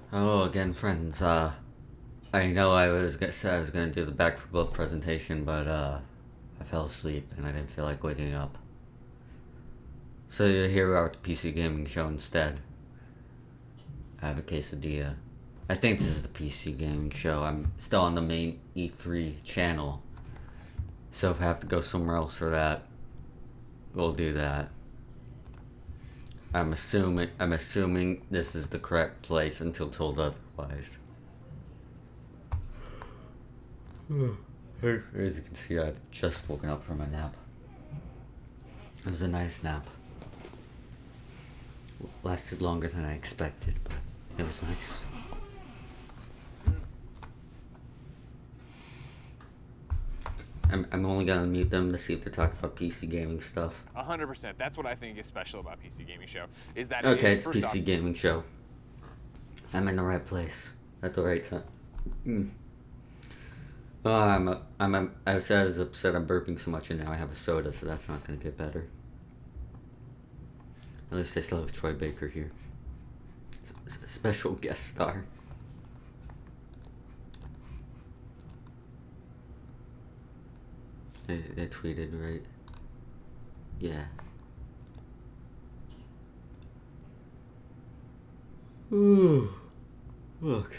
Hello again, friends. I know I was gonna say I was gonna do the Back for Blood presentation, but I fell asleep and I didn't feel like waking up. So you're here at the PC Gaming Show instead. I have a quesadilla. I think this is the PC Gaming Show. I'm still on the main E3 channel, so if I have to go somewhere else for that, we'll do that. I'm assuming this is the correct place until told otherwise. As you can see, I've just woken up from a nap. It was a nice nap. Lasted longer than I expected, but it was nice. I'm only gonna mute them to see if they're talking about PC gaming stuff. 100%. That's what I think is special about PC Gaming Show. Is that Okay, it's PC Gaming Show. I'm in the right place at the right time. I was upset I'm burping so much, and now I have a soda, so that's not gonna get better. At least I still have Troy Baker here. Special guest star. They tweeted, right? Yeah. Look.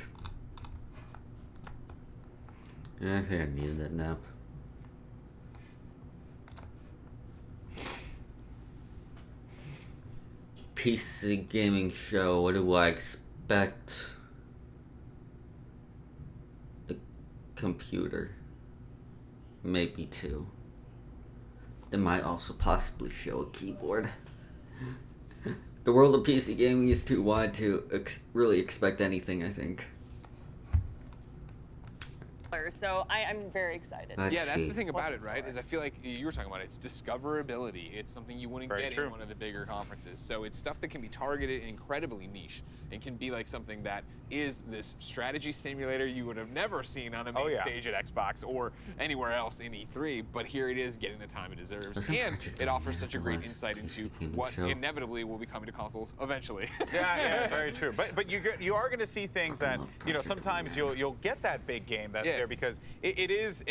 Yeah, I think I needed that nap. PC Gaming Show, what do I expect? A computer. Maybe two. They might also possibly show a keyboard. The world of PC gaming is too wide to really expect anything, I think. So I'm very excited. That's the thing about it, right? Is I feel like you were talking about it. It's discoverability. It's something you wouldn't get in one of the bigger conferences. So it's stuff that can be targeted incredibly niche. It can be like something that is this strategy simulator you would have never seen on a main stage at Xbox or anywhere else in E3. But here it is getting the time it deserves. And it offers such a great insight into what inevitably will be coming to consoles eventually. Yeah, very true. But you are going to see things that, sometimes you'll get that big game that's there because it is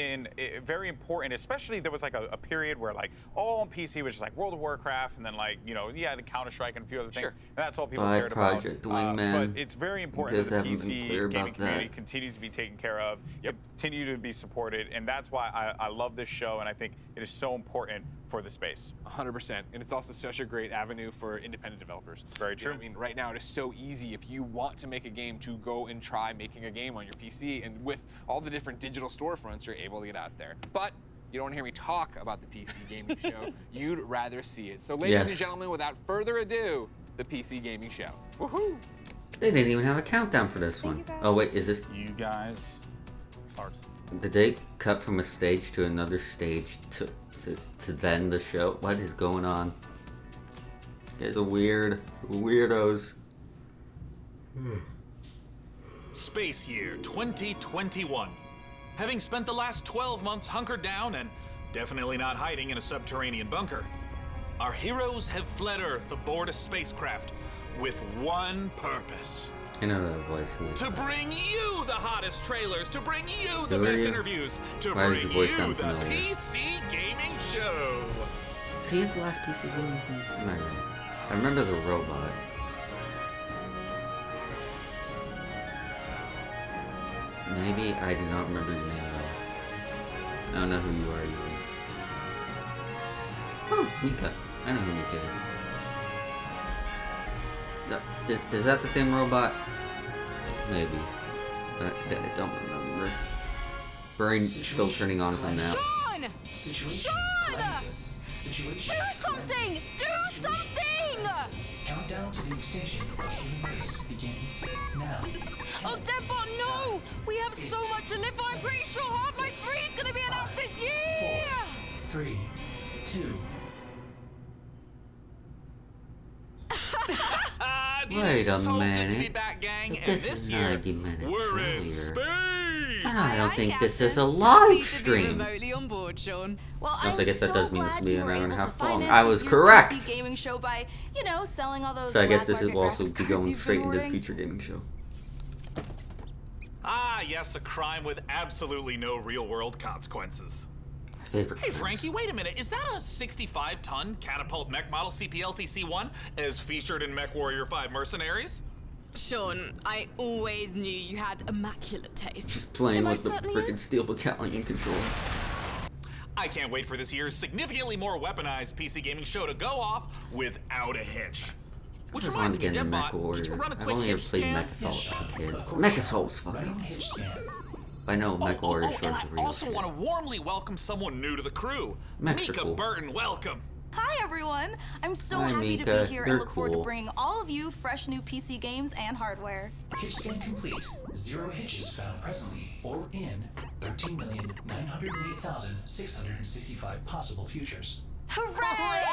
very important. Especially there was like a period where like all on PC was just like World of Warcraft and then like the Counter-Strike and a few other things. And that's all people cared about. But it's very important that the PC gaming community continues to be taken care of, continue to be supported, and that's why I love this show, and I think it is so important for the space. 100%, and it's also such a great avenue for independent developers. Very true. I mean, right now it is so easy if you want to make a game to go and try making a game on your PC, and with all the different digital storefronts, you're able to get out there. But you don't want to hear me talk about the PC Gaming Show. You'd rather see it. So ladies and gentlemen, without further ado, the PC Gaming Show. Woohoo! They didn't even have a countdown for this one. Oh wait, is this... You guys are... Did they cut from a stage to another stage to then the show? What is going on? You guys are weirdos. Space year 2021. Having spent the last 12 months hunkered down and definitely not hiding in a subterranean bunker, our heroes have fled Earth aboard a spacecraft with one purpose. I know that voice. To bring you the hottest trailers, to bring you the best interviews, to bring you the PC Gaming Show. See it the last PC gaming thing? I remember the robot. Maybe I do not remember your name though. I don't know who you are either. Oh, Mika. I know who Mika is. Is that the same robot? Maybe. I don't remember. Brain's still turning on from now. Sean! Do something! Do something! Countdown to the extinction of human race begins now. Oh, Deadbot, no! We have so much to live for. I'm pretty sure half my free is going to be announced this year! 4, 3, 2... Wait a minute. To be back, gang. This and this is year, 90 minutes we're earlier. in space! I don't think Captain. this is a live Pleased to be stream. remotely on board, Sean. Well, So I guess that does mean this will be an hour and a half long. finance I was this year's correct. PC gaming show by, selling all those So I guess black this will market also graphics be cards going you've straight been into the ordering. feature gaming show. Ah, yes, a crime with absolutely no real-world consequences. Favorite. Hey, Frankie, wait a minute. Is that a 65-ton catapult mech model CPLTC-1 as featured in MechWarrior 5 Mercenaries? Sean, I always knew you had immaculate taste. Just playing It with the most certainly freaking is. Steel Battalion controller. I can't wait for this year's significantly more weaponized PC gaming show to go off without a hitch. Which I just reminds wanted me, to get into Deadbot, MechWarrior. could you run a I've quick only hitch ever played scan? Mech Assault as a kid. Of course. Mech Assault's Running fun. hitch scan. I know MechWarrior and sort I of real also shit. want to warmly welcome someone new to the crew. Mechs are Mika cool. Burton, welcome. Hi everyone! I'm so Hi, happy to Mika. be here You're and look forward cool. to bringing all of you fresh new PC games and hardware. Hitch scan complete. 0 hitches found presently or in 13,908,665 possible futures. Hooray!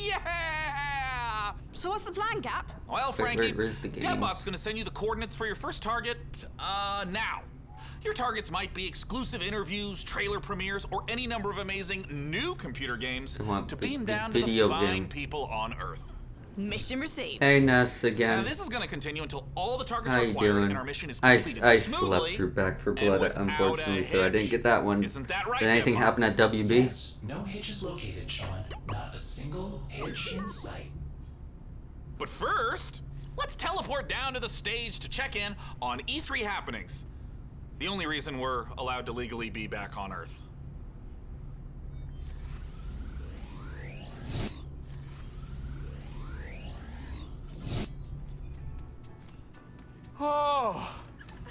Yeah! So what's the plan, Cap? Well, Frankie, where's the games? Deadbot's gonna send you the coordinates for your first target, now. Your targets might be exclusive interviews, trailer premieres, or any number of amazing new computer games I want to the beam down to the video fine game. people on Earth. Mission received. Hey, Ness Now, again. this is gonna continue until all the targets How are you acquired doing? and our mission is I completed smoothly. slept through Back for and Blood, without unfortunately, a so I didn't hitch. get that one. Isn't that right, Did anything Deadbot? happen at WB? Yes, no hitches located, Sean. Not a single hitch in sight. But first, let's teleport down to the stage to check in on E3 happenings. The only reason we're allowed to legally be back on Earth. Oh,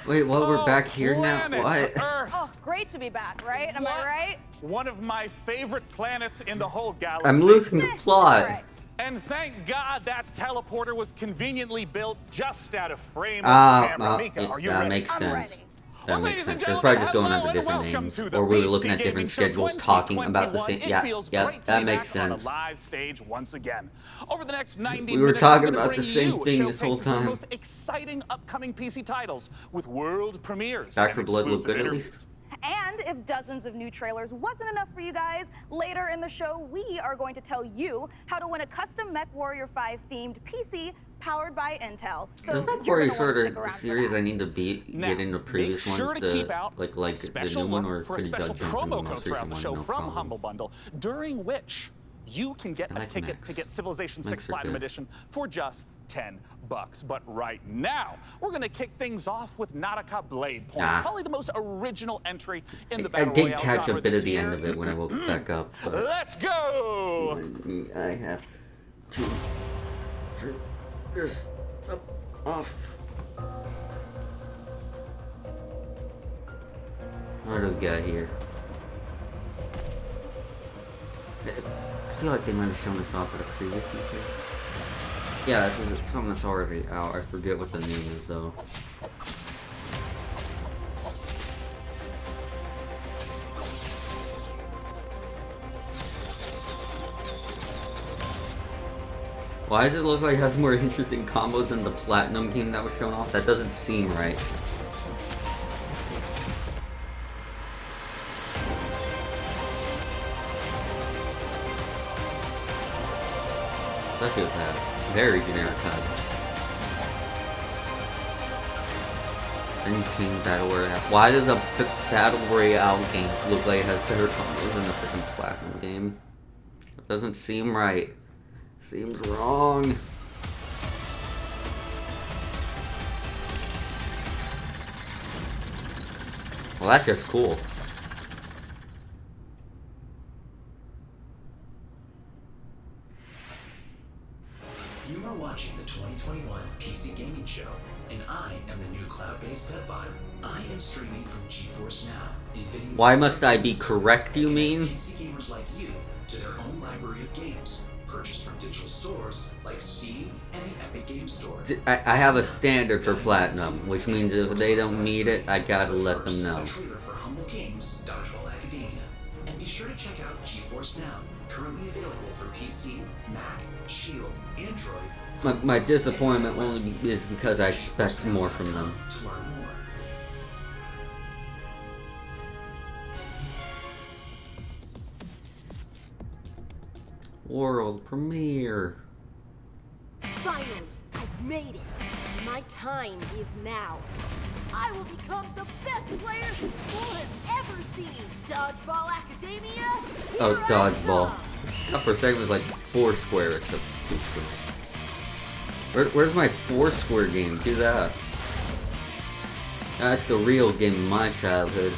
Wait, what? We're back here now? planet What? Earth. Oh, great to be back, right? Am I right? One of my favorite planets in the whole galaxy. I'm losing the plot. All right. And thank God that teleporter was conveniently built just out of frame of camera. Mika, are you that ready? makes I'm sense. ready. That Well, makes ladies and sense. They're probably gentlemen, just going hello under and different welcome names, to the or we were PC looking at Gaming different Show schedules talking about the 2021. same. It Yeah, feels yeah, great to that be makes back on sense. a live stage once again. Over the next 90 We were minutes, talking I'm gonna about the bring same you thing this whole showcases of the time. most exciting upcoming PC titles with world premieres Back and for Blood looked exclusive good at interviews. least. And if dozens of new trailers wasn't enough for you guys, later in the show we are going to tell you how to win a custom MechWarrior 5 themed PC powered by Intel. So Isn't that you're Warrior gonna sort wanna of stick around for series that. I need to Now, get into previous make sure ones to keep out like a the special new one, look or for a could you special jump into the promo most code throughout recent the one? show No from problem. Humble Bundle, during which you can get I a like ticket mechs. to get Civilization 6 Mechs are Platinum good. Edition for just $10. But right now, we're going to kick things off with Nautica Blade Point, Nah. probably the most original entry in the I Battle did Royale catch a genre bit this of the year. end of it when I woke back up. But Let's go! I have to turn this off. What do we got here? I feel like they might have shown this off at a previous E3. Yeah, this is something that's already out. I forget what the name is though. Why does it look like it has more interesting combos than the Platinum game that was shown off? That doesn't seem right. Especially with that very generic cut. King Battle Royale. Why does a Battle Royale game look like it has better combos than the freaking Platinum game? It doesn't seem right. Seems wrong. Well, that's just cool. You are watching the 2021 PC Gaming Show, and I am the new cloud-based Deadbot. I am streaming from GeForce Now. NVIDIA's Why must I be correct, you mean? PC gamers like you to their own library of games, purchased from digital stores like Steam and the Epic Games Store. I have a standard for Platinum, which means if they don't meet it, I gotta let them know. A trailer for Humble Games, Dodgeball Academia. And be sure to check out GeForce Now, currently available for PC, Mac, Shield, Android. My disappointment only is because I expect more from them. To learn more. World premiere. Finally, I've made it. My time is now. I will become the best player the school has ever seen. Dodgeball Academia. Oh, dodgeball. That for a second was like Foursquare, except 2 squares. Where's my Foursquare game? Do that. That's the real game of my childhood.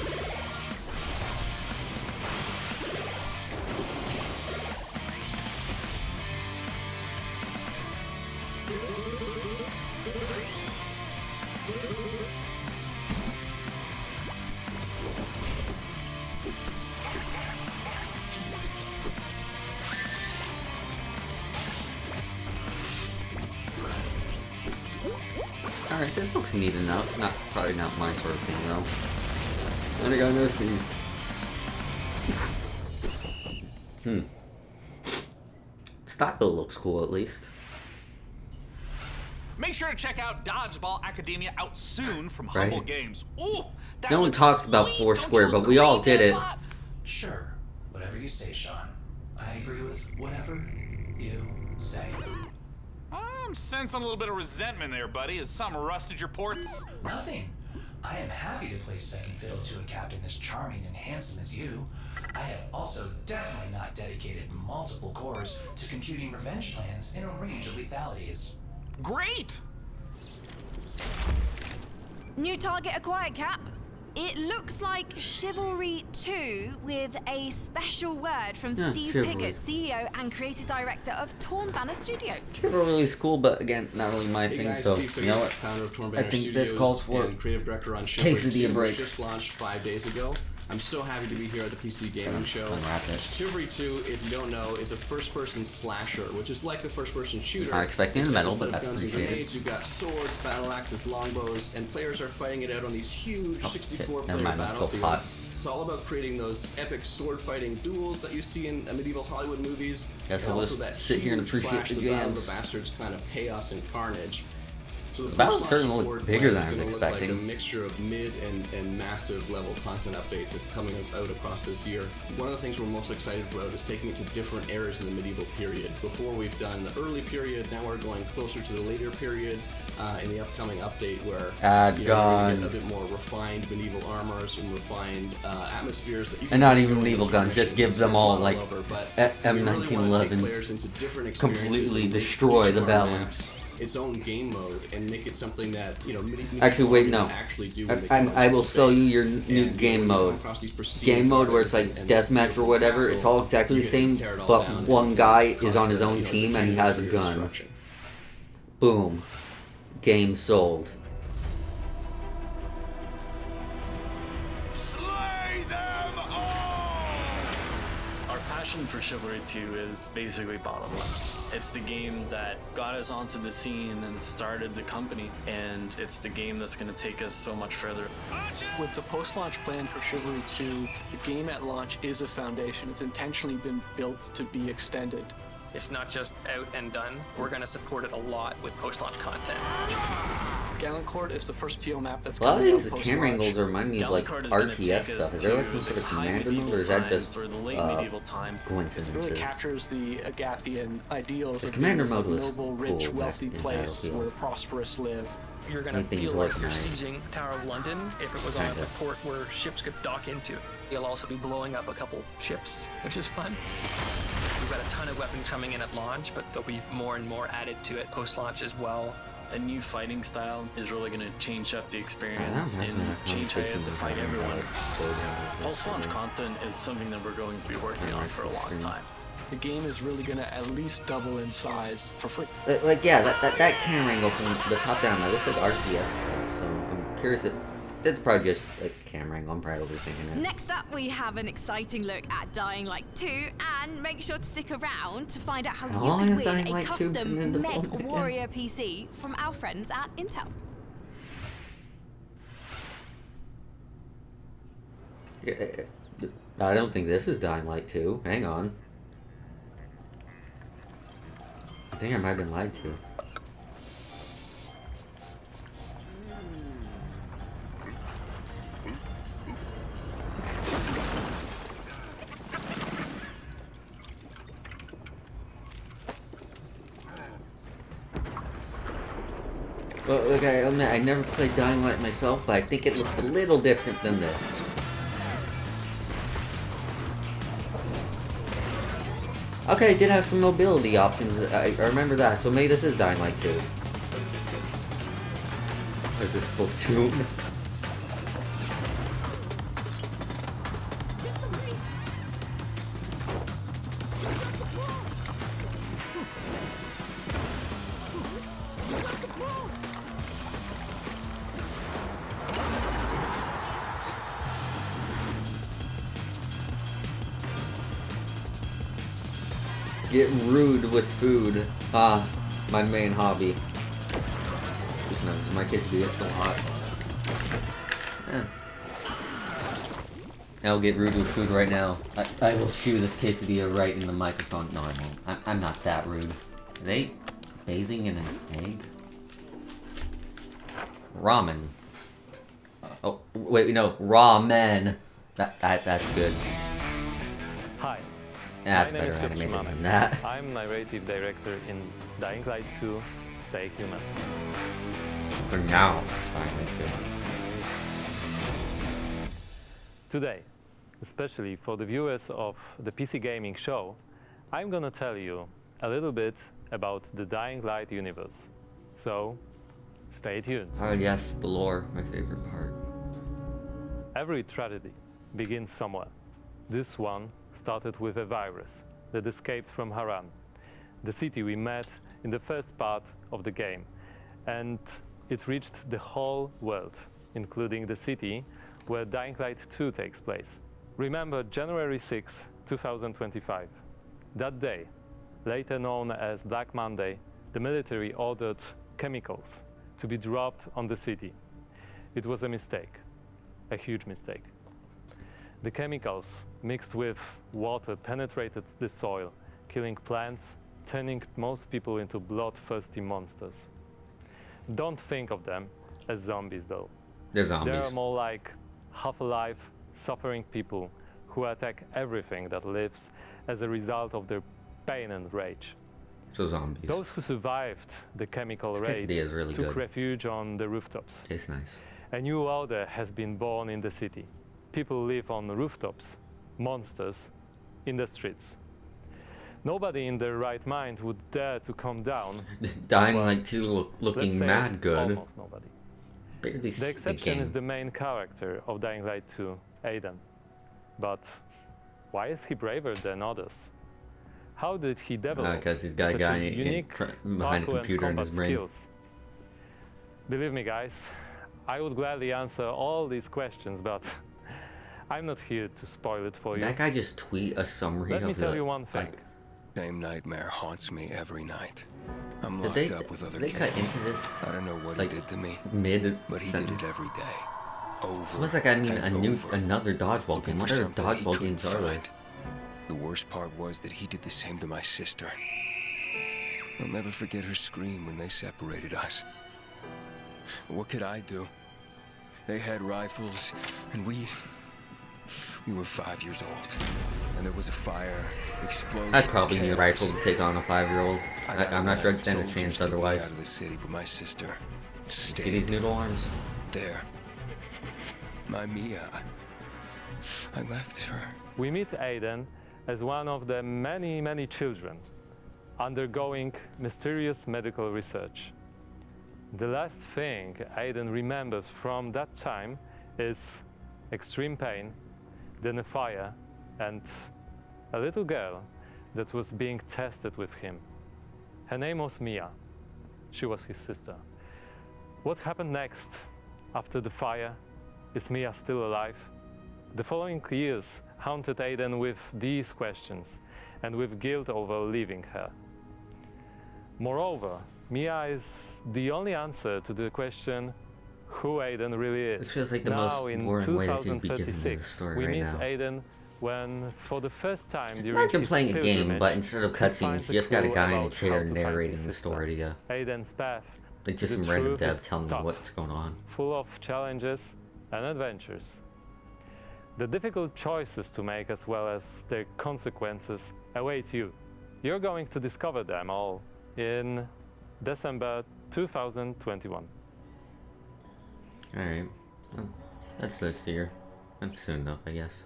Alright, this looks neat enough. Probably not my sort of thing though. And I got no sneeze. Style looks cool at least. Make sure to check out Dodgeball Academia out soon from Humble Games. Ooh, that No one was talks about sweet. Foursquare, Don't you but we all agree, did it. Deadbot? Sure, whatever you say, Sean. I agree with whatever you say. I'm sensing a little bit of resentment there, buddy. Has something rusted your ports? Nothing. I am happy to play second fiddle to a captain as charming and handsome as you. I have also definitely not dedicated multiple cores to computing revenge plans in a range of lethalities. Great! New target acquired, Cap. It looks like Chivalry 2 with a special word from Steve Chivalry. Piggott, CEO and creative director of Torn Banner Studios. Chivalry is cool, but again, not really my Hey thing, guys, so Steve you know Piggott, what? founder of Torn I Banner think Studios this calls for and creative director on Chivalry quesadilla 2, break. which just launched 5 days ago. I'm so happy to be here at the PC Gaming Show. Unwrap it. Chivalry 2, if you don't know, is a first-person slasher, which is like a first-person shooter. Not expecting the Except medal, instead but of that's guns and appreciated. grenades, you've got swords, battle axes, longbows, and players are fighting it out on these huge 64-player Never mind, I'm so hot. battlefields. It's all about creating those epic sword-fighting duels that you see in medieval Hollywood movies. Guess and I'll also just that sit here and huge appreciate clash, the Battle of jams. the Bastards kind of chaos and carnage. So The battle post-launch certainly looked support bigger plan than I is was gonna look expecting. Like a mixture of mid and massive level content updates that are coming out across this year. One of the things we're most excited about is taking it to different eras in the medieval period. Before we've done the early period, now we're going closer to the later period in the upcoming update where Add we're gonna get a guns. bit more refined medieval armors and refined atmospheres that you And not can even go medieval into guns, just mission give them all like over, but M1911s. players into different experiences Completely and make destroy each the of our balance. maps its own game mode and make it something that Actually, wait, no. I will sell you your new game mode. Game mode where it's like deathmatch or whatever. It's all exactly the same, but one guy is on his own team and he has a gun. Boom. Game sold. Slay them all! Our passion for Chivalry 2 is basically bottomless. It's the game that got us onto the scene and started the company, and it's the game that's going to take us so much further. With the post-launch plan for Chivalry 2, the game at launch is a foundation. It's intentionally been built to be extended. It's not just out and done. We're going to support it a lot with post-launch content. Gallant Court is the first TO map that's A lot of coming these out camera post-launch. angles remind me of like RTS stuff. Is there like some sort of commander move, or is that just It coincidences? really captures the Agathian ideals of Commander being mode was noble, rich, cool wealthy back in place Battlefield. where the prosperous live. You're going to Anything's feel like you're organized. sieging Tower of London if it was on Kinda. a port where ships could dock into. You'll also be blowing up a couple ships, which is fun. We've got a ton of weapons coming in at launch, but there'll be more and more added to it post-launch as well. A new fighting style is really going to change up the I experience don't and know, change how you have to fight everyone. Post Post-launch content is something that we're going to be working on for a long time. The game is really going to at least double in size for free. Like yeah, that camera angle from the top down, that looks like RTS stuff. So I'm curious if that's probably just like camera angle. I'm probably overthinking it. Next up, we have an exciting look at Dying Light 2, and make sure to stick around to find out how How you long can is win Dying a Light 2 coming custom into Mech phone again? Warrior PC from our friends at Intel. I don't think this is Dying Light 2. Hang on. I think I might have been lied to. Well, look, I never played Dying Light myself, but I think it looked a little different than this. Okay, it did have some mobility options. I remember that. So maybe this is Dying Light 2. Or is this Splatoon? Get rude with food. Ah, my main hobby. Is my quesadilla still hot? I'll get rude with food right now. I will chew this quesadilla right in the microphone. No, I won't. I'm not that rude. Are they bathing in an egg? Ramen. Oh, wait, no. Ramen. That's good. Hi. That's my name better is animated than that. I'm narrative director in Dying Light 2, Stay Human. For now, it's fine. Today, especially for the viewers of the PC Gaming Show, I'm gonna tell you a little bit about the Dying Light universe. So, stay tuned. Oh yes, the lore, my favorite part. Every tragedy begins somewhere. This one started with a virus that escaped from Haran, the city we met in the first part of the game, and it reached the whole world, including the city where Dying Light 2 takes place. Remember January 6, 2025. That day, later known as Black Monday, the military ordered chemicals to be dropped on the city. It was a mistake, a huge mistake. The chemicals mixed with water penetrated the soil, killing plants, turning most people into bloodthirsty monsters. Don't think of them as zombies though. They're zombies. They are more like half-alive, suffering people who attack everything that lives as a result of their pain and rage. So zombies. Those who survived the chemical raid really took good. refuge on the rooftops. Tastes nice. A new order has been born in the city. People live on the rooftops, monsters in the streets. Nobody in their right mind would dare to come down. Dying Light 2 looking mad good. Almost nobody. Barely the exception is the main character of Dying Light 2, Aiden. But why is he braver than others? How did he develop because he's got a guy unique behind a computer in his brain. Skills? Believe me, guys, I would gladly answer all these questions, but I'm not here to spoil it for you. That guy just tweet a summary Let of me tell you one thing. Same nightmare haunts me every night. I'm Did locked up with other kids. cut into this? I don't know what like, he did to me. But he did it every day. Over. It looks like another dodgeball game. What other dodgeball games are there? The worst part was that he did the same to my sister. I'll never forget her scream when they separated us. What could I do? They had rifles, and we were 5 years old. And there was a fire, explosion. I'd probably need a rifle to take on a 5-year-old. I'm not sure I'd stand a chance otherwise. Out of the city, but my sister see these noodle arms? There. My Mia. I left her. We meet Aiden as one of the many, many children undergoing mysterious medical research. The last thing Aiden remembers from that time is extreme pain, then a fire, and a little girl that was being tested with him. Her name was Mia. She was his sister. What happened next after the fire? Is Mia still alive? The following years haunted Aiden with these questions and with guilt over leaving her. Moreover, Mia is the only answer to the question who Aiden really is. This feels like the now, most boring way to be given the story we right meet now. Aiden when, for the first time during Like you're his playing a game, pilgrimage, but instead of he cutscenes, finds you just got a clue guy in a about chair how to find narrating his the sister. story to you. Aiden's path Like just to some the random truth dev is telling you tough, what's going on. full of challenges and adventures. The difficult choices to make as well as their consequences await you. You're going to discover them all in December 2021. Alright. Well, that's this year. That's soon enough, I guess.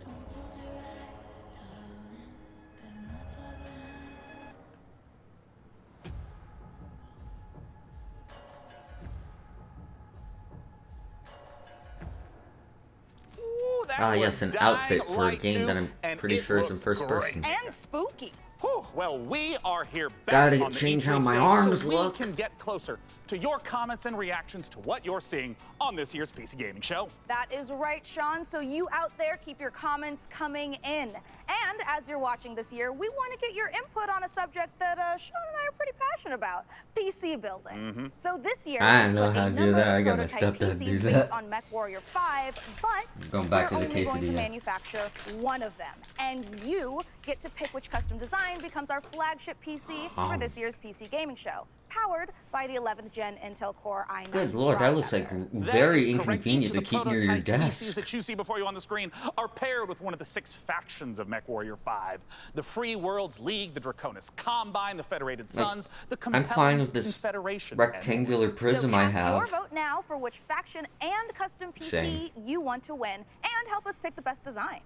Ah, yes, an outfit for a game that I'm pretty sure is in first person. And spooky. Whew, well, we are here Gotta back on the change E3 how my stage arms so look. we can get closer to your comments and reactions to what you're seeing on this year's PC Gaming Show. That is right, Sean. So you out there, keep your comments coming in. And as you're watching this year, we want to get your input on a subject that Sean and I are pretty passionate about: PC building. So this year, I we know put how a to do number that. I of got my prototype stepdad to do PCs that. based on MechWarrior 5, but Going back we're to the only going to quesadilla. manufacture one of them. And you get to pick which custom design becomes our flagship PC for this year's PC Gaming Show, powered by the 11th Gen Intel Core i9 Good lord, that looks like very inconvenient to keep near your PCs desk. that you see before you on the screen are paired with one of the 6 factions of MechWarrior 5. The Free Worlds League, the Draconis Combine, the Federated Sons, the I'm fine with this Confederation. rectangular prism so I cast your have. vote now for which faction and custom PC Same. you want to win, and help us pick the best design.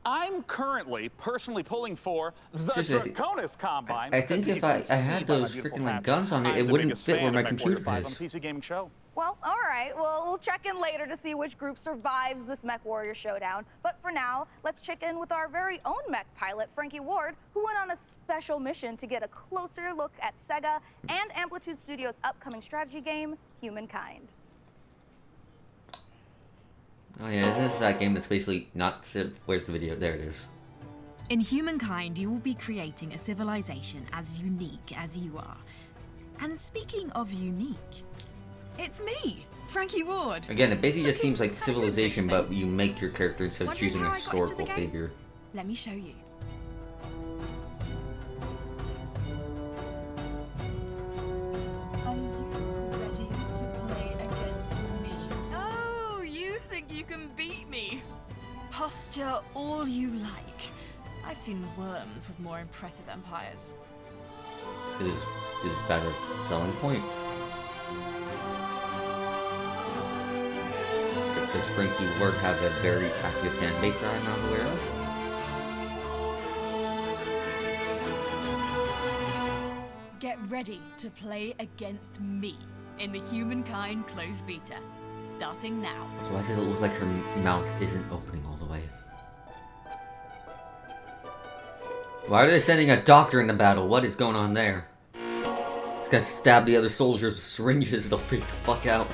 I'm currently personally pulling for the Just a- Draconis Combine. I think if I had those freaking like guns on it, it wouldn't fit where my computer on is. PC Gaming Show. Well, all right. Well, we'll check in later to see which group survives this MechWarrior showdown. But for now, let's check in with our very own mech pilot, Frankie Ward, who went on a special mission to get a closer look at Sega and Amplitude Studios' upcoming strategy game, Humankind. Oh yeah, this is that game that's basically not Civ. Where's the video? There it is. In Humankind, you will be creating a civilization as unique as you are. And speaking of unique, it's me, Frankie Ward. Again, it basically just seems like Civilization, but you make your character instead of Wondering choosing how a I got into historical the game? figure. Let me show you. Are you ready to play against me? Oh, you think you can beat me? Posture all you like. I've seen worms with more impressive empires. Is that a selling point? Does Frankie Ward have a very active fan base that I'm not aware of? Get ready to play against me in the Humankind closed beta, starting now. So why does it look like her mouth isn't opening all the way? Why are they sending a doctor in the battle? What is going on there? This guy stabbed the other soldiers with syringes. They'll freak the fuck out.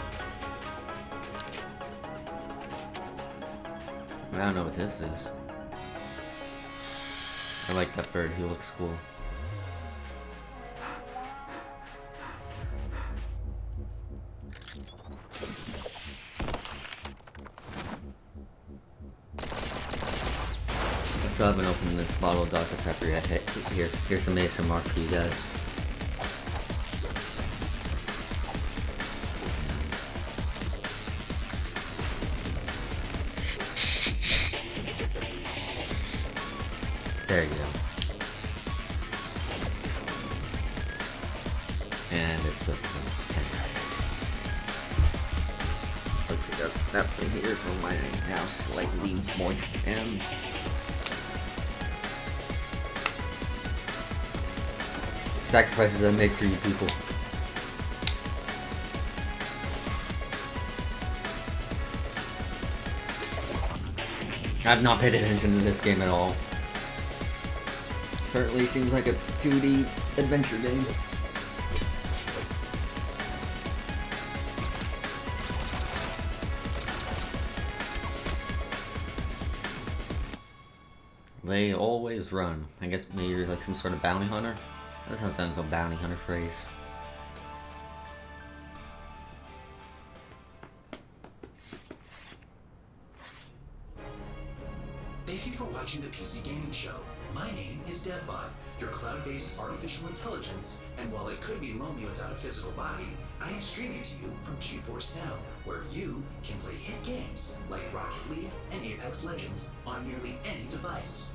I don't know what this is. I like that bird. He looks cool. I still haven't opened this bottle of Dr. Pepper yet. Here's some ASMR for you guys. There you go. And it's fantastic. Let's pick up that thing here from my now slightly moist ends. Sacrifices I make for you people. I've not paid attention to this game at all. Certainly seems like a 2D adventure game. They always run. I guess maybe you're like some sort of bounty hunter? That sounds like a bounty hunter phrase. Thank you for watching the PC Gaming Show. My name is DevBot, your cloud-based artificial intelligence, and while it could be lonely without a physical body, I am streaming to you from GeForce Now, where you can play hit games like Rocket League and Apex Legends on nearly any device.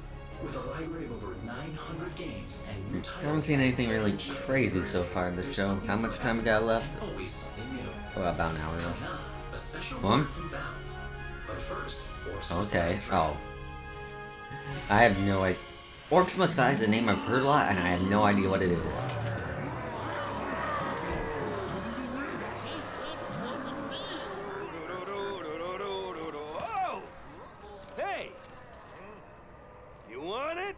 With a library of over 900 games and new titles, I haven't seen anything really crazy so far in this show. How much time we got left? always something new. Oh, about an hour left. A special What? word from Valve. But first, Orcs Must Okay. Die. Oh. I have no idea. Orcs Must Die is a name I've heard a lot, and I have no idea what it is. Oh! Hey! You want it?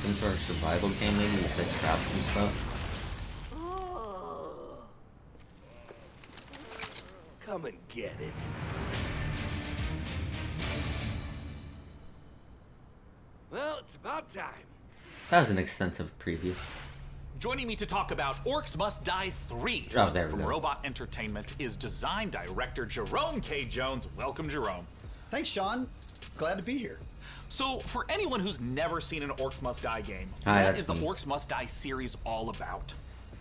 Some sort of survival game maybe with like traps and stuff. Come and get it. Well, it's about time. That was an extensive preview. Joining me to talk about Orcs Must Die 3 Oh, there we from go. Robot Entertainment is design director Jerome K. Jones. Welcome, Jerome. Thanks, Sean. Glad to be here. So, for anyone who's never seen an Orcs Must Die game, Hi, what that's is the me. Orcs Must Die series all about?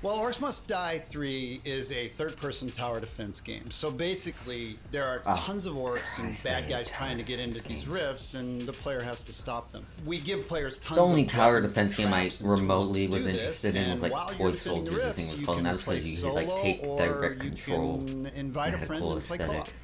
Well, Orcs Must Die 3 is a third-person tower defense game. So basically, there are tons of orcs and bad guys trying to get into these rifts, and the player has to stop them. We give players tons The only of tower weapons and defense game I traps and tools remotely to was do this, interested in was and like while Toy you're defending the Soldiers, I rifts, think it was you called, and can that was because play you could like solo, take or direct you control. can and invite a it had friend cool and play co-op. aesthetic.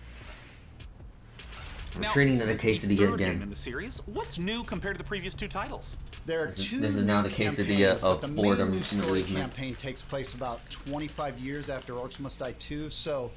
I'm Now, treating it this a is the quesadilla third game again. in the series. What's new compared to the previous two titles? There are This is- two this is now new the quesadilla campaigns, of but the boredom main new story movement. campaign takes place about 25 years after Orcs Must Die 2, so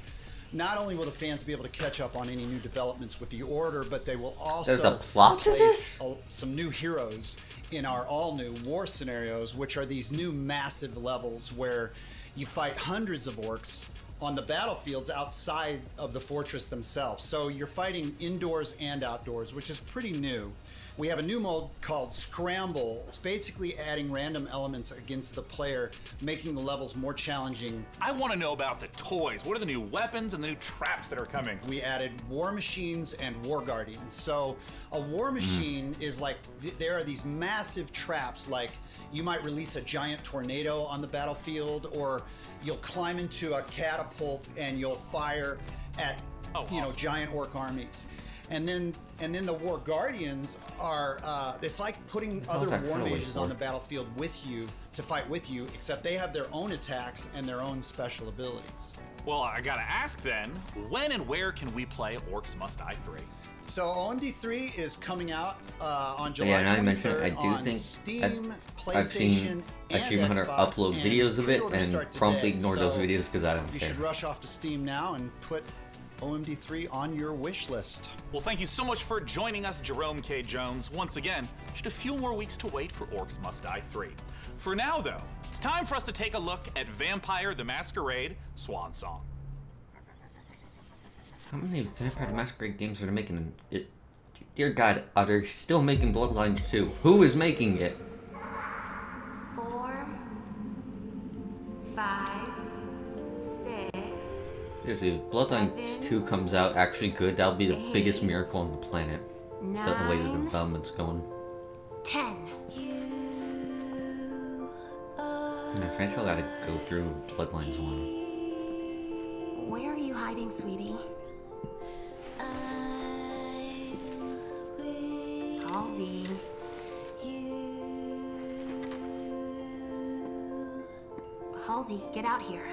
not only will the fans be able to catch up on any new developments with the Order, but they will also There's a plot to place some new heroes in our all-new war scenarios, which are these new massive levels where you fight hundreds of orcs on the battlefields outside of the fortress themselves. So you're fighting indoors and outdoors, which is pretty new. We have a new mode called Scramble. It's basically adding random elements against the player, making the levels more challenging. I want to know about the toys. What are the new weapons and the new traps that are coming? We added war machines and war guardians. So a war machine is like, there are these massive traps, like you might release a giant tornado on the battlefield, or you'll climb into a catapult and you'll fire at giant orc armies. And then the war guardians are it's like putting other that war kinda mages on the work? battlefield with you to fight with you, except they have their own attacks and their own special abilities. Well, I gotta ask then, when and where can we play Orcs Must Die 3? So OMD3 is coming out on July Yeah, now you 23rd mention it, I do on think Steam, I've seen PlayStation, Achievement and Hunter Xbox, upload and videos of it pre-orders and start promptly today, ignore those so videos because I don't you care. should rush off to Steam now and put OMD3 on your wish list. Well, thank you so much for joining us, Jerome K. Jones. Once again, just a few more weeks to wait for Orcs Must Die 3. For now, though, it's time for us to take a look at Vampire the Masquerade Swan Song. How many Vampire the Masquerade games are they making? Dear God, are they still making Bloodlines 2? Who is making it? 4, 5, 6. Seriously, if Bloodlines 2 comes out actually good, that'll be the biggest miracle on the planet. The way the 9, development's going. 10. That's right, I still gotta go through Bloodlines 1. Where are you hiding, sweetie? Halsey. Halsey, get out here.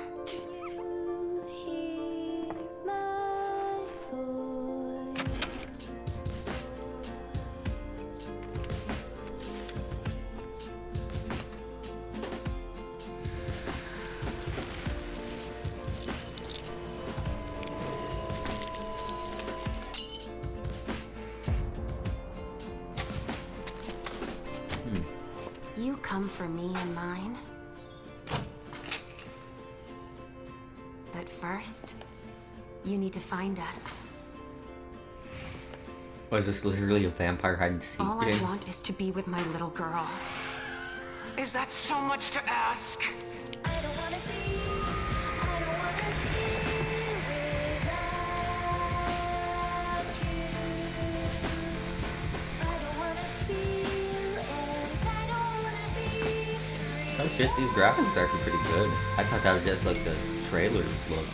You come for me and mine. But first, you need to find us. Was this literally a vampire hide and seek All I game? want is to be with my little girl. Is that so much to ask? Oh shit, these graphics are actually pretty good. I thought that was just like the trailer look.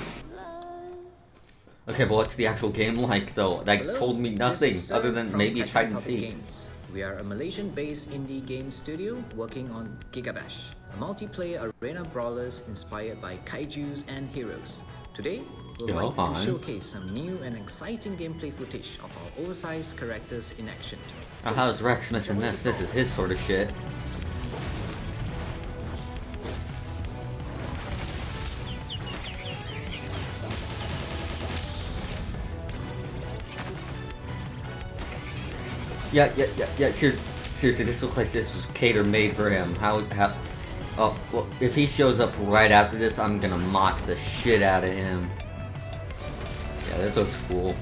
Okay, but what's the actual game like though? That Hello, told me this nothing is Sir other than from maybe Passion hide and Puppet seek. Games. We are a Malaysian-based indie game studio working on Gigabash, a multiplayer arena brawlers inspired by kaijus and heroes. Today, we'd Yo, like to fine. showcase some new and exciting gameplay footage of our oversized characters in action. Oh, how's Rex missing this? This is his sort of shit. Yeah. Seriously, this looks like this was cater-made for him. How? Oh, well, if he shows up right after this, I'm gonna mock the shit out of him. Yeah, this looks cool.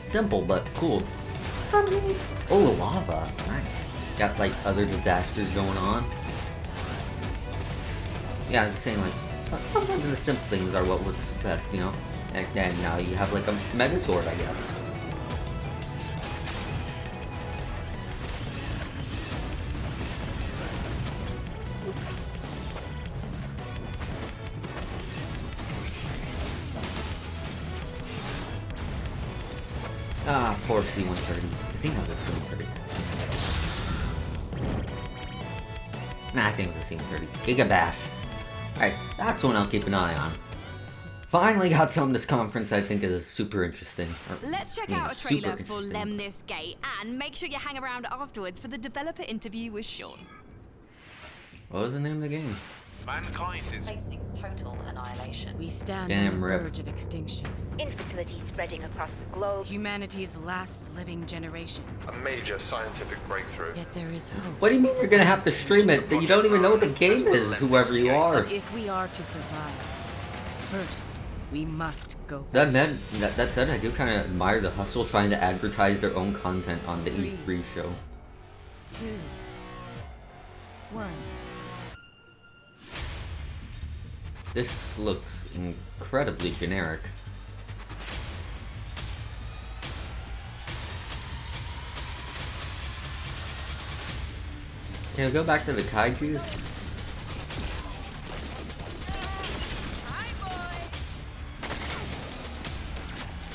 Simple, but cool. Oh, lava. Nice. Got, like, other disasters going on. Yeah, I was saying, like, sometimes the simple things are what works best, you know? And now you have, like, a Megazord, I guess. Ah, poor C-130. I think that was a C-130. Nah, I think it was a C-130. Giga Bash. Alright, that's one I'll keep an eye on. Finally got some this conference I think is super interesting. Let's check out a trailer for Lemnis Gate, and make sure you hang around afterwards for the developer interview with Sean. What was the name of the game? Mankind is facing total annihilation. We stand Damn on the rip. verge of extinction. Infertility spreading across the globe. Humanity's last living generation. A major scientific breakthrough. Yet there is hope. What do you mean you're gonna have to stream it? That you don't even know what the game is, whoever you are. If we are to survive, first we must go. That said, I do kind of admire the hustle trying to advertise their own content on the E3 show. 2, 1. This looks incredibly generic. Can we go back to the kaijus?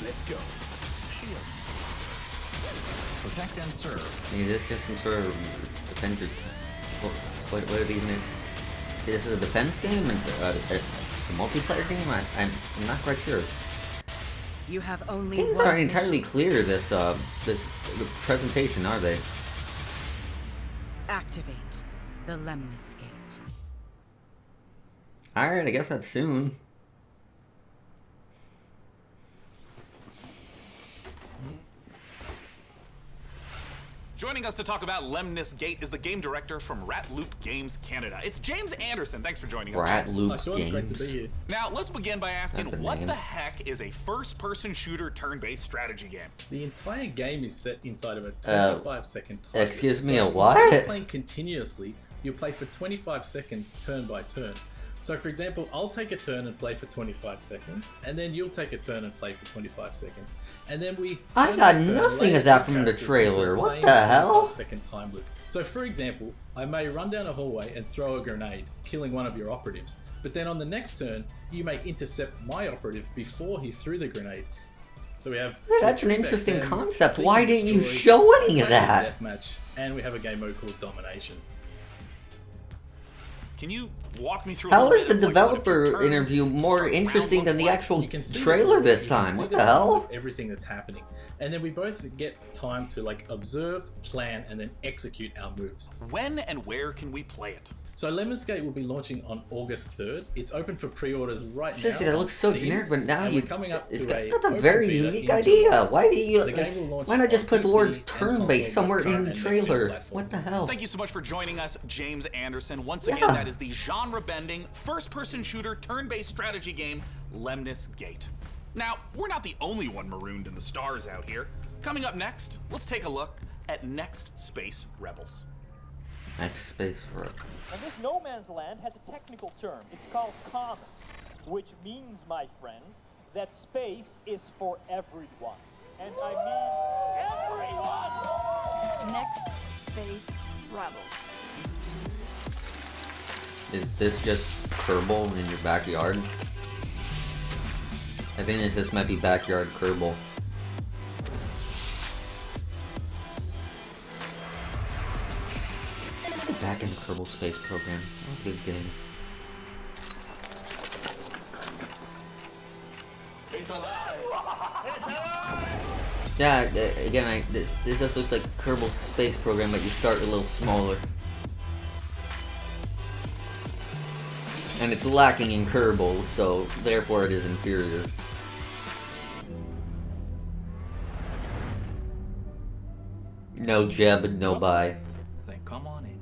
Let's go. Shield. Protect and serve. Is this just some sort of defender? What are these named? Is this a defense game and a multiplayer game? I'm not quite sure. You have only Things one aren't entirely mission. clear this presentation, are they? Activate the Lemnis Gate. Alright, I guess that's soon. Joining us to talk about Lemnis Gate is the game director from Ratloop Games Canada. It's James Anderson. Thanks for joining us. Ratloop Games. Great to be here. Now, let's begin by asking, That's a what name. the heck is a first-person shooter turn-based strategy game? The entire game is set inside of a 25-second time. Excuse me, so a what? Instead of playing continuously, you play for 25 seconds turn by turn. So for example, I'll take a turn and play for 25 seconds, and then you'll take a turn and play for 25 seconds. And then we I got nothing of that from the trailer. What the hell? Second time loop. So for example, I may run down a hallway and throw a grenade, killing one of your operatives. But then on the next turn, you may intercept my operative before he threw the grenade. So we have... That's an interesting XM, concept. Seek Why and didn't you Destroy, show any of Classic that? Deathmatch, and we have a game mode called Domination. Can you walk me through? How is the developer interview more interesting than the actual trailer this time? What the hell? Everything that's happening, and then we both get time to like observe, plan, and then execute our moves. When and where can we play it? So Lemnis Gate will be launching on August 3rd. It's open for pre-orders right now. Seriously, that looks so Steam, generic, but now and you... we're coming up It's to that's a open very beta unique in idea. July. Why do you... The game will launch Why not just on put the PC words and turn-based console, somewhere both current in the and next-gen trailer? platforms. What the hell? Thank you so much for joining us, James Anderson. Once again, Yeah. that is the genre-bending, first-person shooter, turn-based strategy game, Lemnis Gate. Now, we're not the only one marooned in the stars out here. Coming up next, let's take a look at Next Space Rebels. Next space for... And this no man's land has a technical term. It's called commons, which means, my friends, that space is for everyone. And I mean everyone! Next Space Rebels. Is this just Kerbal in your backyard? I think this just might be backyard Kerbal. Back in Kerbal Space Program. Oh, good game. It's alive! It's alive! Yeah, again, this just looks like Kerbal Space Program, but you start a little smaller. And it's lacking in Kerbal, so therefore it is inferior. No jeb, no buy. Then come on in.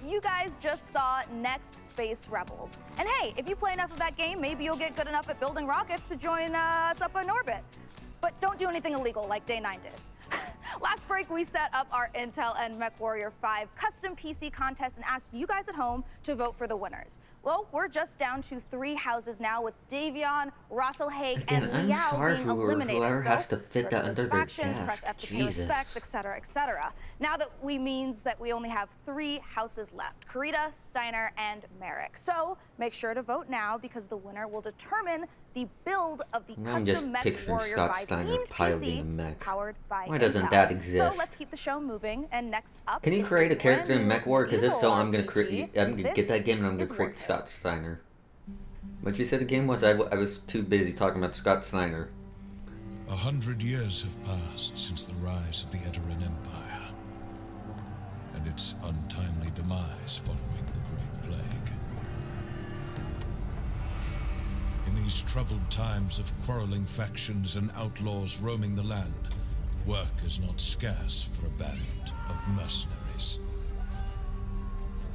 You guys just saw Next Space Rebels. And hey, if you play enough of that game, maybe you'll get good enough at building rockets to join us up in orbit. But don't do anything illegal like Day 9 did. Last break, we set up our Intel and MechWarrior 5 custom PC contest and asked you guys at home to vote for the winners. Well, we're just down to 3 houses now, with Davion, Russell Haig, and I'm Liao sorry being for eliminated. whoever has to So fit that under their factions, press desk. F to pay respects, etc., etc. Now that means that we only have 3 houses left: Karita, Steiner, and Merrick. So make sure to vote now, because the winner will determine the build of the Now I'm just custom picturing MechWarrior Scott 5 Steiner themed piloting a PC mech. powered by Why doesn't Intel. that exist? So let's keep the show moving, and next up, Can you is create the a character in brand new MechWarrior? Because if so, Evil I'm gonna RPG. get that game and I'm gonna This create is Scott Steiner. What you said the game was? I was too busy talking about Scott Steiner. 100 years have passed since the rise of the Edoran Empire and its untimely demise following the Great Plague. In these troubled times of quarreling factions and outlaws roaming the land, work is not scarce for a band of mercenaries.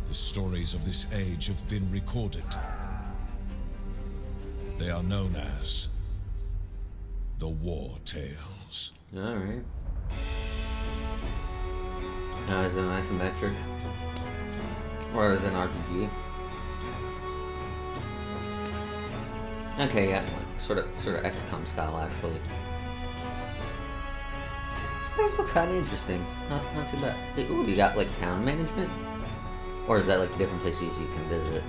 The stories of this age have been recorded. They are known as the War Tales. Alright. Now, is it an isometric? Or is it an RPG? Okay, yeah, sort of XCOM style, actually. That looks kind of interesting. Not too bad. Ooh, you got like town management, or is that like different places you can visit?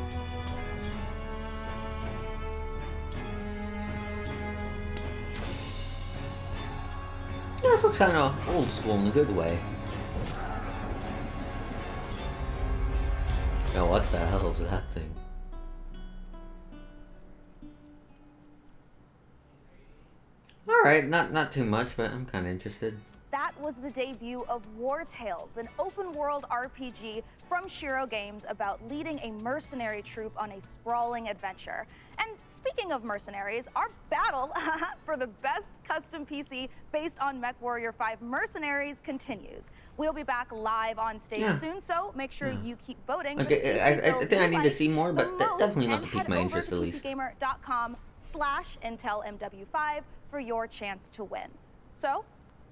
Yeah, this looks kind of old school in a good way. Oh, what the hell is that thing? Alright, not too much, but I'm kind of interested. That was the debut of War Tales, an open-world RPG from Shiro Games about leading a mercenary troop on a sprawling adventure. And speaking of mercenaries, our battle for the best custom PC based on MechWarrior 5 Mercenaries continues. We'll be back live on stage soon, so make sure you keep voting. Okay, I think I need to see more, but definitely not to pique my interest at least. PCGamer.com/IntelMW5 for your chance to win. So,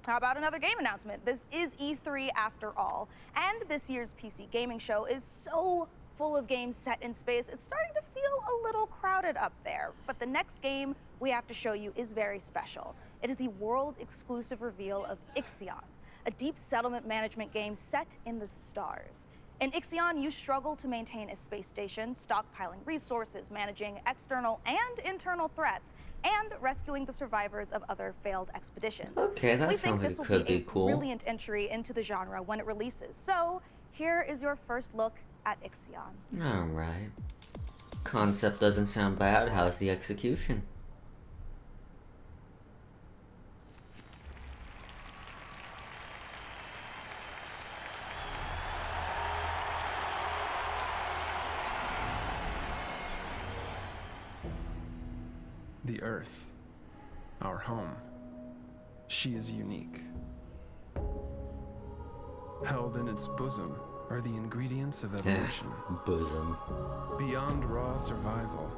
how about another game announcement? This is E3 after all, and this year's PC gaming show is so full of games set in space, it's starting to feel a little crowded up there. But the next game we have to show you is very special. It is the world-exclusive reveal of Ixion, a deep settlement management game set in the stars. In Ixion, you struggle to maintain a space station, stockpiling resources, managing external and internal threats, and rescuing the survivors of other failed expeditions. Okay, that sounds like it could be cool. We think this will be a brilliant entry into the genre when it releases. So, here is your first look at Ixion. Alright. Concept doesn't sound bad. How's the execution? The Earth, our home, she is unique. Held in its bosom are the ingredients of evolution. Bosom. Beyond raw survival,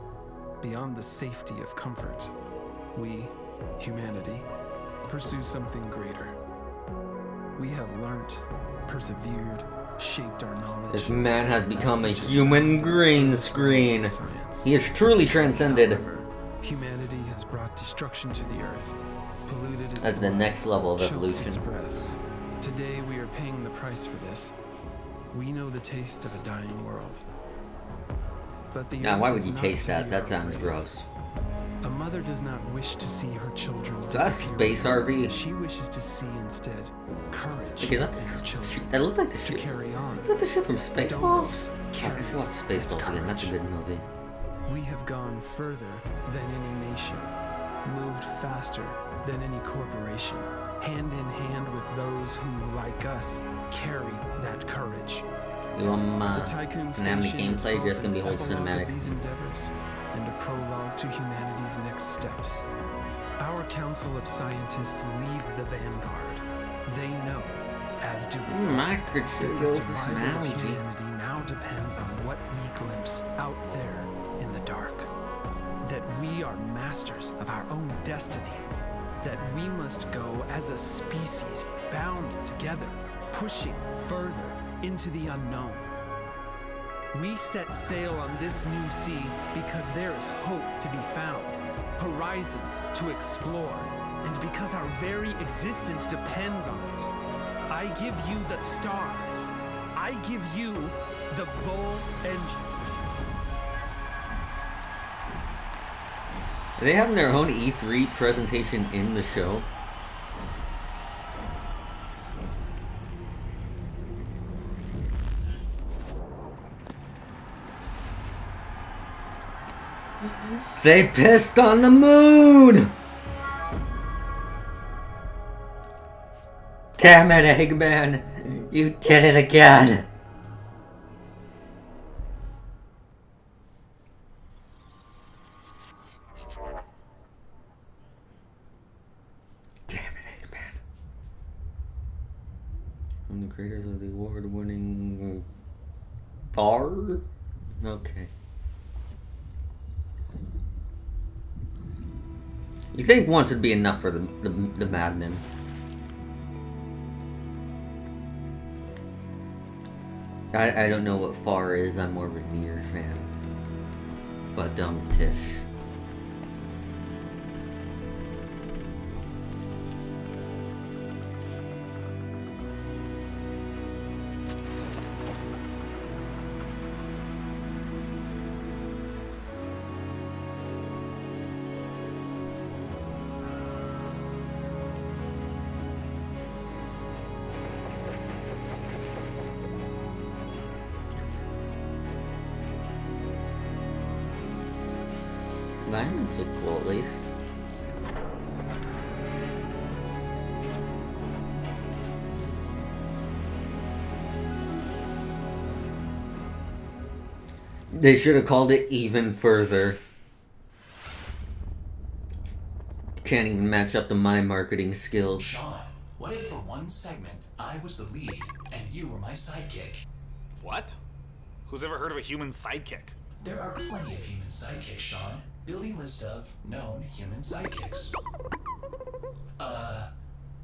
beyond the safety of comfort, we, humanity, pursue something greater. We have learnt, persevered, shaped our knowledge. This man has become a human green screen. He is truly transcended. However, humanity has brought destruction to the Earth, polluted its That's the water, next level of choked evolution. its breath. Today we are paying the price for this. We know the taste of a dying world. But the Now, Earth why would is you not taste to that? be That sounds outweighed. gross. A mother does not wish to see her children That's disappear. Space RV. She wishes to see instead courage Like, is that in her children. that looked like the to ship? carry on. Is that the ship from Spaceballs? I carries should watch Spaceballs this again. That's a courage. good movie. We have gone further than any nation, moved faster than any corporation, hand in hand with those who, like us, carry that courage. You want The Tycoon dynamic Station is gameplay? both Just gonna be an whole epilogue cinematic. of these endeavors and a prologue to humanity's next steps. Our Council of Scientists leads the vanguard. They know, as do we, I could sure that go the for some survival of algae. humanity now depends on what we glimpse out there in the dark. That we are masters of our own destiny. That we must go as a species bound together, pushing further into the unknown. We set sail on this new sea because there is hope to be found, horizons to explore, and because our very existence depends on it. I give you the stars. I give you the Vol engine. Are they having their own E3 presentation in the show? They pissed on the moon! Damn it, Eggman! You did it again! Damn it, Eggman. One of the creators of the award-winning bar? Okay. You think once would be enough for the madmen? I don't know what Far is. I'm more of a Nier fan. But Tish. Environments look cool at least. They should have called it Even Further. Can't even match up to my marketing skills. Sean, what if for one segment I was the lead and you were my sidekick? What? Who's ever heard of a human sidekick? There are plenty of human sidekicks, Sean. Building list of known human sidekicks.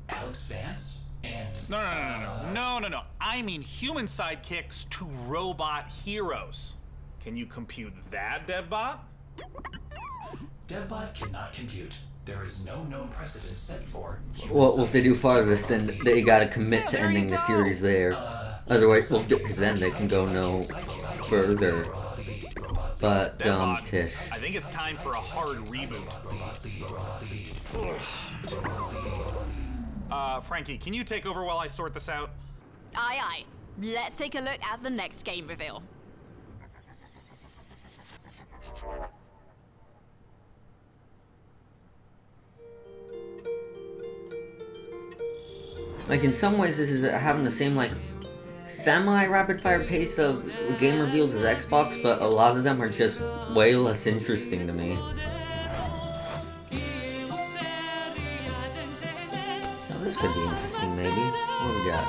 Alex Vance and... No. I mean human sidekicks to robot heroes. Can you compute that, DevBot? DevBot cannot compute. There is no known precedent set for human Well, if they do farthest, then they gotta commit to ending the series there. Otherwise, well, because then they can go no further. But Tish. I think it's time for a hard reboot. Frankie, can you take over while I sort this out? Aye, aye. Let's take a look at the next game reveal. Like, in some ways, this is having the same, like, semi-rapid-fire pace of game reveals as Xbox, but a lot of them are just way less interesting to me. Oh, this could be interesting, maybe. What do we got?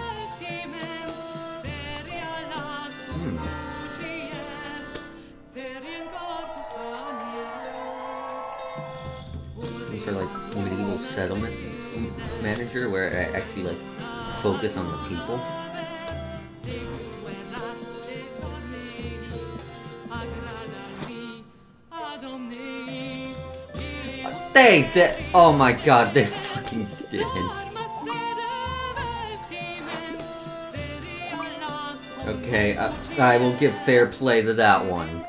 These are like medieval settlement manager, where I actually like focus on the people. Oh my god, they fucking didn't. Okay, I will give fair play to that one.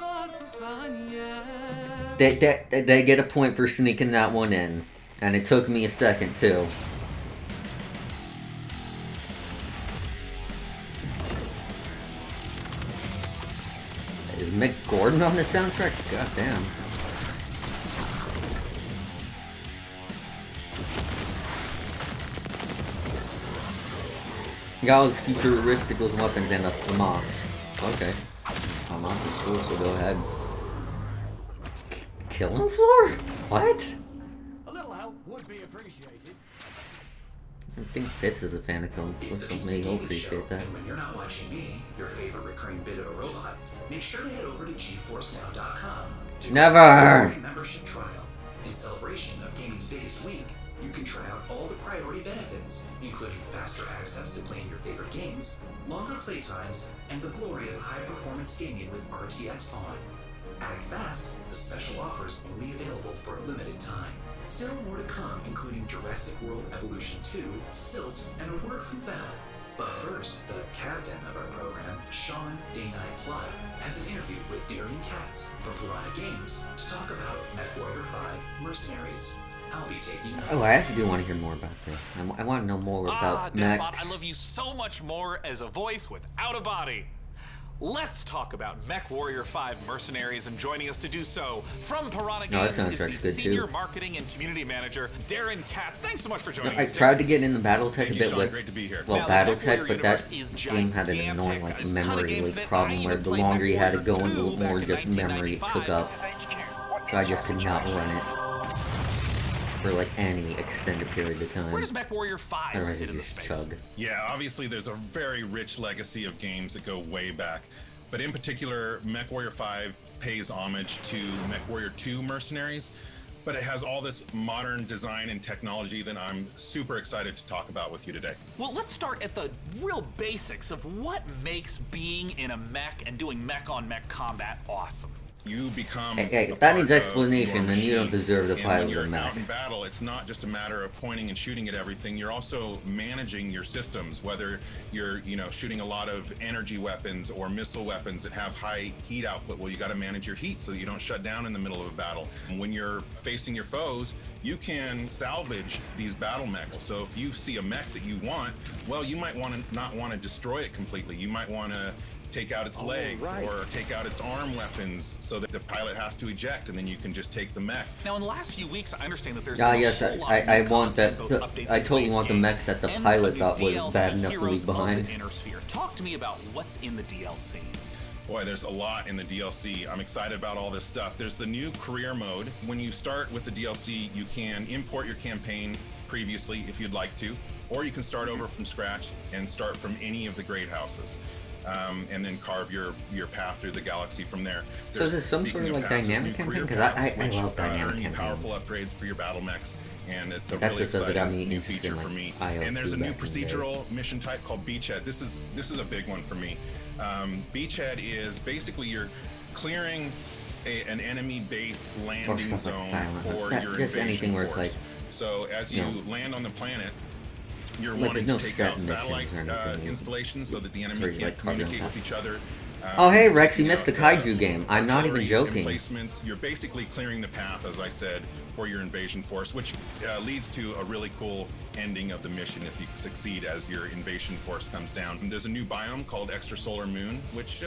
They get a point for sneaking that one in. And it took me a second, too. Is Mick Gordon on the soundtrack? God damn. Got all these futuristic looking weapons and a FAMAS. Okay. FAMAS is cool, so go ahead. Killing floor? What? A little help would be appreciated. I think Fitz is a fan of killing floor, so maybe he'll appreciate that. And when you're not watching me, your favorite recurring bit of a robot, make sure to head over to GeForceNow.com to Never! a membership trial. In celebration of gaming's biggest week, you can try out all the priority benefits, including faster access to playing your favorite games, longer playtimes, and the glory of high-performance gaming with RTX on. Act fast, the special offer is only available for a limited time. Still more to come, including Jurassic World Evolution 2, Silt, and a word from Valve. But first, the captain of our program, Sean Day9 Plot, has an interview with Darian Katz from Piranha Games to talk about MechWarrior 5 Mercenaries. I'll be taking notes. Oh, I actually do want to hear more about this. I want to know more about Deadbot, mechs. I love you so much more as a voice without a body. Let's talk about MechWarrior 5 Mercenaries, and joining us to do so from Piranha Games is the Senior Marketing and Community Manager, Darren Katz. Thanks so much for joining us. I tried to get in the BattleTech a bit with, Great to be here. well, Now, BattleTech, but that game had an annoying like memory leak problem where the longer you had to go into the more just memory it took up. So I just could not run it for like any extended period of time. Where does MechWarrior 5 sit in the space? Chug. Yeah, obviously there's a very rich legacy of games that go way back. But in particular, MechWarrior 5 pays homage to MechWarrior 2 Mercenaries, but it has all this modern design and technology that I'm super excited to talk about with you today. Well, let's start at the real basics of what makes being in a mech and doing mech-on-mech combat awesome. You become Hey, if that needs explanation, then you don't deserve to pilot a When you're mech. out in battle, it's not just a matter of pointing and shooting at everything. You're also managing your systems, whether you're, shooting a lot of energy weapons or missile weapons that have high heat output. Well, you got to manage your heat so that you don't shut down in the middle of a battle. And when you're facing your foes, you can salvage these battle mechs. So if you see a mech that you want, well, you might not want to destroy it completely. You might want to take out its legs or take out its arm weapons so that the pilot has to eject, and then you can just take the mech. Now, in the last few weeks, I understand that there's Yes, I want that. I totally want the mech that the pilot thought was bad enough to leave behind. Talk to me about what's in the DLC. Boy, there's a lot in the DLC. I'm excited about all this stuff. There's the new career mode. When you start with the DLC, you can import your campaign previously if you'd like to, or you can start over from scratch and start from any of the great houses. And then carve your path through the galaxy from there. So is this some sort of like dynamic campaign? Because I love dynamic campaigns. Powerful upgrades for your battle mechs, and it's a That's really just stuff that got me exciting new interested feature in, for like, me. IO2 And there's a new back in the day. procedural mission type called Beachhead. This is a big one for me. Beachhead is basically you're clearing an enemy base landing stuff like zone silent. for That- your just invasion anything where it's force. like, So as you you know, land on the planet, you're like, wanting there's no to take set out missions satellite or anything. installations so that the It's enemy very, can't like, carved communicate on with each other. Oh, hey, Rex, you missed the taking out, kaiju game. I'm not even artillery joking. Emplacements. You're basically clearing the path, as I said, for your invasion force, which leads to a really cool ending of the mission if you succeed as your invasion force comes down. And there's a new biome called Extrasolar Moon, which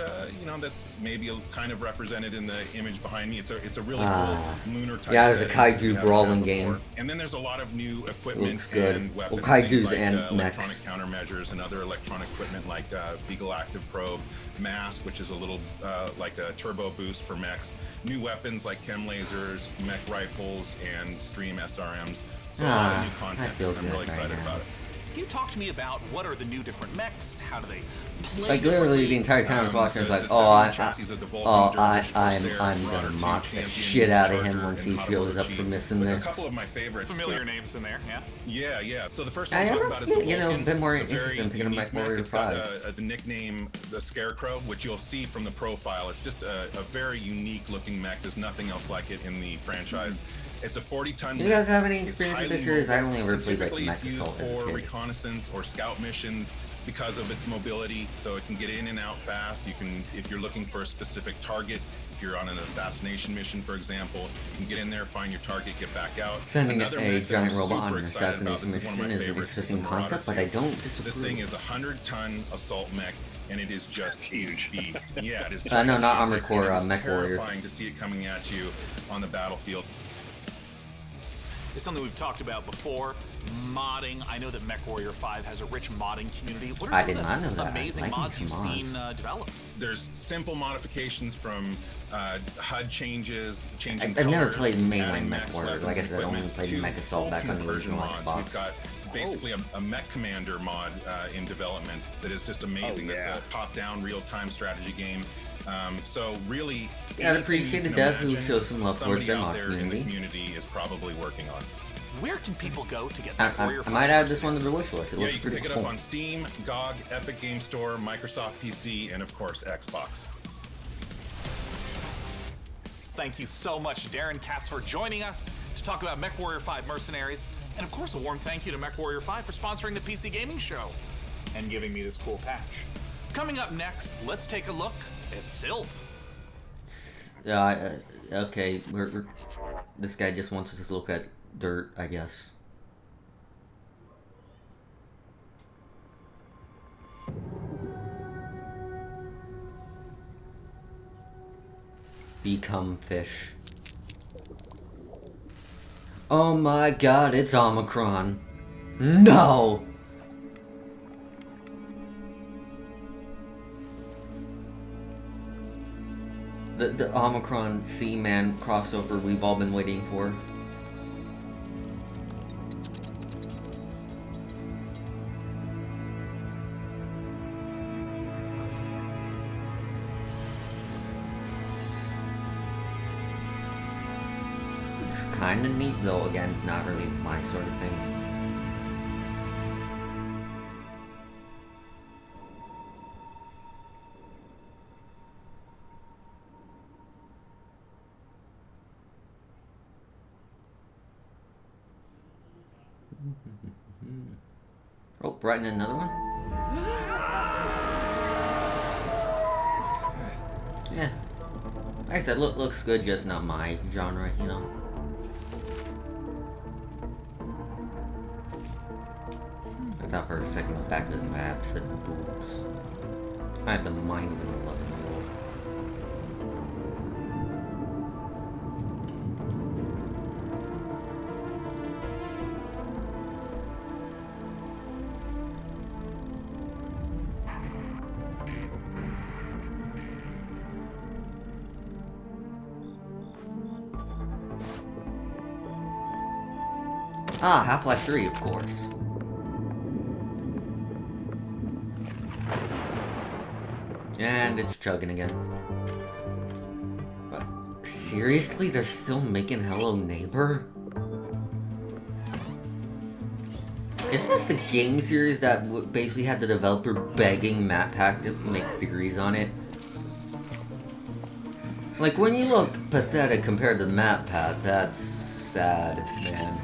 that's maybe kind of represented in the image behind me. It's a really cool lunar type. Yeah, it's a setting we kaiju haven't brawling had before. game. And then there's a lot of new equipment Looks good. and weapons, Well, kaijus things like, and electronic mechs. countermeasures and other electronic equipment like Beagle Active Probe, Mask, which is a little like a turbo boost for mechs, new weapons like chem lasers, mech rifles, and stream SRMs. So a lot of new content. I'm really excited about it. Can you talk to me about what are the new different mechs? How do they play? Like literally the entire time I was watching, I was like, I'm gonna mock the shit out of him once he shows up for missing A this. couple of my favorites. Familiar names in there, yeah? Yeah. So the first one I'm talking about is the a bit more Vulcan. It's a very interested in picking up unique mech. MechWarrior It's got 5. the nickname the Scarecrow, which you'll see from the profile. It's just a very unique looking mech. There's nothing else like it in the franchise. It's a 40-ton. Do you guys have any experience with this series? I only ever played like Mech It's used Assault as a for kid. reconnaissance or scout missions. because of its mobility, so it can get in and out fast. You can, if you're looking for a specific target, if you're on an assassination mission, for example, you can get in there, find your target, get back out. Sending Another a mech that I'm giant robot on super an excited about, assassination this is one of my mission is an favorites, interesting the Marauder concept, but 2. I don't disapprove. This thing is a 100-ton assault mech, and it is just huge beast. Yeah, it is. No, not gigantic, Armored Core, and it is Mech Warrior. terrifying to see it coming at you on the battlefield. It's something we've talked about before. Modding. I know that MechWarrior 5 has a rich modding community. What are some of the amazing mods you've seen developed? There's simple modifications from HUD changes, changing I've never colors, played mainline adding Mech Warrior. Like I said, I only played to Mech Assault full back on the conversion original mods. Xbox. We've got basically a Mech Commander mod in development that is just amazing. Oh, yeah. That's a top-down, real-time strategy game. So really, Yeah, I'd appreciate a dev who imagine, shows some love towards somebody their out mod there in the community. community is probably working on. Where can people go to get I MechWarrior 5? might add this one to the wish list. It Yeah, looks you can pretty pick it cool. up on Steam, GOG, Epic Game Store, Microsoft PC, and of course Xbox. Thank you so much, Darren Katz, for joining us to talk about MechWarrior 5 Mercenaries. And of course, a warm thank you to MechWarrior 5 for sponsoring the PC Gaming Show and giving me this cool patch. Coming up next, let's take a look at Silt. Yeah, okay, this guy just wants us to look at dirt, I guess. Become fish. Oh my god, it's Omicron. No! The Omicron Seaman crossover we've all been waiting for. It's kinda neat though, again, not really my sort of thing. Oh, brought in another one? Yeah. Like I said, looks good, just not my genre, you know? I thought for a second the back of his map said boobs. I have the mind of an 11-year-old. Ah, Half-Life 3, of course. And it's chugging again. But seriously, they're still making Hello Neighbor? Isn't this the game series that basically had the developer begging MatPack to make theories on it? Like, when you look pathetic compared to MatPack, that's sad, man.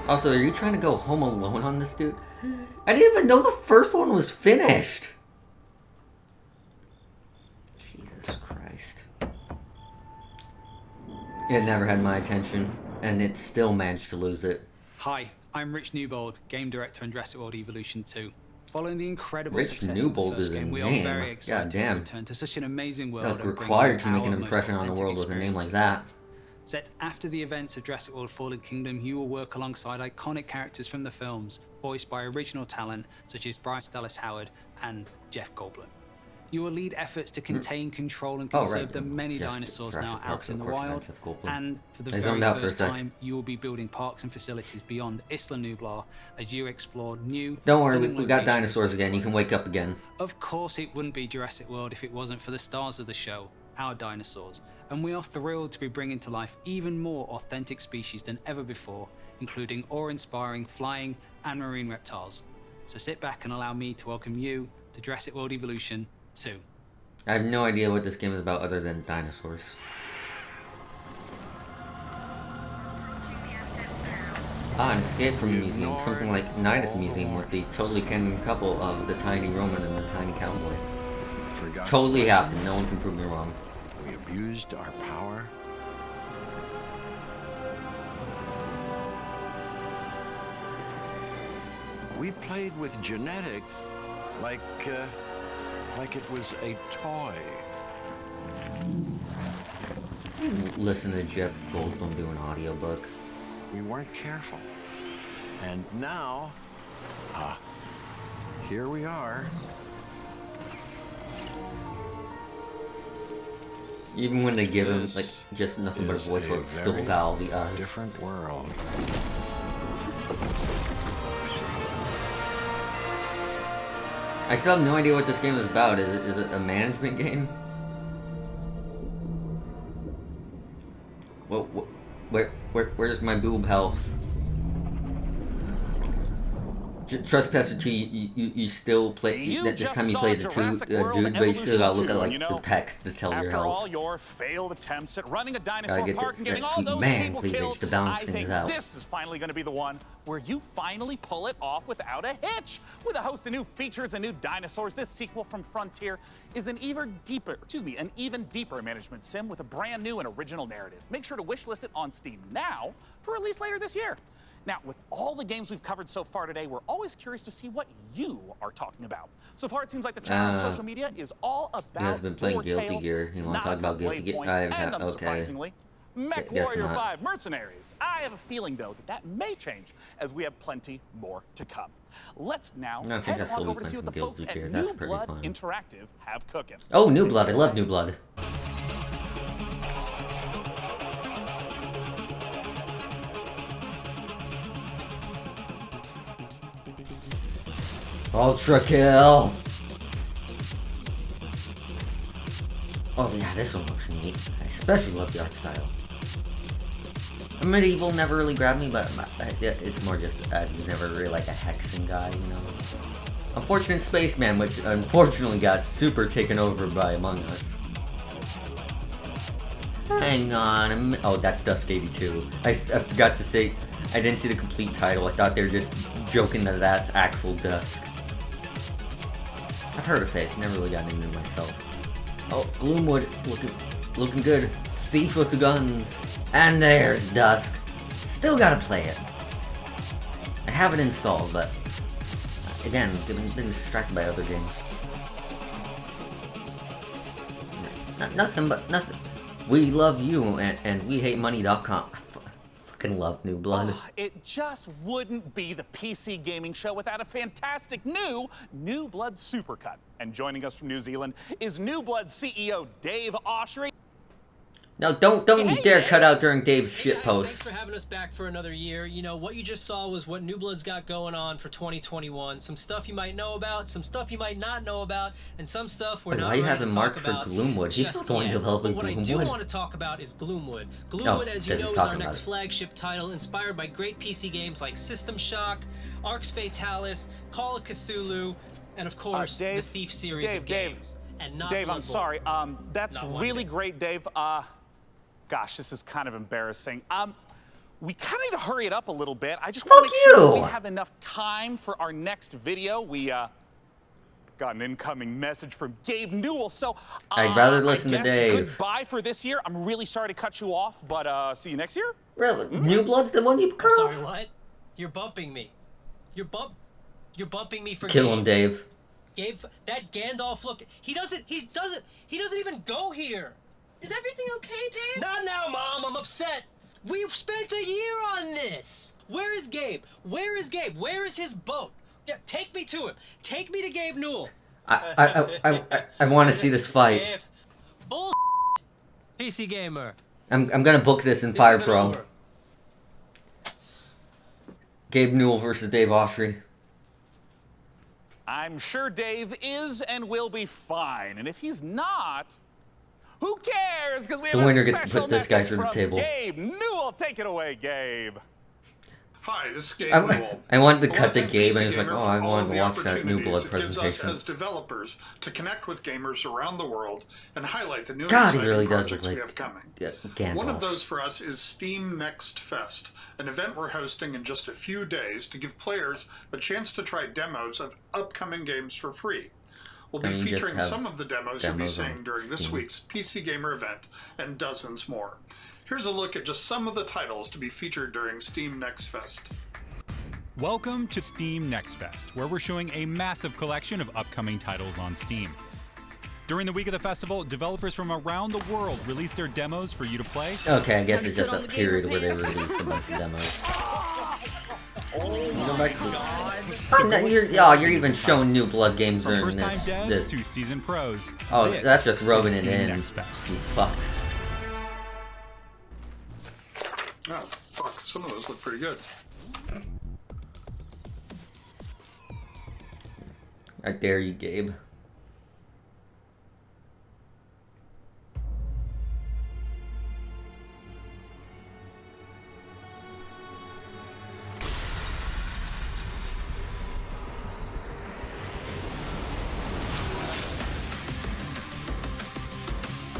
Also, are you trying to go home alone on this, dude? I didn't even know the first one was finished! Jesus Christ. It never had my attention, and it still managed to lose it. Hi, I'm Rich Newbold, Game Director on Jurassic World Evolution 2. Following the incredible Rich success Newbold of the first is a game, we name. are very excited to Goddamn. return to such an amazing world. Like, and bring required to our make an most impression on the authentic world with a name like experience. that. Set after the events of Jurassic World Fallen Kingdom, you will work alongside iconic characters from the films, voiced by original talent such as Bryce Dallas Howard and Jeff Goldblum. You will lead efforts to contain, control, and conserve the many dinosaurs now out in the wild. And for the very first time, you will be building parks and facilities beyond Isla Nublar as you explore new. Don't worry, stunning we got locations. dinosaurs again. You can wake up again. Of course, it wouldn't be Jurassic World if it wasn't for the stars of the show, our dinosaurs. And we are thrilled to be bringing to life even more authentic species than ever before, including awe-inspiring flying and marine reptiles. So sit back and allow me to welcome you to Jurassic World Evolution 2. I have no idea what this game is about other than dinosaurs. An escape from the museum, something like Night at the Museum with the totally canon couple of the tiny Roman and the tiny cowboy. Totally happened, no one can prove me wrong. We abused our power. We played with genetics like it was a toy. Listen to Jeff Goldblum do an audiobook. We weren't careful. And now, here we are. Even when they give him like just nothing but a voice, but still got all the us. Different world. I still have no idea what this game is about. Is it a management game? Where's my boob health? Trespasser 2, you still play. This time he plays a dude, but you still gotta look at like the pecs to tell your health. After all your failed attempts at running a dinosaur park and getting all sweet those man people cleavage killed, to balance I things think out. this is finally going to be the one where you finally pull it off without a hitch. With a host of new features and new dinosaurs, this sequel from Frontier is an even deeper management sim with a brand new and original narrative. Make sure to wishlist it on Steam now for release later this year. Now, with all the games we've covered so far today, we're always curious to see what you are talking about. So far, it seems like the channel on social media is all about You guys been playing Guilty Gear. You want to talk about Guilty Gear? I haven't had. Okay. Unsurprisingly, Mech Warrior 5 Mercenaries. I have a feeling, though, that may change as we have plenty more to come. Let's now head on over to see what the folks at New Blood Interactive have cooking. Oh, New Blood. I love New Blood. Ultra kill! Oh yeah, this one looks neat. I especially love the art style. Medieval never really grabbed me, but it's more just he's never really like a hexen guy, you know. Unfortunate Spaceman, which unfortunately got super taken over by Among Us. Hang on, oh that's Dusk 82. I forgot to say, I didn't see the complete title. I thought they were just joking that that's actual Dusk. I've heard of it, never really gotten into it myself. Oh, Gloomwood, looking good. Thief with the guns. And there's Dusk. Still gotta play it. I have it installed, but again, been distracted by other games. Nothing but nothing. We love you, and we hate money.com. Fucking love New Blood. Oh, it just wouldn't be the PC gaming show without a fantastic New Blood Supercut. And joining us from New Zealand is New Blood CEO Dave Oshry. No, don't you dare cut out during Dave's shit posts. Thanks for having us back for another year. You know, what you just saw was what New Blood's got going on for 2021. Some stuff you might know about, some stuff you might not know about, and some stuff we're not ready to talk about. Why you having Mark for Gloomwood? He's still the one developing Gloomwood. What I do want to talk about is Gloomwood. Gloomwood, as you know, is our next flagship title, inspired by great PC games like System Shock, Arx Fatalis, Call of Cthulhu, and of course, the Thief series of games. And not Dave, Bloodborne. I'm sorry. That's really great, Dave. Gosh, this is kind of embarrassing. We kind of need to hurry it up a little bit. I just want to make sure we have enough time for our next video. We got an incoming message from Gabe Newell, so I'd rather listen to Dave. Goodbye for this year. I'm really sorry to cut you off, but see you next year. Really? New Blood's the one you cut off? Sorry, what? You're bumping me. You're bumping me for Kill him, Dave. Gabe, that Gandalf look. He doesn't even go here. Is everything okay, Dave? Not now, Mom. I'm upset. We've spent a year on this. Where is Gabe? Where is Gabe? Where is his boat? Yeah, take me to him. Take me to Gabe Newell. I want to see this fight. Gabe. Bull. PC Gamer. I'm gonna book this in Fire Pro. Gabe Newell versus Dave Oshry. I'm sure Dave is and will be fine, and if he's not, who cares? Because we have the winner a gets to put this guy through the table. Gabe Newell, take it away, Gabe. Hi, this is Gabe Newell. I wanted to I cut wanna to thank Gabe, PC and he was like, Gamer "Oh, for I all wanted of to the watch that new opportunities Blood it gives us presentation." as developers to connect with gamers around the world and highlight the new and God, he exciting really does look projects we like have coming. Gandalf. One of those for us is Steam Next Fest, an event we're hosting in just a few days to give players a chance to try demos of upcoming games for free. We'll be Don't you just featuring have some of the demos you'll be demos on seeing during this Steam? week's PC Gamer event and dozens more. Here's a look at just some of the titles to be featured during Steam Next Fest. Welcome to Steam Next Fest, where we're showing a massive collection of upcoming titles on Steam. During the week of the festival, developers from around the world release their demos for you to play. Okay, I guess it's just a period where they release a bunch of demos. You're even showing new Blood games From during first-time this. devs to seasoned pros. Oh, this that's just rubbing is it Steam in. Next Fest. You fucks. Oh, fuck, some of those look pretty good. I dare you, Gabe.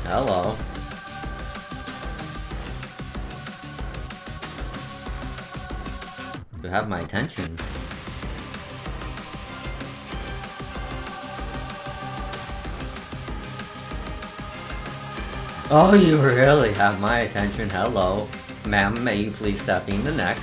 Hello. You have my attention. Oh, you really have my attention. Hello. Ma'am, may you please stab me in the neck?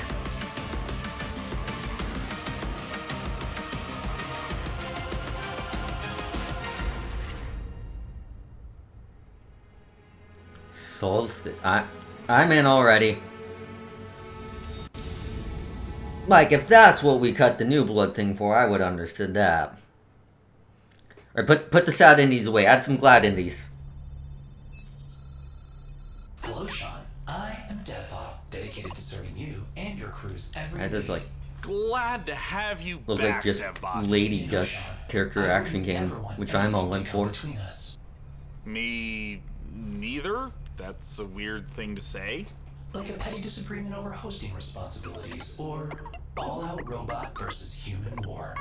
Soulstice. I'm in already. Like, if that's what we cut the new Blood thing for, I would have understood that. Alright, put the sad indies away. Add some glad indies. Hello, Sean. I am Deadbot, dedicated to serving you and your crews every That's just day. like Glad to have you look back, like just Debbot. Lady Guts character action game, which I'm all in for. Me neither? That's a weird thing to say. Like a petty disagreement over hosting responsibilities, or all-out robot versus human war.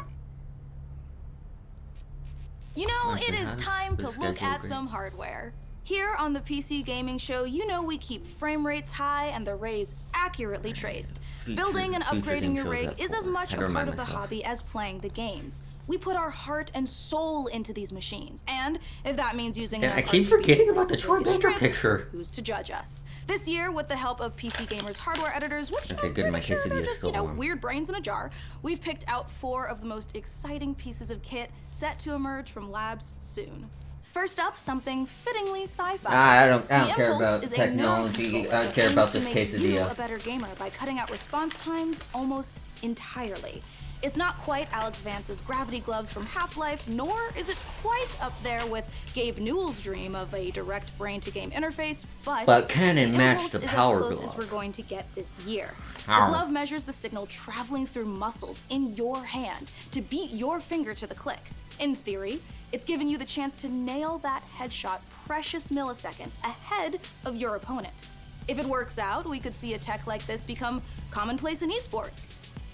You know, Okay, it is how's time the to look schedule at going? some hardware. Here on the PC Gaming Show, you know we keep frame rates high and the rays accurately traced. Building and future upgrading game your shows rig that is as for. much Had a to part remind of the myself. hobby as playing the games. We put our heart and soul into these machines, and if that means using Damn, enough I keep RGB forgetting to about the make Troy a Baker strip, picture. Who's to judge us? This year, with the help of PC Gamer's hardware editors, which Okay, good. My they're quesadilla is just, still you know, warm. weird brains in a jar, we've picked out 4 of the most exciting pieces of kit set to emerge from labs soon. First up, something fittingly sci-fi. I don't The care Impulse about is a technology. nerve I controller don't care that about aims to this make you quesadilla. a better gamer by cutting out response times almost entirely. It's not quite Alex Vance's gravity gloves from Half-Life, nor is it quite up there with Gabe Newell's dream of a direct brain-to-game interface, But can it the match Impulse the is power as close glove? as we're going to get this year. Ow. The glove measures the signal traveling through muscles in your hand to beat your finger to the click. In theory, it's giving you the chance to nail that headshot precious milliseconds ahead of your opponent. If it works out, we could see a tech like this become commonplace in esports.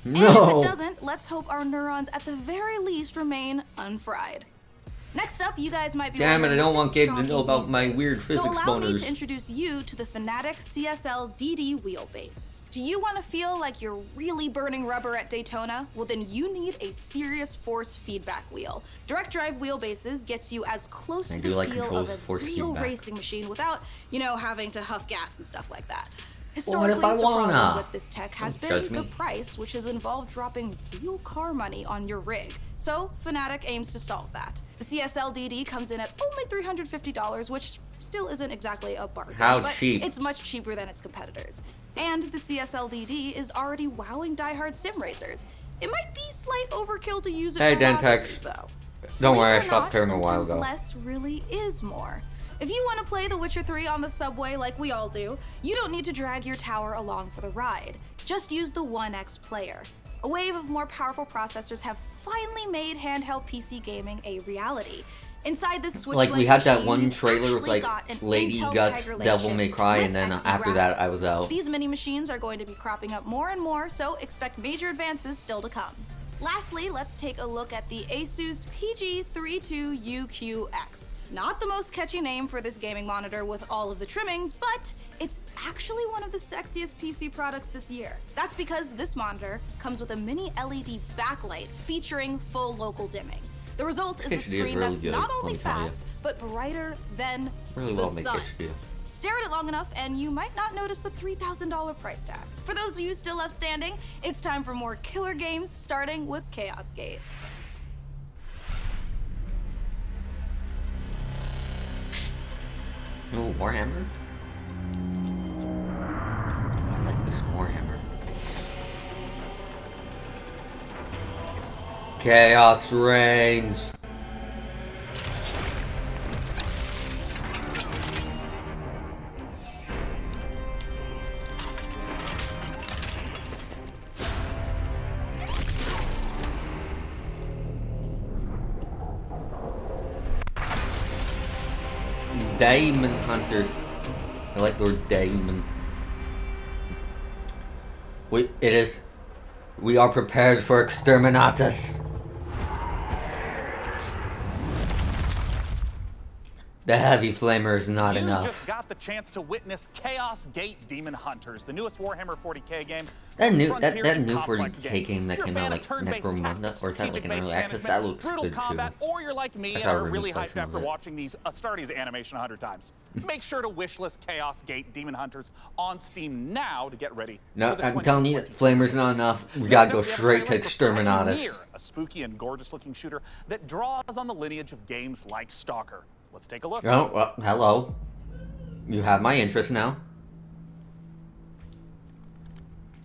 And if No. it doesn't, let's hope our neurons at the very least remain unfried. Next up, you guys might be Damn it, I wondering don't what want this Gabe to jockey know about these my days. weird physics So allow me boners. to introduce you to the Fanatec CSL DD wheelbase. Do you want to feel like you're really burning rubber at Daytona? Well, then you need a serious force feedback wheel. Direct drive wheelbases gets you as close I to do the like feel controls of a with force real feedback. racing machine without, you know, having to huff gas and stuff like that. Well, Historically, what if I the problem wanna? with this tech has Don't been judge the me. price, which has involved dropping real car money on your rig. So Fanatec aims to solve that. The CSL DD comes in at only $350, which still isn't exactly a bargain. How but cheap? It's much cheaper than its competitors. And the CSL DD is already wowing diehard sim racers. It might be slight overkill to use it Hey, for Dentex. lobbies, though. Don't Believe worry, it I or stopped not, caring a while sometimes ago. less really is more. If you want to play The Witcher 3 on the subway like we all do, you don't need to drag your tower along for the ride. Just use the 1X player. A wave of more powerful processors have finally made handheld PC gaming a reality. Inside this Switch Like, we had that machine, one you've trailer with, actually like, got an Lady Intel Guts, Tiger Lake Devil chip May Cry, with and then XE after that, I graphics. was out. These mini machines are going to be cropping up more and more, so expect major advances still to come. Lastly, let's take a look at the Asus PG32UQX. Not the most catchy name for this gaming monitor with all of the trimmings, but it's actually one of the sexiest PC products this year. That's because this monitor comes with a mini LED backlight featuring full local dimming. The result is a screen that's not only fast, but brighter than the sun. Stare at it long enough and you might not notice the $3,000 price tag. For those of you still left standing, it's time for more killer games, starting with Chaos Gate. Oh, Warhammer? I like this Warhammer. Chaos reigns. Demon hunters. I like the word demon. We are prepared for exterminatus. The heavy flamer is not enough. You just got the chance to witness Chaos Gate Demon Hunters, the newest Warhammer 40k game. That new 40k game that came out like Necromunda, or is that like an early access? That looks good too. Or you're like me and are really hyped after watching these Astartes animation 100 times. Make sure to wishlist Chaos Gate Demon Hunters on Steam now to get ready. No, I'm telling you, Flamer's not enough. We gotta go straight to Exterminatus. A spooky and gorgeous looking shooter that draws on the lineage of games like Stalker. Let's take a look. Oh, well, hello. You have my interest now.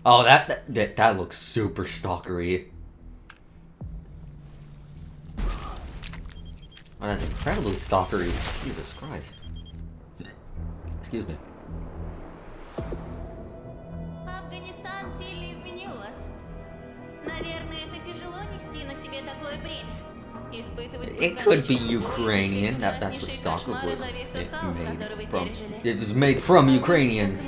Oh, that looks super stalkery. Oh, that's incredibly stalkery. Jesus Christ. Excuse me. Афганистан сильно изменил вас. Наверное, это тяжело нести на себе такое бремя. It could be Ukrainian. That's what Stalker was made from. It was made from Ukrainians.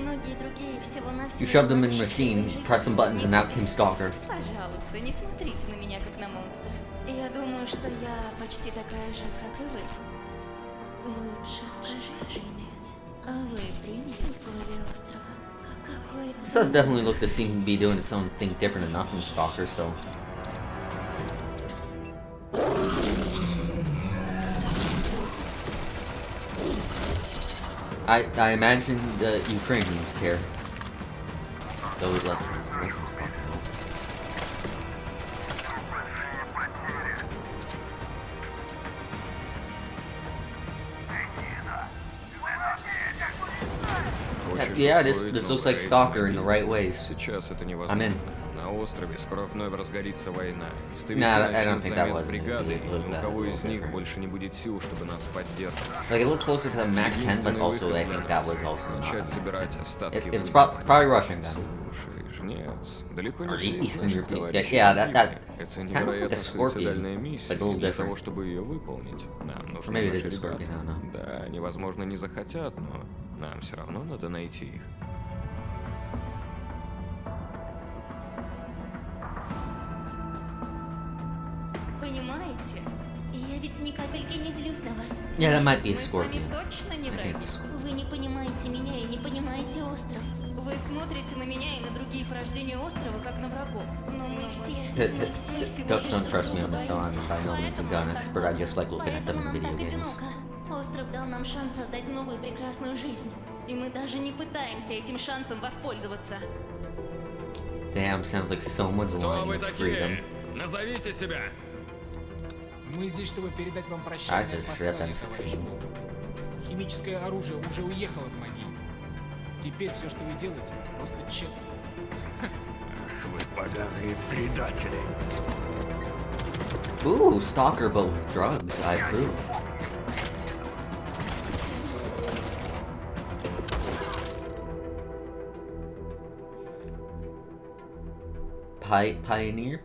You shoved them in a machine, press some buttons, and out came Stalker. Пожалуйста, не смотрите на меня как на монстра. Я думаю, что я почти такая же, как и вы. Лучше скажите мне, а вы приняли условия острова? This does definitely look to seem to be doing its own thing different enough from Stalker, so. I imagine the Ukrainians care. Those other ones probably don't. Yeah, this looks like Stalker in the right ways. I'm in. острове скоро вновь разгорится война. Nah, I don't think that was бригады, и ни у кого из них больше не будет сил, чтобы нас поддерживать. Like, it looked closer to the Mac 10, but also I think that was also начать собирать остатки. It's probably Russian then. Слушай, жнец, далеко не Or все Eastern наших European. товарищей. Yeah, that Это kind of like a невероятно суицидальная Scorpion, миссия, but a little и для different. того, чтобы ее выполнить, нам нужны Maybe it наши is a Scorpion, ребята. I don't know. Да, они, возможно, не захотят, но нам все равно надо найти их. Понимаете? Я ведь ни капельки не злюсь на вас. Yeah, that might be a Мы с вами Scorpion. точно не I think враги. it's a Scorpion. Вы не понимаете меня и не понимаете остров. Вы смотрите на меня и на другие порождения острова, как на врагов. Но мы все всего лишь Don't trust друг me on друга this though, I'm боимся. by no means a gun expert, I just like looking at them Поэтому in нам video так games. одиноко. Остров дал нам шанс создать новую прекрасную жизнь. И мы даже не пытаемся этим шансом воспользоваться. Damn, sounds like someone's wanting freedom. Назовите себя! Мы здесь, чтобы передать вам I прощальное just послание, shit товарищ Волков. Химическое оружие уже уехало в могилу. Теперь все, что вы делаете, просто тщетно. Вы поганые предатели. Ooh, Stalker, but with drugs, I approve. Pioneer?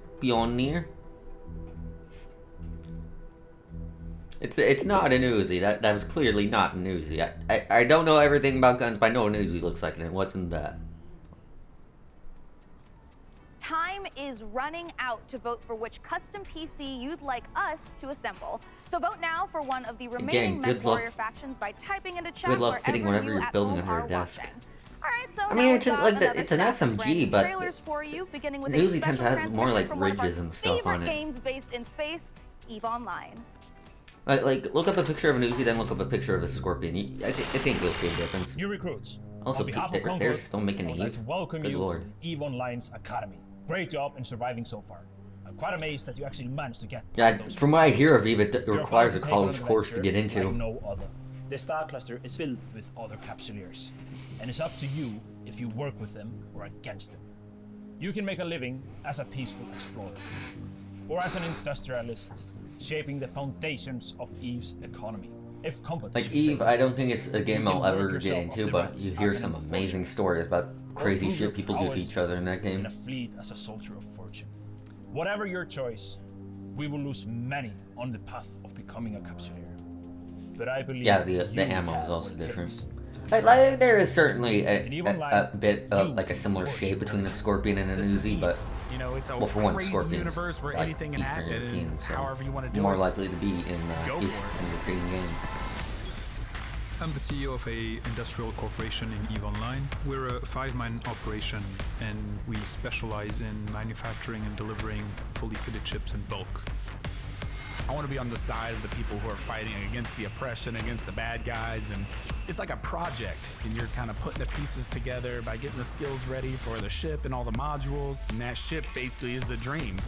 It's not an Uzi. That was clearly not an Uzi. I don't know everything about guns, but I know what an Uzi looks like, and it wasn't that. Time is running out to vote for which custom PC you'd like us to assemble. So vote now for one of the remaining MechWarrior factions by typing into chat Good luck fitting whatever you're building under a desk. Alright, so I mean, it's an SMG, but for you, beginning with it usually tends to have more like ridges and stuff on it. Games based in space, EVE Online. Like, look up a picture of an Uzi, then look up a picture of a Scorpion. I think you'll see a difference. New recruits. Also, they're still making I'd like to welcome Good you lord. to EVE Online's Academy. Great job in surviving so far. I'm quite amazed that you actually managed to get Yeah, from what I hear of EVE, it requires a college course to get into. Like no other. The star cluster is filled with other capsuleers, and it's up to you if you work with them or against them. You can make a living as a peaceful explorer, or as an industrialist, shaping the foundations of EVE's economy. If like EVE, I don't think it's a game I'll ever get into, but you hear some amazing stories about crazy shit people do to each other in that game. A fleet as a soldier of fortune. Whatever your choice, we will lose many on the path of becoming a capsuleer. But I believe the ammo is also different. Like, there is certainly a bit of like a similar shape between a Scorpion and an Uzi, but you know, it's a well, for one, crazy Scorpion's universe where like anything can Eastern happen, European, and so however you want to do more it, likely to be in Eastern European game. I'm the CEO of a industrial corporation in EVE Online. We're a 5-man operation, and we specialize in manufacturing and delivering fully fitted chips in bulk. I want to be on the side of the people who are fighting against the oppression, against the bad guys, and it's like a project, and you're kind of putting the pieces together by getting the skills ready for the ship and all the modules, and that ship basically is the dream.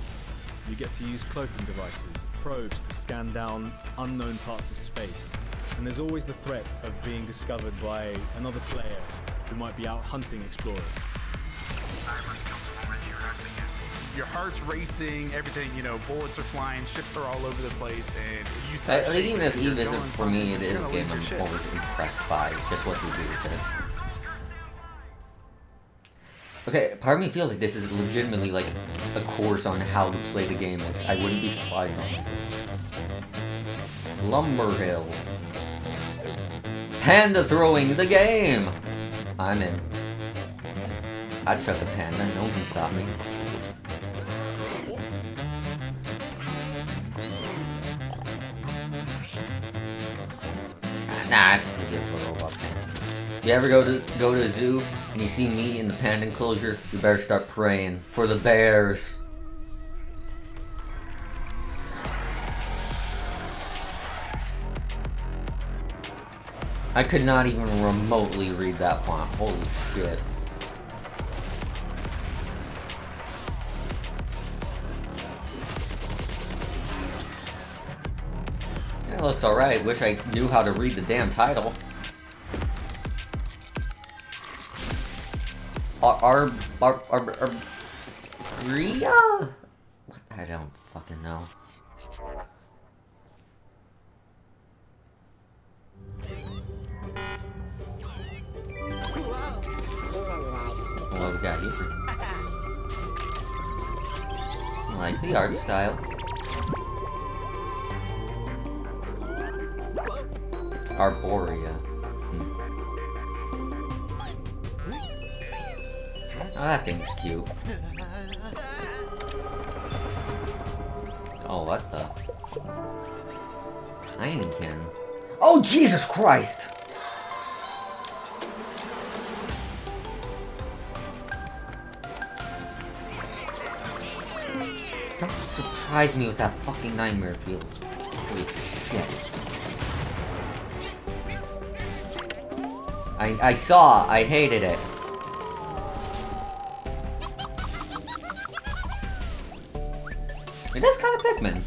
You get to use cloaking devices, probes to scan down unknown parts of space, and there's always the threat of being discovered by another player who might be out hunting explorers. Your heart's racing, everything, you know, bullets are flying, ships are all over the place, and you start Even if EVE isn't for me, it is a gonna game lose your I'm shit. always impressed by, just what they do with it. Okay, part of me feels like this is legitimately like a course on how to play the game. I wouldn't be surprised, honestly. Lumberhill. Panda throwing the game! I'm in. I'd chuck a panda, no one can stop me. Nah, it's too good for robots. You ever go to a zoo and you see me in the panda enclosure? You better start praying for the bears. I could not even remotely read that font. Holy shit. It looks alright. Wish I knew how to read the damn title. Ria? What? I don't fucking know. What we got here? I like the art style. Arborea. Oh, that thing's cute. Oh, what the? Tinykin. Oh, Jesus Christ! Don't surprise me with that fucking nightmare field. Holy shit. I saw, I hated it. It is kind of Pikmin.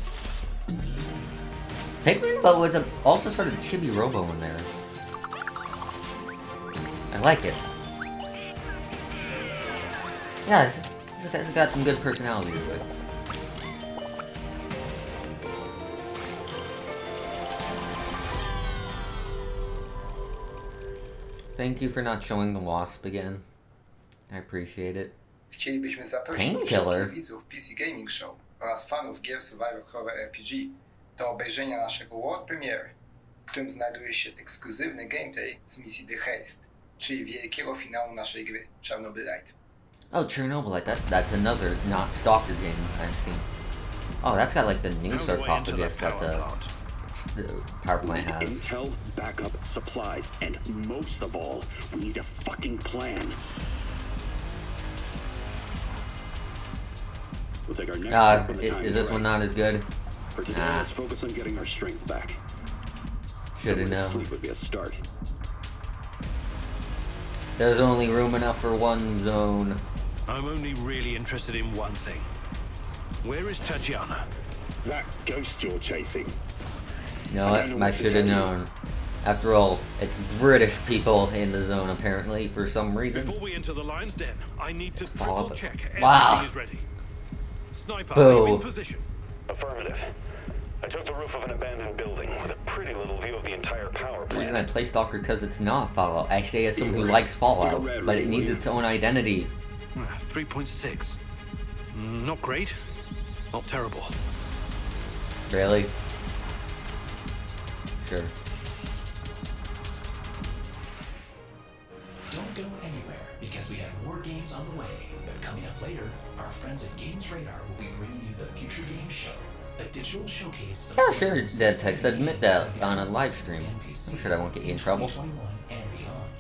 Pikmin, but with also sort of chibi robo in there. I like it. Yeah, it's got some good personality to it. Thank you for not showing the wasp again. I appreciate it. Chcielibyśmy zaprosić Painkiller? wszystkich widzów PC Gaming Show oraz fanów gier Survivor Horror RPG do obejrzenia naszego world premiere, w którym znajduje się ekskluzywny gameplay z misji The Haste, czyli wielkiego finału naszej gry Chernobylite. Oh, Chernobylite, that's another not Stalker game I've seen. Oh, that's got like the new sarcophagus that the power plant has. Intel, backup, supplies, and most of all, we need a fucking plan. We'll take our next step when the time is this one not as good? For today, let's focus on getting our strength back. Should've known. Sleep would be a start. There's only room enough for one zone. I'm only really interested in one thing. Where is Tatiana? That ghost you're chasing. You know what? I should have known. After all, it's British people in the zone apparently for some reason. Before we enter the lion's den, I need to triple check everything Wow. is ready. Sniper, Boo. are you in position? Affirmative. I took the roof of an abandoned building with a pretty little view of the entire power The reason plant. I play Stalker because it's not Fallout. I say as someone who likes Fallout, but it needs its own identity. 3.6. Not great. Not terrible. Really? Sure. Don't go anywhere because we have more games on the way. But coming up later, our friends at Games Radar will be bringing you the Future Game Show, a digital showcase of Yeah, sure, Dead Text. Admit that on a live stream. I'm sure that won't get you in trouble. 2021 and beyond.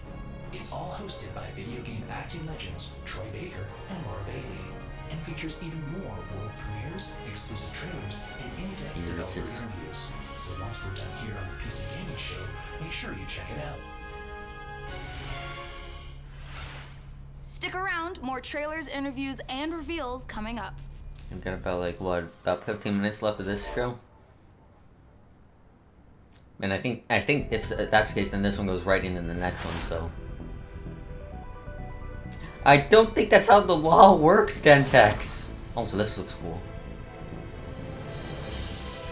It's all hosted by video game acting legends Troy Baker and Laura Bailey, and features even more world premieres, exclusive trailers, and in-depth developer interviews. So once we're done here on the PC Gaming Show, make sure you check it out. Stick around, more trailers, interviews, and reveals coming up. I've got about like what, about 15 minutes left of this show. And I think if that's the case, then this one goes right into the next one. So I don't think that's how the law works, Dentex. Also, this looks cool.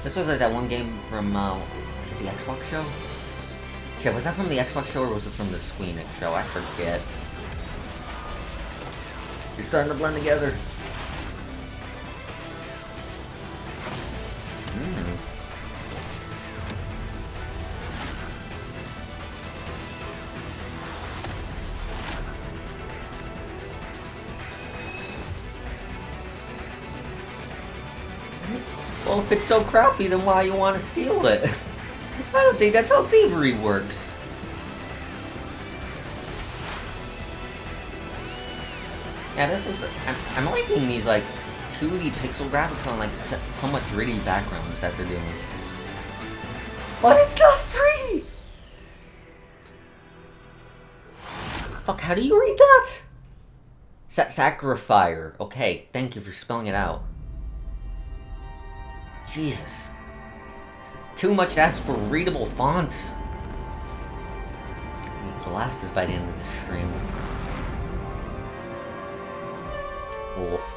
This looks like that one game from was it the Xbox show? Shit, was that from the Xbox show or was it from the Squeenix show? I forget. It's starting to blend together. Well, if it's so crappy, then why you want to steal it? I don't think that's how thievery works. Yeah, this is. I'm liking these like 2D pixel graphics on like somewhat gritty backgrounds that they're doing. But it's not free. Fuck! How do you read that? Sacrifier. Okay, thank you for spelling it out. Jesus. Too much to ask for readable fonts. I need glasses by the end of the stream. Wolf.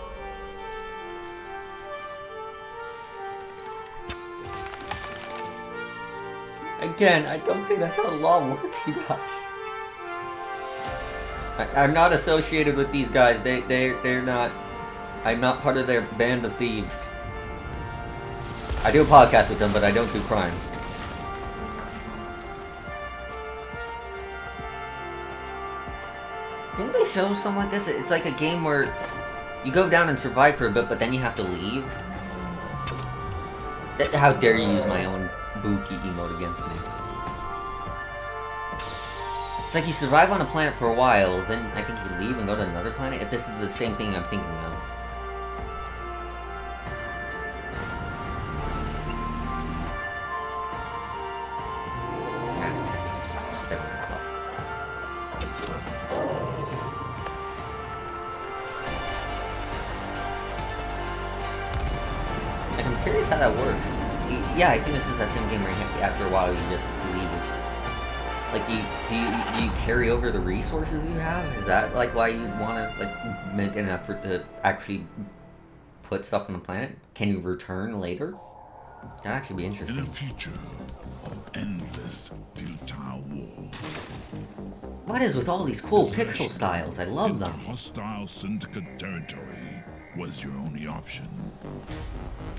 Again, I don't think that's how the law works, you guys. I'm not associated with these guys. They're not. I'm not part of their band of thieves. I do a podcast with them, but I don't do crime. Didn't they show something like this? It's like a game where you go down and survive for a bit, but then you have to leave. How dare you use my own Buki emote against me? It's like you survive on a planet for a while, then I think you leave and go to another planet. If this is the same thing I'm thinking of. Like, I'm curious how that works. Yeah, I think this is that same game where after a while you just leave it. Like, do you carry over the resources you have? Is that like why you'd want to like make an effort to actually put stuff on the planet? Can you return later? That'd actually be interesting. In a future of endless futile war. What is with all these cool pixel styles? I love them. Hostile syndicate territory was your only option.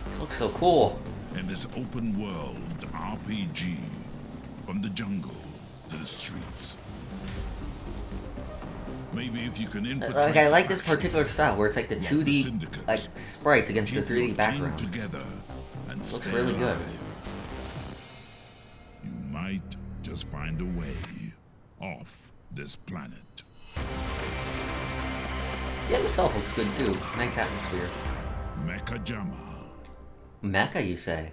This looks so cool. in this open world RPG, from the jungle to the streets. Maybe if you can infiltrate. Like, I like this particular style where it's like the 2D like sprites against the 3D background. Together and looks really good. You might just find a way off this planet. Yeah, it itself looks good too. Nice atmosphere. Mecha Jama. Mecha, you say?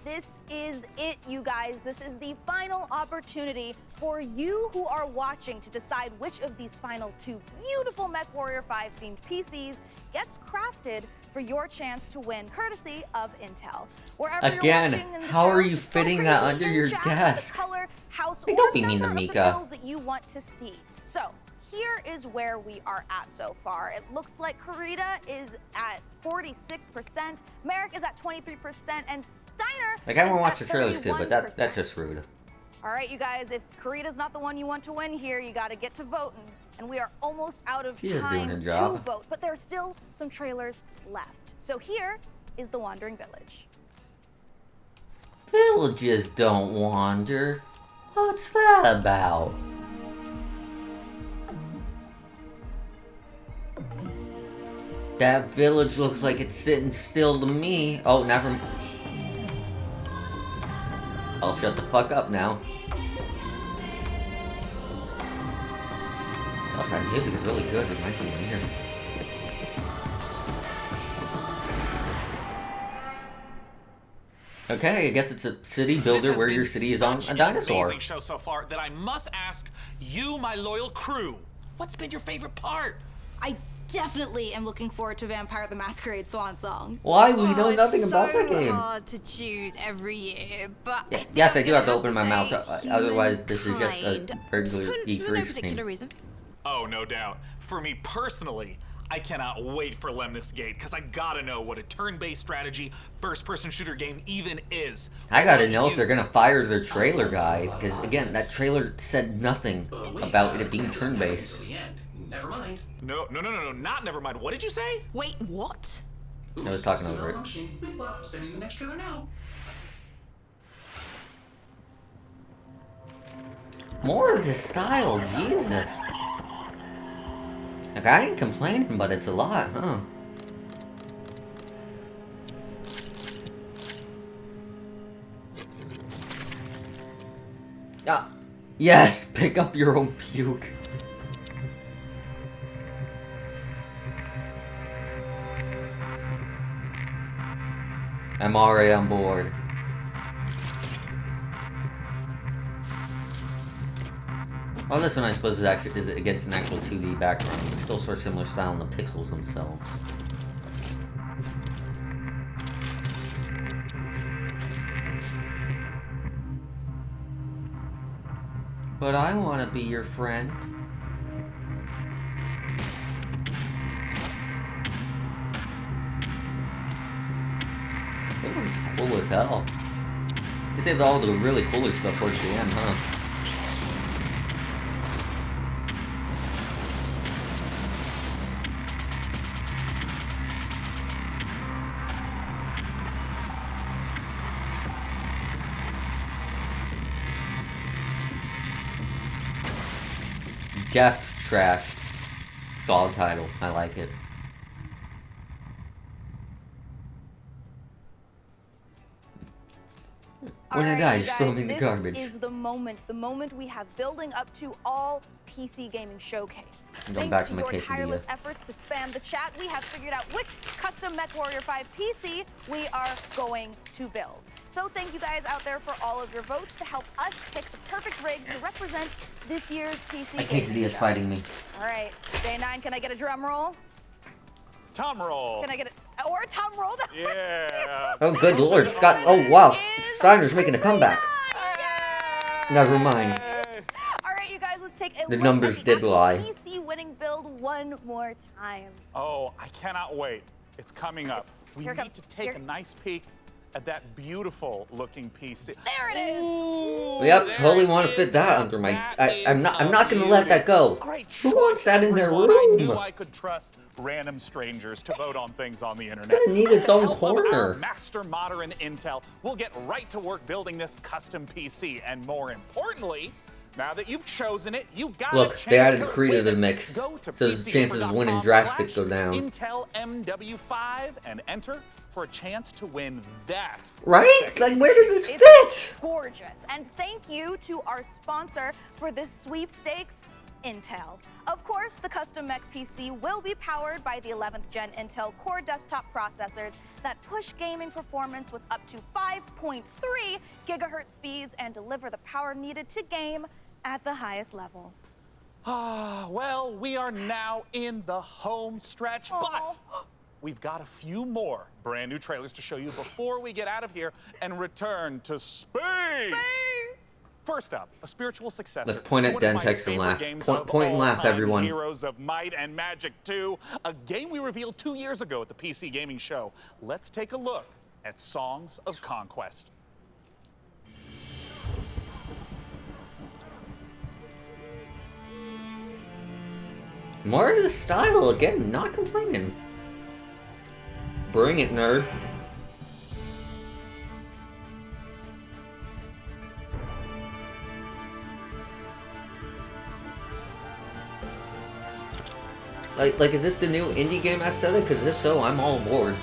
This is it, you guys. This is the final opportunity for you who are watching to decide which of these final 2 beautiful MechWarrior 5 themed PCs gets crafted for your chance to win, courtesy of Intel. Wherever Again, you're watching in the how show, are you just feel fitting free that to under leave your in chat desk? the color, house, Hey, or don't be mean to number of the Mika. build that you want to see. So here is where we are at so far. It looks like Karita is at 46%, Merrick is at 23%, and Steiner Like, I want to is watch the at trailers too, but 31%. that's just rude. All right, you guys, if Karita's not the one you want to win here, you got to get to voting. And we are almost out of She is doing time her to job. vote, but there are still some trailers left. So here is The Wandering Village. Villages don't wander. What's that about? That village looks like it's sitting still to me. Oh, never. I'll shut the fuck up now. Also, that music is really good. It reminds me of here. Okay, I guess it's a city builder where your city is on a dinosaur. Amazing show so far that I must ask you, my loyal crew, what's been your favorite part? I definitely am looking forward to Vampire the Masquerade Swan Song. Why? We know nothing it's about that so game. hard to choose every year, but Yeah, yes, I do have to I'm open my gonna mouth. have to say Otherwise, this is just a humankind. regular For E3 no stream. particular reason. Oh, no doubt. For me personally, I cannot wait for Lemnis Gate, because I gotta know what a turn-based strategy first-person shooter game even is. I gotta know if they're gonna fire their trailer guy, because again, that trailer said nothing about it being turn-based. Never mind. No, not never mind. What did you say? Wait, what? I was talking over it. Sending the next trailer now. More of this style, Jesus. Like, I ain't complaining, but it's a lot, huh? Ah, yes, pick up your own puke. I'm already on board. Well, this one I suppose is against an actual 2D background, but still sort of similar style in the pixels themselves. But I want to be your friend. That looks cool as hell. They saved all the really cooler stuff towards the end, huh? Death Trash. Solid title. I like it. When I die, just throw me in the garbage. This is the moment we have building up to all PC gaming showcase. Going back Thanks to my your quesadilla. tireless efforts to spam the chat, we have figured out which custom MechWarrior 5 PC we are going to build. So thank you guys out there for all of your votes to help us pick the perfect rig to represent this year's PC My gaming quesadilla's show. fighting me. All right, day 9, can I get a drum roll? Tom roll. Can I get it? Or a tom roll? Yeah. Oh, good lord, Scott. Oh, wow. Steiner's making a comeback. Never mind. All right, you guys, let's take a The look numbers at the did actual lie. PC winning build one more time. Oh, I cannot wait. It's coming up. We Here it need comes. to take a nice peek at that beautiful looking PC. There it is. Ooh, Yep, totally want to fit that under my. I'm not gonna let that go. Who wants that in their room? I knew I could trust random strangers to vote on things on the internet. It's gonna need its own With the help of corner. our master modern intel, we'll get right to work building this custom PC, and more importantly, now that you've chosen it, you got a Look, chance they added to Creed to win the it. mix, Go to so the chances of winning drastic go down. Intel MW5 and enter for a chance to win that. Right? Like, where does this It's fit? gorgeous. And thank you to our sponsor for this sweepstakes, Intel. Of course, the custom mech PC will be powered by the 11th gen Intel Core desktop processors that push gaming performance with up to 5.3 gigahertz speeds and deliver the power needed to game at the highest level. Ah, well, we are now in the home stretch, but we've got a few more brand new trailers to show you before we get out of here and return to space. First up, a spiritual successor. Let's point to at one of my Dentex and favorite laugh. games Point- of point and all laugh, time, everyone. Heroes of Might and Magic 2, a game we revealed 2 years ago at the PC Gaming Show. Let's take a look at Songs of Conquest. More of the style again. Not complaining. Bring it, nerd. Like, is this the new indie game aesthetic? Because if so, I'm all aboard.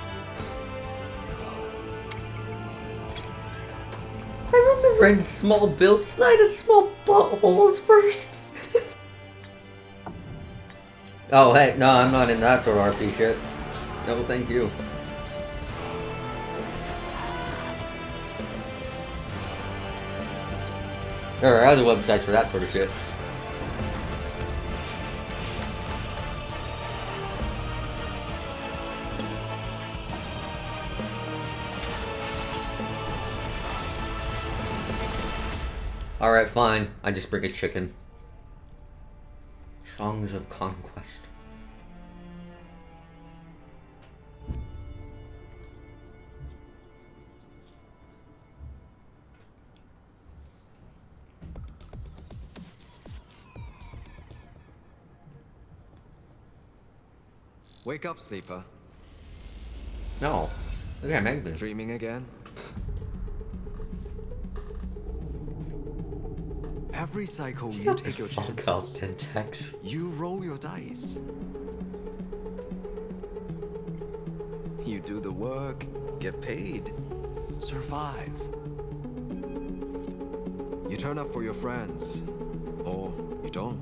I remember in small builds, side of small buttholes first. Oh, hey, no, I'm not in that sort of RP shit. No, thank you. There are other websites for that sort of shit. Alright, fine. I just bring a chicken. Songs of Conquest. Wake up, sleeper. No. Look at Megman. Dreaming again? Every cycle you take your chances. Dentex. You roll your dice. You do the work, get paid, survive. You turn up for your friends, or you don't.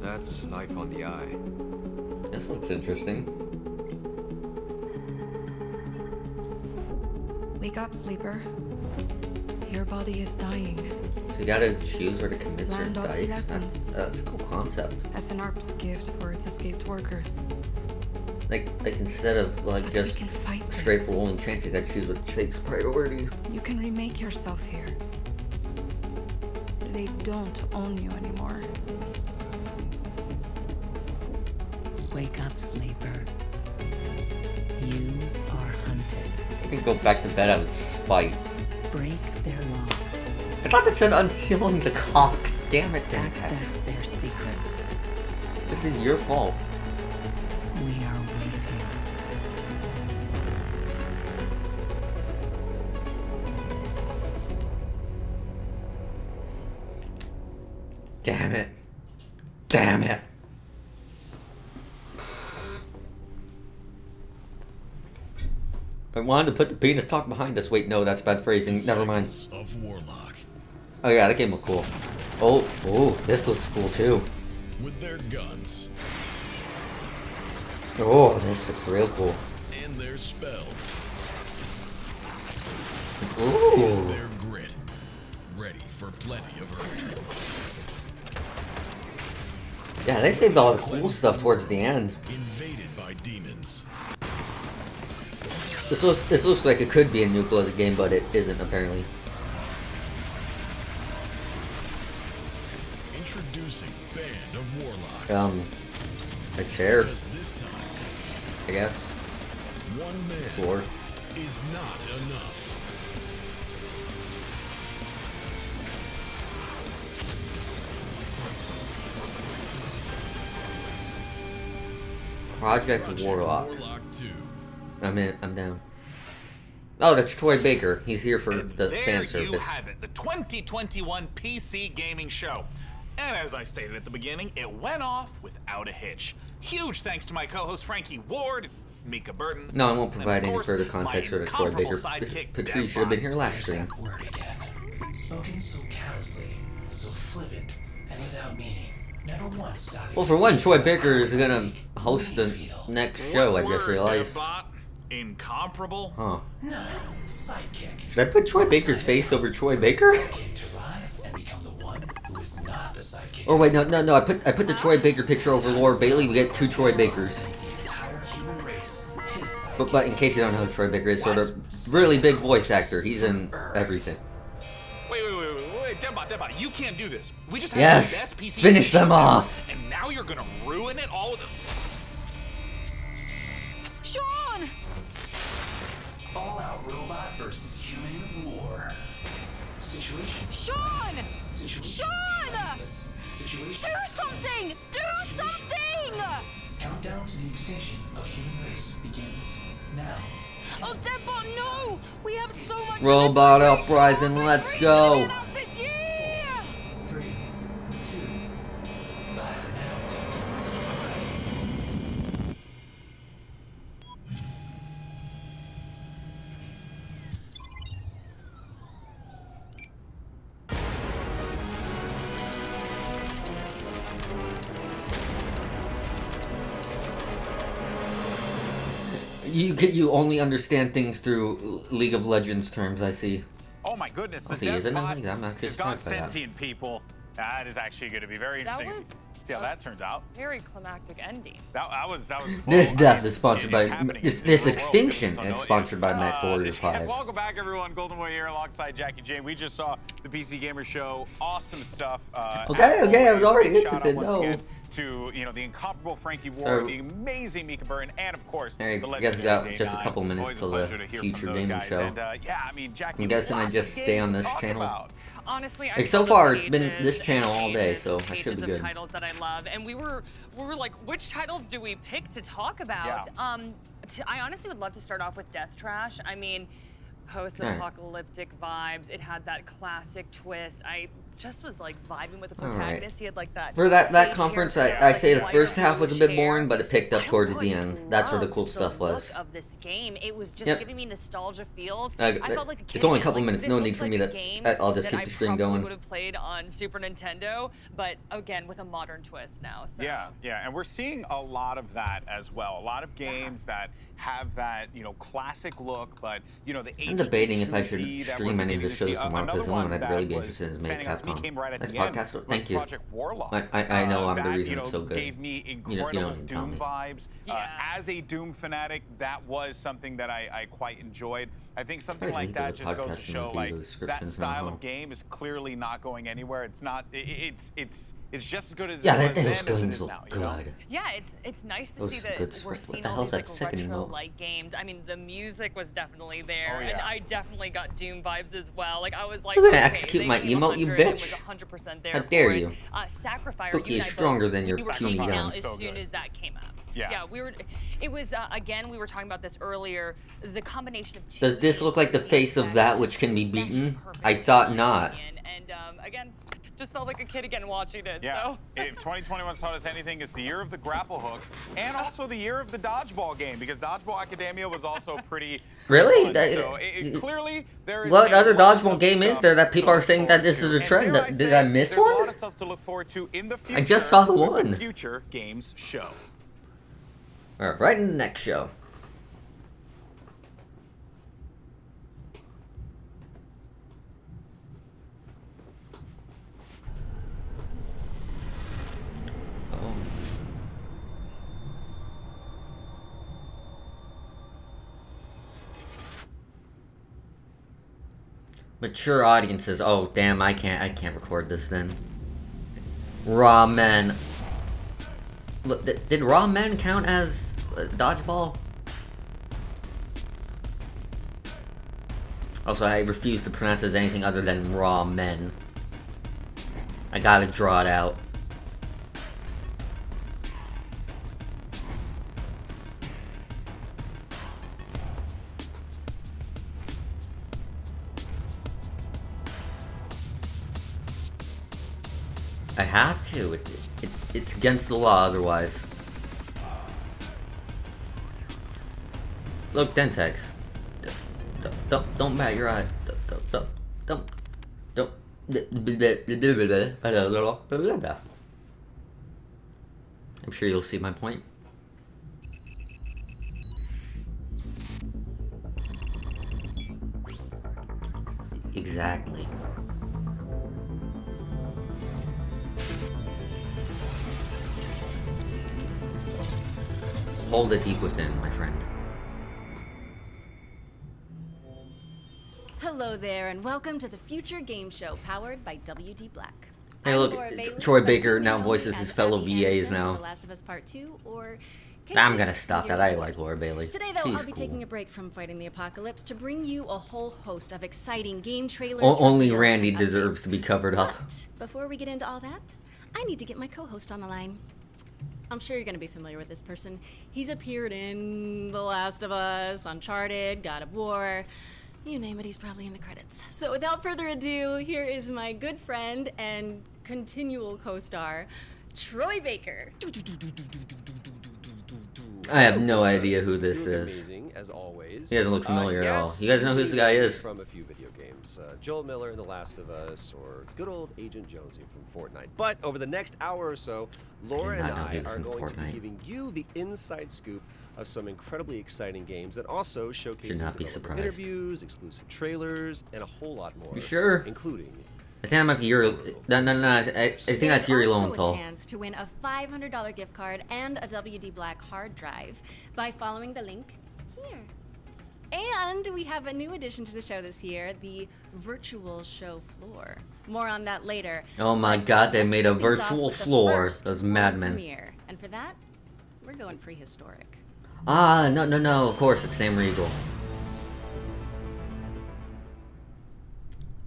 That's life on the eye. This looks interesting. Wake up, sleeper. Your body is dying. So you gotta choose where to commit certain Planned dice. obsolescence. That's a cool concept. As an ARP's gift for its escaped workers. Like instead of like just straight this. rolling chance, you gotta choose what takes priority. You can remake yourself here. They don't own you anymore. Wake up, sleeper. You are hunted. I can go back to bed out of spite. Break their locks. I thought that said unsealing the cock. Damn it, Dentex. Access their secrets. This is your fault. We are waiting. Damn it. Damn it. I wanted to put the penis talk behind us. Wait, no, that's bad phrasing. Never mind. Of Warlock. Oh yeah, that game looked cool. Oh, this looks cool too. With their guns. Oh, this looks real cool. And their spells. Ooh. And their grit. Ready for plenty of hurt. Yeah, they saved all the cool stuff towards the end. Invaded by demons. This looks like it could be a new Blooded game, but it isn't apparently. Introducing Band of Warlocks. A chair. Because this time, I guess. One man Four. is not enough. Project Warlock. 2. I'm down. Oh, that's Troy Baker. He's here for the fan There you service. have it, the 2021 PC Gaming Show. And as I stated at the beginning, it went off without a hitch. Huge thanks to my co-host Frankie Ward, Mika Burton. No, I won't provide and of any course, further context for the Troy incomparable Baker. sidekick, Patrice should have been here last stream. Word again. Spoken so callously, so flippant, and without meaning. Never once stopping. Well, for one, Troy Baker is gonna host the next show. I just realized. Incomparable? Huh? No, sidekick. Should I put Troy Baker's face over Troy Baker? Sidekick to rise and become the one who is not the sidekick. Or wait, no. I put the Troy Baker picture over Laura Bailey. We get two Troy Bakers. But in case you don't know who Troy Baker is, sort of really big voice actor. He's in everything. Wait, Debot, you can't do this. We just had Yes! the best PC Finish them show off! ever, and now you're gonna ruin it all with Sean! All-out robot versus human war. Situation. Sean! Situation. Sean! Situation. Do something! Do something! Countdown to the extinction of human race begins now. Oh, Deadbot, no! We have so much Robot Uprising, let's go! this year! 3, 2, bye for now, Dum-Dums. You only understand things through League of Legends terms, I see. Oh my goodness, the I see, isn't it? Deathbot I'm actually has gone surprised by that. sentient people. That is actually going to be very That interesting. was See how that turns out. very climactic ending. That was. This well, death I mean, is sponsored it's by happening this. in This the real world. extinction People is don't know sponsored by Mac it. Warriors 5. Welcome back, everyone. Golden Boy here, alongside Jackie Jane. We just saw the PC Gamer Show. Awesome stuff. Okay, I was already Big shout out interested. once No. again to the incomparable Frankie Ward, Sorry. the amazing Mika Burton, and of course Hey, the you guys legendary got Day just a 9. couple minutes Always a till pleasure the to hear future from those gaming guys. show. And yeah, I mean, Jackie, I'm guessing I lots just of stay games on to this talk channel. about. Honestly, I Like saw so the far, it's been pages this channel all day, and so I pages should be of good. titles that I love, and we were like, which titles do we pick to talk about? Yeah. I honestly would love to start off with Death Trash. I mean, post-apocalyptic vibes. It had that classic twist. I just was like vibing with the All right. protagonist. He had like that. For that fake conference, haircut, I like say the white first half was a bit hair. boring, but it picked up towards I the just end. That's where the cool loved stuff was. Look of this game, it was just Yep. giving me nostalgia feels. I felt like a kid it's only a again. couple Like, minutes. this No looked need for like me a to. game I'll just that keep the stream I going. would have played on Super Nintendo, but again with a modern twist now. So. Yeah, and we're seeing a lot of that as well. A lot of games that have that, classic look, but the I'm debating if I should 2D that stream we're any of the beginning to see. shows tomorrow because Another the one one I'd really that be was interested in is standing out to me Capcom. came right at Nice the end podcast. was Thank you. Project Warlock. I know I'm the that, reason it's so good. Gave me You incredible don't need to tell Doom me. vibes. As a Doom fanatic, that was something that I quite enjoyed. I think something Probably like link that to the just goes podcast to and show link to like the that descriptions style now. of game is clearly not going anywhere. It's not. It's just as good as Yeah, it was those then as it games is look now. good. Yeah, it's nice to Those see are that good we're scripts. seeing What the all hell's these that like second remote? retro-like games. I mean, the music was definitely there, Oh, and yeah. I definitely got Doom vibes as well. Like I was like, You're gonna okay, execute they my gave emote, you 100 and bitch. was 100% there How dare for it. you. Sacrifier, Cookie you is and I stronger both, than your we were puny geeking gun. out as So soon good. as that came out. Yeah. we were. It was again. We were talking about this earlier. The combination of two Does this look like the face of that which can be beaten? I thought not. and again, just felt like a kid again watching it. Yeah. So. If 2021's taught us anything, it's the year of the grapple hook and also the year of the dodgeball game because Dodgeball Academia was also pretty. Really? fun. So clearly there is. What a other lot dodgeball of game is stuff there that people to are look saying that forward this is to. a trend? And dare I Did say, I miss there's a lot one? of stuff to look forward to in the future. I just saw the with one. Future Games Show. All right in the next show. Oh. Mature audiences. Oh damn! I can't record this then. Raw Men. Look, did Raw Men count as dodgeball? Also, I refuse to pronounce it as anything other than raw men. I gotta draw it out. I have to. It's against the law otherwise. Look, Dentex. Don't bat your eye. Don't. I'm sure you'll see my point. Exactly. Hold it deep within, my friend. Hello there, and welcome to the Future Game Show, powered by WD Black. Hey, look, Troy Baker now voices his fellow VAs now. The Last of Us Part 2, or I'm gonna stop that. I like Laura Bailey. Today, though, She's I'll be cool. taking a break from fighting the apocalypse to bring you a whole host of exciting game trailers. Only reveals, Randy and deserves to be covered up. But before we get into all that, I need to get my co-host on the line. I'm sure you're going to be familiar with this person. He's appeared in The Last of Us, Uncharted, God of War. You name it, he's probably in the credits. So without further ado, here is my good friend and continual co-star, Troy Baker. I have no idea who this is. Amazing, as always. He doesn't look familiar at all. Yes, You guys know who this guy is? From a few video games. Joel Miller in The Last of Us, or good old Agent Jonesy from Fortnite. But over the next hour or so, Laura and I are going to be giving you the inside scoop of some incredibly exciting games that also showcase developer interviews, exclusive trailers, and a whole lot more. You sure? Including... I think that might be Yuri. No. I think that's Yuri Lowenthal. A chance to win a $500 gift card and a WD Black hard drive by following the link here. And we have a new addition to the show this year, the virtual show floor. More on that later. Oh my god, they made a virtual floor. Those madmen. Premiere. And for that, we're going prehistoric. Ah, no, of course, it's Sam Riegel.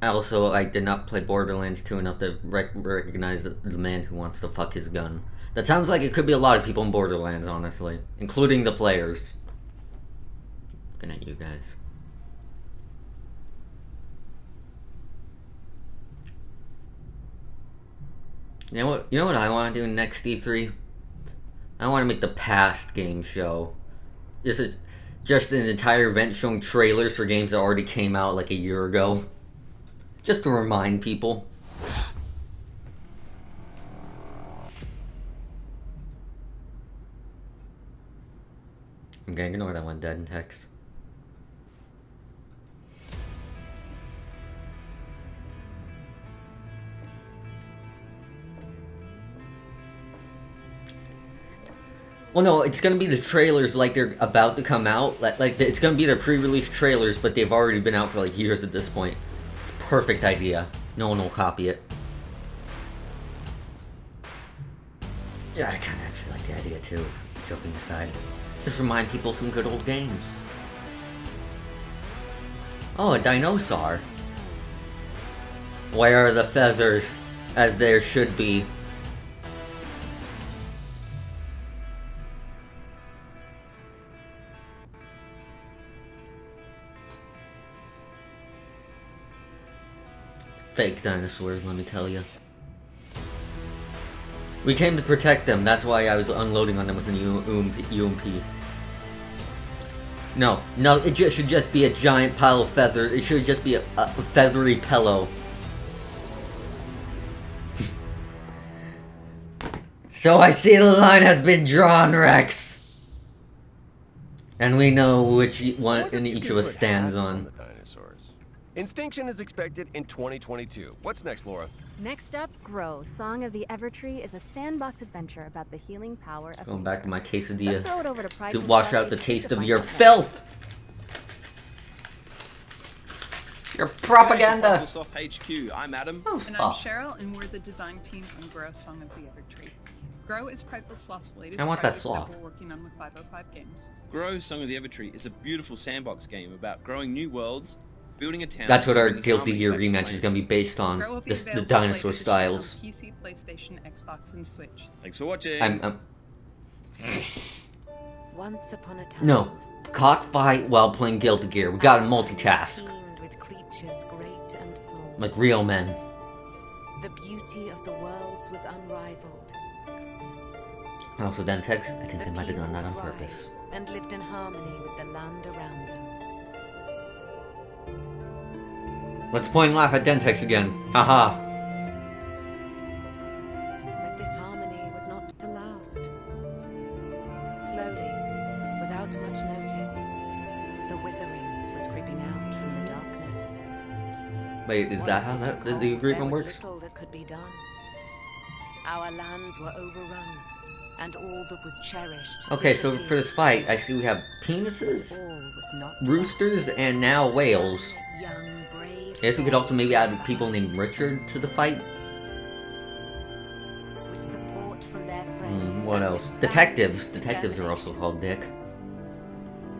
I did not play Borderlands 2 enough to recognize the man who wants to fuck his gun. That sounds like it could be a lot of people in Borderlands, honestly. Including the players. Looking at you guys. You know what I want to do next E3? I want to make the past game show. Just an entire event showing trailers for games that already came out like a year ago. Just to remind people. I'm gonna ignore that one, dead in text. Well, no, it's gonna be the trailers like they're about to come out. Like it's gonna be their pre-release trailers, but they've already been out for like years at this point. It's a perfect idea. No one will copy it. Yeah, I kind of actually like the idea too. Joking aside, just remind people some good old games. Oh, a dinosaur. Where are the feathers, as there should be? Fake dinosaurs, let me tell you. We came to protect them, that's why I was unloading on them with an UMP. No, it should just be a giant pile of feathers. It should just be a feathery pillow. So I see the line has been drawn, Rex. And we know which one in each of us stands on. Instinction is expected in 2022. What's next, Laura? Next up, Grow, Song of the Evertree is a sandbox adventure about the healing power of Going back to my quesadilla Let's throw it over to wash out the taste of your filth. Your propaganda. Microsoft HQ. I'm Adam. And I'm Cheryl, and we're the design team on Grow, Song of the Evertree. Grow is Purple Sloth's latest I want that project sloth. we're working on with 505 Games. Grow, Song of the Evertree is a beautiful sandbox game about growing new worlds building a town. That's what our Guilty Gear rematch is going to be based on. Grow will be The available dinosaur later this year on styles. PC, PlayStation, Xbox, and Switch. Thanks for watching. Once upon a time. No. Cockfight while playing Guilty Gear. We gotta multitask. With creatures great and small. Like real men. The beauty of the worlds was unrivaled. Also, Dentex, I think they might have done that on purpose. And lived in harmony with the land around them. Let's point and laugh at Dentex again. Haha. But this harmony was not to last. Slowly, without much notice, the withering was creeping out from the darkness. Wait, is that how the agreement works? Little that could be done. Our lands were overrun, and all that was cherished. Okay, so for this fight, I see we have penises, roosters, and now whales. I guess we could also maybe add people named Richard to the fight. With support from their friends. What else? Detectives. Detectives are also called Dick.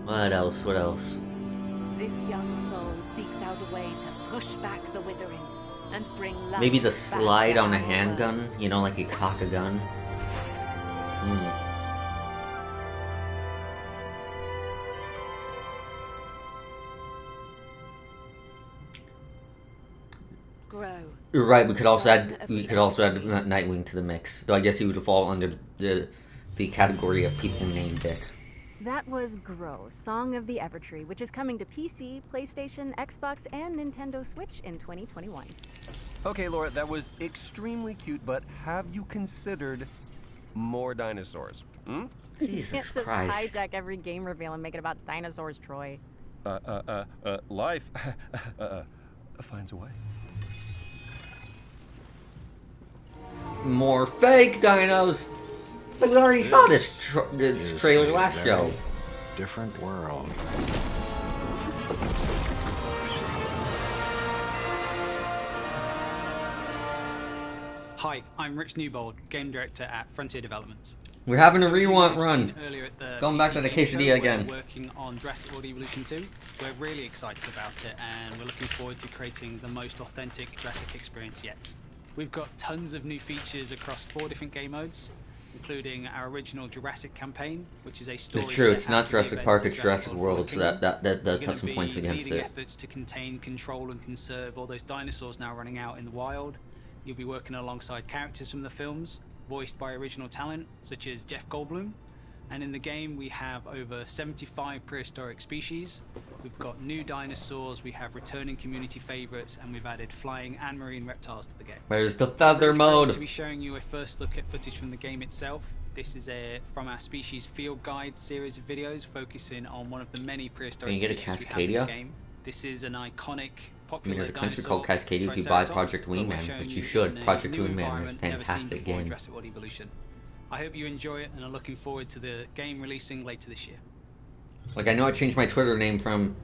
What else? What else? This young soul seeks out a way to push back the withering and bring life. Maybe the back slide to on a our handgun, world. you know, like you cock a gun. Grow. You're right. We could also add Nightwing to the mix. Though I guess he would fall under the category of people named Dick. That was Grow, Song of the Evertree, which is coming to PC, PlayStation, Xbox, and Nintendo Switch in 2021. Okay, Laura, that was extremely cute, but have you considered more dinosaurs? You can't just hijack every game reveal and make it about dinosaurs, Troy. Life finds a way. More fake dinos. But we already saw this trailer last show. Different world. Hi, I'm Rich Newbold, game director at Frontier Developments. We're having a So rewind you've run. seen earlier at the Going back to the PC Game quesadilla Show, again. We're working on Jurassic World Evolution 2. We're really excited about it, and we're looking forward to creating the most authentic Jurassic experience yet. We've got tons of new features across 4 different game modes, including our original Jurassic campaign, which is a story. It's true. It's set not after the Jurassic events Park. of It's Jurassic World. So Kingdom. that We're have gonna some be points against leading it. efforts to contain, control, and conserve all those dinosaurs now running out in the wild. You'll be working alongside characters from the films, voiced by original talent such as Jeff Goldblum. And in the game, we have over 75 prehistoric species. We've got new dinosaurs, we have returning community favorites, and we've added flying and marine reptiles to the game. Where's the feather We're mode? to be showing you a first look at footage from the game itself. This is from our Species Field Guide series of videos, focusing on one of the many prehistoric Can you get a species we have in the Cascadia? game. This is an iconic, I popular mean, there's a country dinosaur, called Cascadia if you buy Triceratops, Project but we're Wingman, showing which you you in should. a Project new Wingman is a environment never seen fantastic before in game. Jurassic World Evolution. I hope you enjoy it and are looking forward to the game releasing later this year. Like, I know I changed my Twitter name from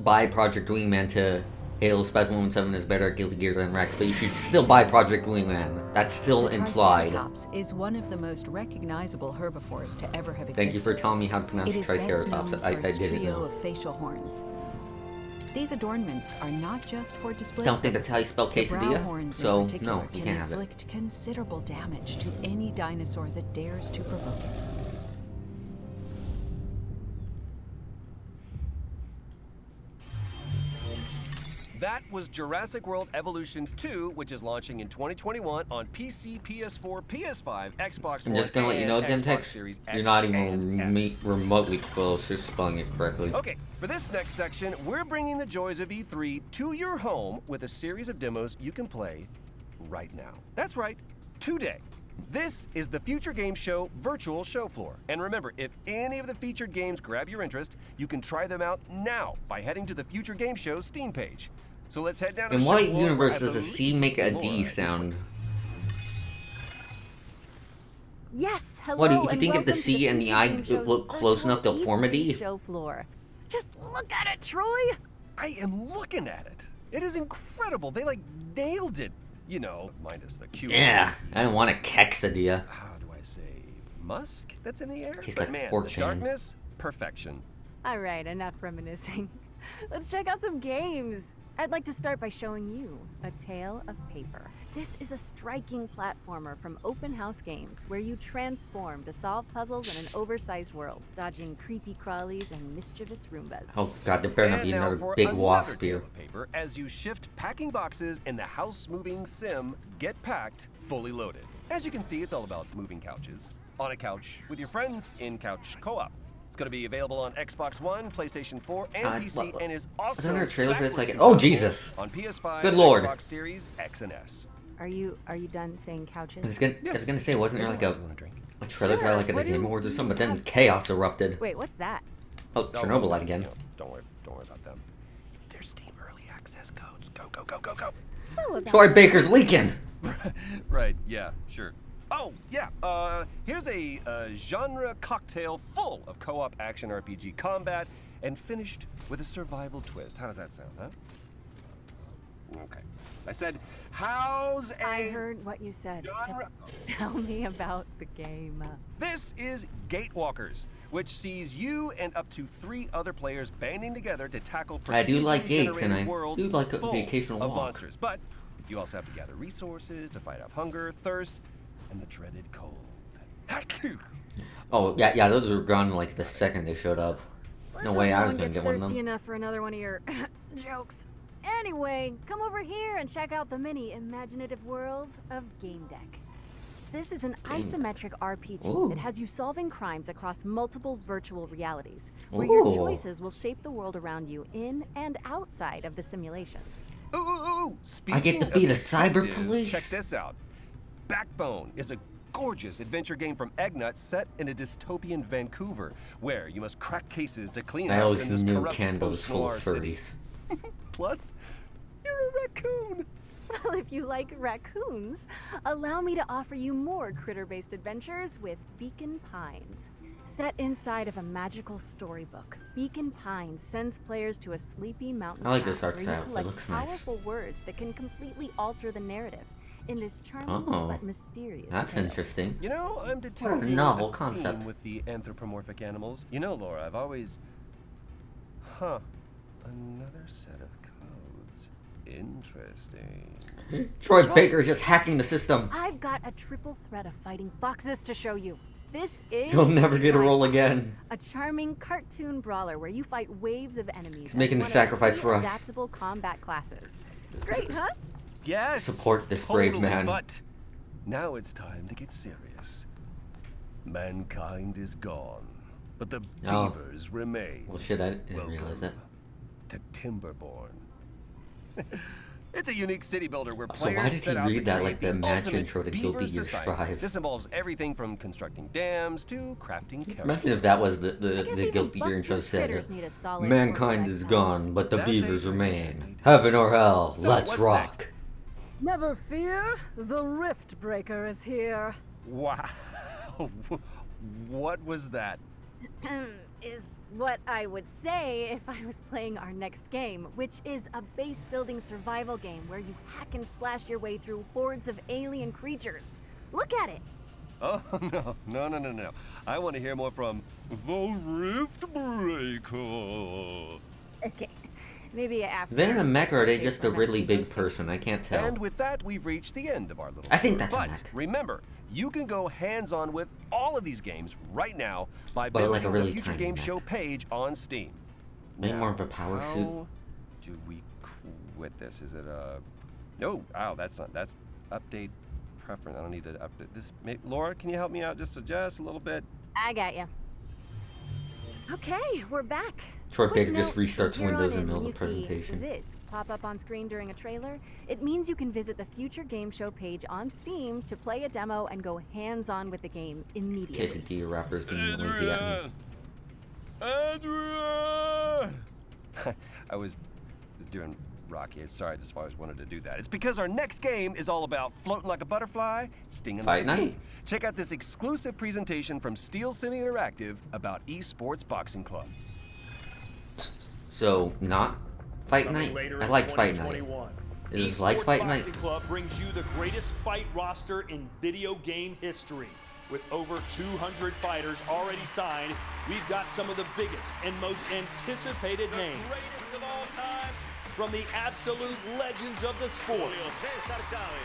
buy Project Wingman to Halo Special 117 is better at Guilty Gear than Rex, but you should still buy Project Wingman. That's still The implied. Triceratops is one of the most recognizable herbivores to ever have existed. Thank you for telling me how to pronounce It is Triceratops. best known I for its didn't trio know. of facial horns. These adornments are not just for display. Don't think that's how you spell purposes. The brow quesadilla, horns so in particular no, you can can't have it. inflict considerable damage to any dinosaur that dares to provoke it. That was Jurassic World Evolution 2, which is launching in 2021 on PC, PS4, PS5, Xbox I'm One, just gonna let you know, and Xbox Dentex, Series you're X not and even S. remotely close to spelling it correctly. Okay, for this next section, we're bringing the joys of E3 to your home with a series of demos you can play right now. That's right, today. This is the Future Game Show virtual show floor. And remember, if any of the featured games grab your interest, you can try them out now by heading to the Future Game Show Steam page. So let's head down to In the what show floor universe where I does a C make a believe D Laura is sound? Yes, hello. What, do you and think if the welcome to C and the Future I Game Show's look close enough, they'll form a D? Show floor. Just look at it, Troy. I am looking at it. It is incredible. They like nailed it. You know, minus the Q. Yeah, I don't want a quesadilla. How do I say musk that's in the air? Tastes But like man, pork the churn. darkness, perfection. All right, enough reminiscing. Let's check out some games. I'd like to start by showing you A Tale of Paper. This is a striking platformer from Open House Games where you transform to solve puzzles in an oversized world, dodging creepy crawlies and mischievous Roombas. Oh god, there better not be another big wasp here. Paper, as you shift packing boxes in the house-moving sim, Get Packed, fully loaded. As you can see, it's all about moving couches. On a couch with your friends in couch co-op. It's going to be available on Xbox One, PlayStation 4, and PC, and is also there a trailer for this? Like, oh Jesus! On PS5, Good Lord. Xbox Series X and S. Are you done saying couches? I was gonna say, wasn't there like a trailer for like at the Game Awards or something? But then chaos erupted. Wait, what's that? Oh, Chernobyl again. Don't worry about them. There's Steam early access codes. Go. So about Troy Baker's leaking. Right? Yeah, sure. Oh, yeah. Here's a genre cocktail full of co-op action RPG combat and finished with a survival twist. How does that sound, huh? Okay. I said, how's a... I heard what you said. Tell me about the game. This is Gatewalkers, which sees you and up to 3 other players banding together to tackle I do like gates, and I worlds do like the full occasional of walk. monsters, but you also have to gather resources to fight off hunger, thirst, and the dreaded cold. Oh yeah, those were gone like the second they showed up. No way I was gonna get one of them. Thirsty enough for another one of your jokes. Anyway, come over here and check out the many imaginative worlds of Game Deck. This is an isometric RPG. Ooh. It has you solving crimes across multiple virtual realities, where your choices will shape the world around you in and outside of the simulations. Ooh! I get to be the cyber police. Check this out. Backbone is a gorgeous adventure game from Eggnut set in a dystopian Vancouver, where you must crack cases to clean I house always in this knew corrupt Canada was full of post-noir city. furries. Plus, you're a raccoon. Well, if you like raccoons, allow me to offer you more critter-based adventures with Beacon Pines. Set inside of a magical storybook, Beacon Pines sends players to a sleepy mountain I like town this art where style. you It collect looks nice. powerful words that can completely alter the narrative in this charming but mysterious That's tale. interesting. You know, I'm What a detecting novel a concept. theme with the anthropomorphic animals. You know, Laura, I've always... Another set of codes. Interesting. Troy Baker's just hacking the system. I've got a triple threat of fighting boxes to show you. This is You'll never get a Try roll Box, again. A charming cartoon brawler where you fight waves of enemies. He's making as a one of sacrifice 3 for us. Adaptable combat classes. Great, huh? Yes. Support this totally, brave man. But now it's time to get serious. Mankind is gone, but the beavers remain. Well, shit, I didn't realize that. To Timberborn. It's a unique city builder where So players why did set he out to read that create like the match ultimate intro to beaver Guilty Gear society. Strive? This involves everything from constructing dams to crafting characters. Imagine if that was the Guilty Gear intro said, "Mankind is gone, but the beavers remain. Heaven or hell, let's rock." Never fear, the Rift Breaker is here. Wow. What was that? Is what I would say if I was playing our next game, which is a base-building survival game where you hack and slash your way through hordes of alien creatures. Look at it. Oh, no. I want to hear more from the Rift Breaker. Okay, maybe after. Then a mech or are they just a showcase really my big next person? I can't tell. And with that, we've reached the end of our little I think tour. that's a But mech. remember, you can go hands-on with all of these games right now by But like visiting a really the Future tiny Game mech. Show page on Steam. Maybe more of a power suit. How do we quit this? Is it a... No, that's update preference. I don't need to update this. Laura, can you help me out just a little bit? I got you. Okay, we're back. Troy Quick Baker just note, restarts from here Windows on in the when middle of the you see presentation. This pop up on screen during a trailer. It means you can visit the Future Game Show page on Steam to play a demo and go hands-on with the game immediately. Quesadilla wrappers being lazy at me. Andrea! I was doing Rocky. Sorry, I just always wanted to do that. It's because our next game is all about floating like a butterfly, stinging Fight like a bee. Night. Check out this exclusive presentation from Steel City Interactive about Esports Boxing Club. So, not Fight Night? I like Fight Night. Is this like Fight Night? Boxing Club brings you the greatest fight roster in video game history. With over 200 fighters already signed, we've got some of the biggest and most anticipated names. all time, from the absolute legends of the sport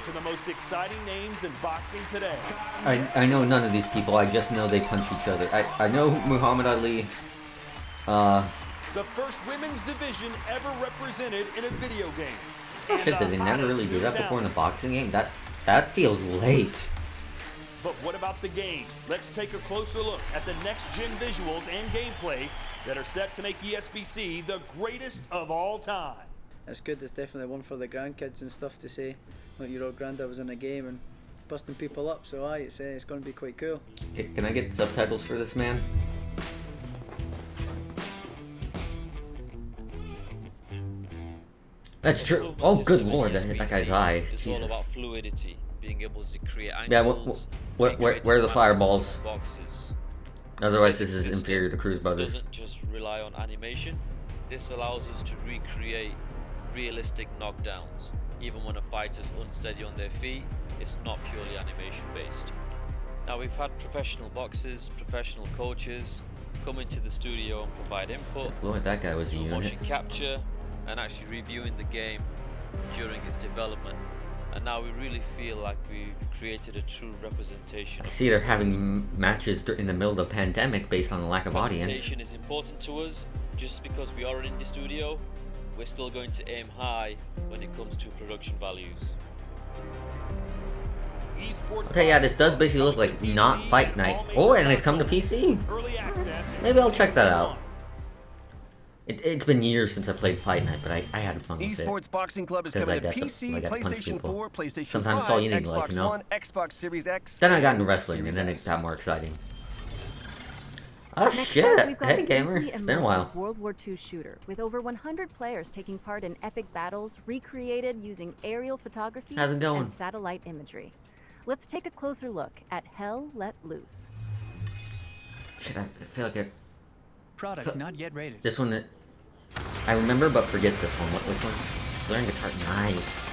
to the most exciting names in boxing today. I know none of these people. I just know they punch each other. I know Muhammad Ali. The first women's division ever represented in a video game. Shit, did they never really do that before in a boxing game? That feels late. But what about the game? Let's take a closer look at the next-gen visuals and gameplay that are set to make ESBC the greatest of all time. It's good. It's definitely one for the grandkids and stuff to say. Like your old granddad was in a game and busting people up. So it's going to be quite cool. Can I get subtitles for this man? That's true. Oh, good lord, that hit that guy's eye. It's all about fluidity, being able to create angles. Yeah, where are the fireballs? Boxes. Otherwise, this is inferior to Cruz Brothers. Doesn't just rely on animation. This allows us to recreate realistic knockdowns. Even when a fighter's unsteady on their feet, it's not purely animation based. Now, we've had professional boxers, professional coaches come into the studio and provide input. Lord, that guy was a unit. Motion capture and actually reviewing the game during its development. And now we really feel like we've created a true representation. I see they're having matches in the middle of the pandemic based on the lack of audience. Presentation is important to us. Just because we are an indie studio, we're still going to aim high when it comes to production values. Okay, yeah, this does basically look like not Fight Night. Oh, and it's come to PC. Maybe I'll check that out. It's been years since I played Fight Night, but I had fun with it. Esports Boxing Club is coming to PC, PlayStation 4, PlayStation 5, all you need, Xbox like, you know? One, Xbox Series X. Then I got into wrestling, and then it got more exciting. Oh Next shit! up, we've got Hey a gamer, deeply it's been a while. immersive World War II shooter with over 100 players taking part in epic battles recreated using aerial photography How's it going? and satellite imagery. Let's take a closer look at Hell Let Loose. Shit, I feel like Product not yet rated. this one that I remember, but forget this one. Which one's learn guitar? Nice.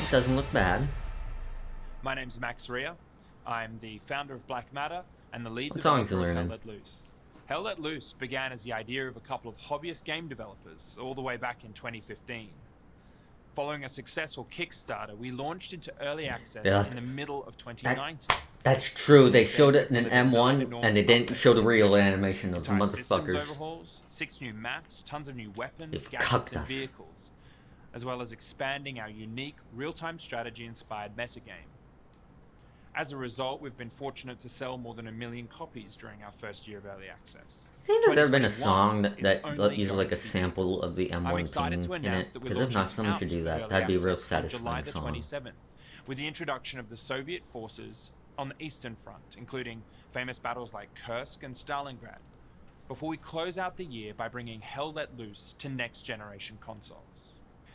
It doesn't look bad. My name's Max Rea. I'm the founder of Black Matter and the lead What songs developer you of Hell learning? Let Loose. Hell Let Loose began as the idea of a couple of hobbyist game developers all the way back in 2015. Following a successful Kickstarter, we launched into early access Yeah. in the middle of 2019. That's true. They showed it in an M1, and they didn't show the real animation. Those Entire systems motherfuckers. overhauls, 6 new maps, tons of new weapons, They've gadgets, cucked and us. vehicles, as well as expanding our unique real-time strategy-inspired metagame. As a result, we've been fortunate to sell more than 1 million copies during our first year of early access. See if there's ever been a 2021 song that only uses like a going to be sample of the I'm M1 excited to theme in announce it, that we're because if not, launching someone out should do of that. early That'd be a real access on July satisfying the song. 27th, with the introduction of the Soviet forces on the Eastern Front, including famous battles like Kursk and Stalingrad, before we close out the year by bringing Hell Let Loose to next-generation consoles.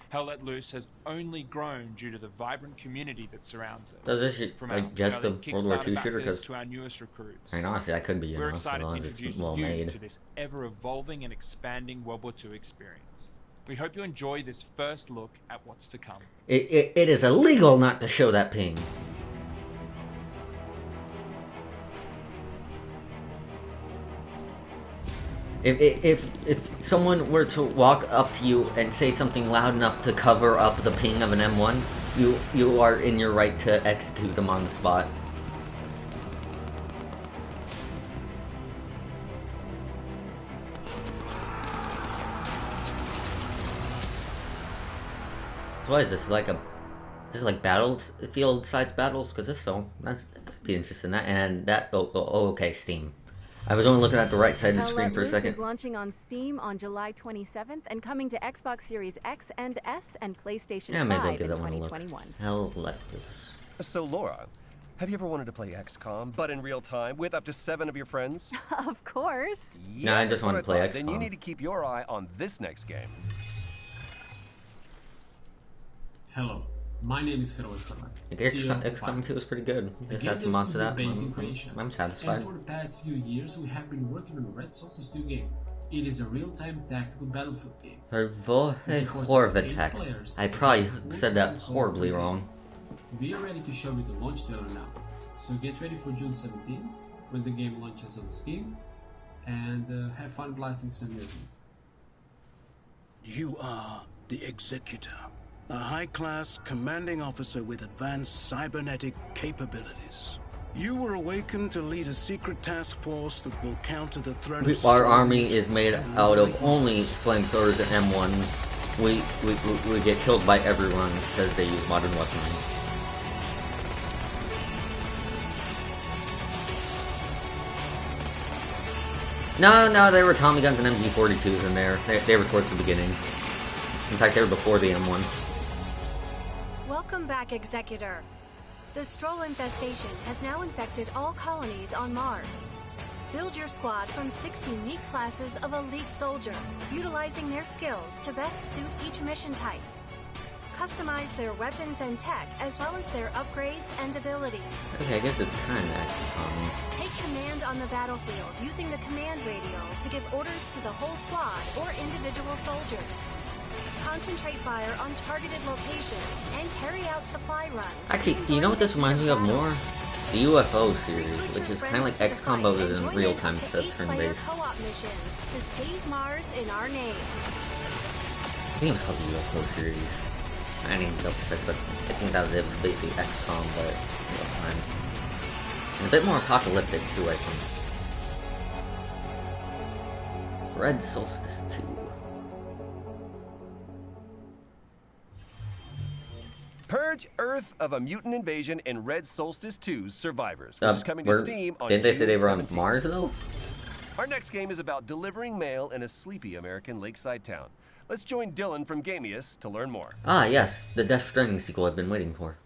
Hell Let Loose has only grown due to the vibrant community that surrounds it. Does this From like our just the earliest World War II Kickstarter shooter? backers Because to our newest recruits. I mean, honestly, that could be, you We're know, as excited long to as it's introduce well you made. to this ever-evolving and expanding World War II experience. We hope you enjoy this first look at what's to come. It is illegal not to show that ping. If someone were to walk up to you and say something loud enough to cover up the ping of an M1, you are in your right to execute them on the spot. So what is this, like is this like battlefield sides battles? Because if so, I'd be interested in that. And that, okay, Steam. I was only looking at the right side of the Hell screen Let for a Loose second. is launching on Steam on July 27th and coming to Xbox Series X and S and PlayStation Yeah, maybe I'll 5 give in that one a look. 2021. Hell Let Loose. So, Laura, have you ever wanted to play XCOM, but in real time, with up to 7 of your friends? Of course. No, I just want to play Then you XCOM. need to keep your eye on this next game. Hello, my name is Heroic Horvat. XCOM 2 was pretty good. Just had some mods to that. I'm satisfied. And for the past few years, we have been working on Red Soulstice 2 game. It is a real-time tactical battlefield game. Horvatek. I probably said that horribly wrong. We are ready to show you the launch trailer now. So get ready for June 17, when the game launches on Steam, and have fun blasting some mutants. You are the Executor, a high-class commanding officer with advanced cybernetic capabilities. You were awakened to lead a secret task force that will counter the threat of Our army is made out of only flamethrowers and M1s. We get killed by everyone because they use modern weaponry. No, there were Tommy guns and MG42s in there. They were towards the beginning. In fact, they were before the M1. Welcome back, Executor. The Stroll infestation has now infected all colonies on Mars. Build your squad from 6 unique classes of elite soldier, utilizing their skills to best suit each mission type. Customize their weapons and tech, as well as their upgrades and abilities. Okay, I guess it's kind of XCOM. Take command on the battlefield using the command radio to give orders to the whole squad or individual soldiers. Concentrate fire on targeted locations and carry out supply runs. Actually, you know what this reminds me of more? The UFO series, which is kind of like XCOM but is in real time instead of turn-based. Co-op missions to save Mars in our name. I think it was called the UFO series. I didn't double check, but I think that was it. It was basically XCOM but real time. And a bit more apocalyptic too, I think. Red Soulstice 2. Purge Earth of a mutant invasion in Red Soulstice 2's Survivors, which is coming to Steam on Didn't they say they were on 17th. Mars though? Our next game is about delivering mail in a sleepy American lakeside town. Let's join Dylan from Gamius to learn more. Ah, yes, the Death Stranding sequel I've been waiting for.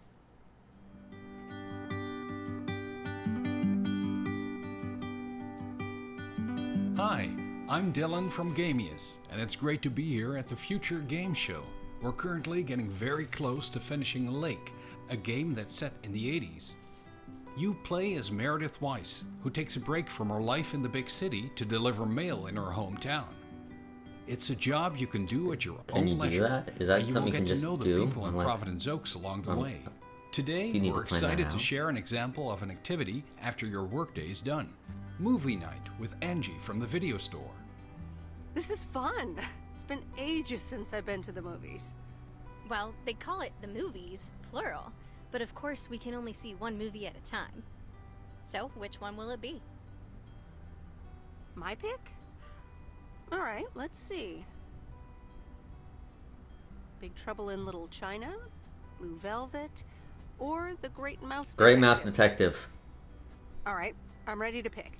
Hi, I'm Dylan from Gamius, and it's great to be here at the Future Game Show. We're currently getting very close to finishing Lake, a game that's set in the 80s. You play as Meredith Weiss, who takes a break from her life in the big city to deliver mail in her hometown. It's a job you can do at your own leisure, Is that and you something will you get can to just know the do? people in Unlike- Providence Oaks along the way. Today, you need we're to plan that excited to out. share an example of an activity after your workday is done. Movie night with Angie from the video store. This is fun. It's been ages since I've been to the movies. Well, they call it the movies, plural, but of course we can only see one movie at a time. So, which one will it be? My pick? All right, let's see. Big Trouble in Little China, Blue Velvet, or The Great Mouse Great Detective? Mouse Detective. All right, I'm ready to pick.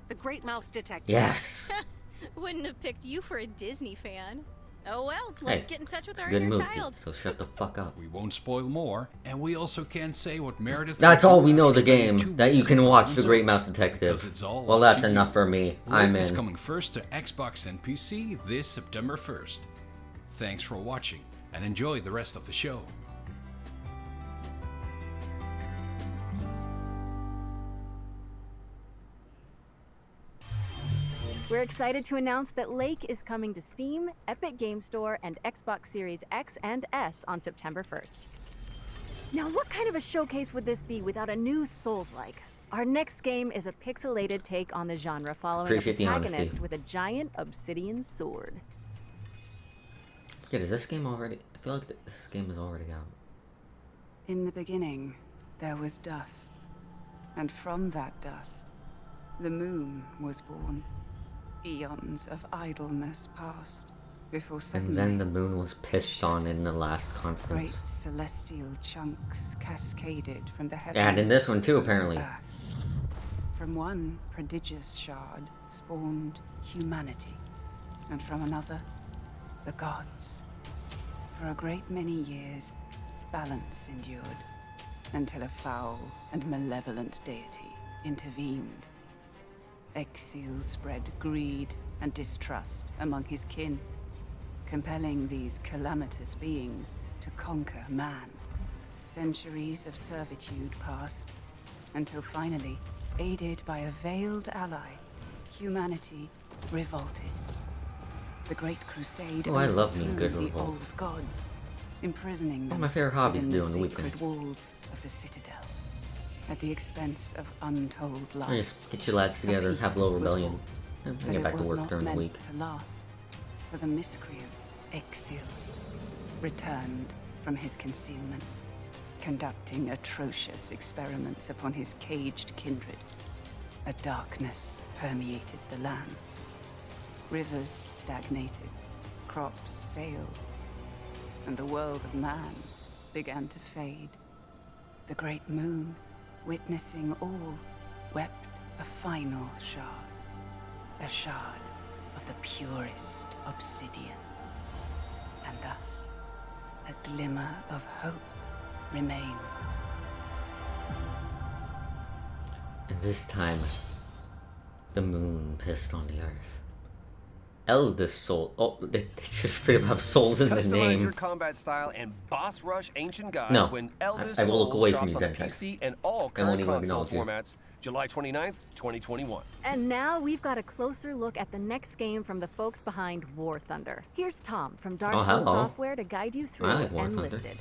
The Great Mouse Detective. Yes. Wouldn't have picked you for a Disney fan. Oh well, let's Hey, get in touch with it's a our good inner movie, child. so shut the fuck up. We won't spoil more, and we also can't say what Meredith. That's will all do we know after the spending game, 2 that you weeks can in watch The Providence Great Oaks, Mouse Detective. because it's all Well, up that's to enough you. for me. Lake I'm is in. coming first to Xbox and PC this September 1st. Thanks for watching, and enjoy the rest of the show. We're excited to announce that Lake is coming to Steam, Epic Game Store, and Xbox Series X and S on September 1st. Now, what kind of a showcase would this be without a new Souls-like? Our next game is a pixelated take on the genre, following Appreciate a the protagonist honesty. with a giant obsidian sword. Yeah, is this game already? I feel like this game is already out. In the beginning, there was dust, and from that dust, the moon was born. Eons of idleness passed, before suddenly And then the moon was pissed on in the last great conference. celestial chunks cascaded from the heavens. And in this one too, onto apparently. Earth. From one prodigious shard spawned humanity, and from another, the gods. For a great many years, balance endured, until a foul and malevolent deity intervened. Exile spread greed and distrust among his kin, compelling these calamitous beings to conquer man. Centuries of servitude passed, until finally, aided by a veiled ally, humanity revolted. The Great Crusade Oh, I love me overthrew good the revolt. old gods, imprisoning One them of my favorite hobbies within to the do on the sacred weekend. walls of the Citadel. at the expense of untold I lives. just get your lads together, have a little rebellion, and get back to work during the week. To last, for the miscreant Exil returned from his concealment, conducting atrocious experiments upon his caged kindred. A darkness permeated the lands. Rivers stagnated, crops failed, and the world of man began to fade. The great moon, witnessing all, wept a final shard. A shard of the purest obsidian. And thus, a glimmer of hope remains. And this time, the moon pissed on the earth. Eldest soul. Oh, they just straight up have souls in the Customize name. your combat style and boss rush Ancient Gods No, when Eldest I will look Souls away from drops you, on the Dentex. PC and all I won't current even console acknowledge you. formats, July 29th, 2021. And now we've got a closer look at the next game from the folks behind War Thunder. Here's Tom from Darkflow hello. Software to guide you through I like War Thunder. Enlisted.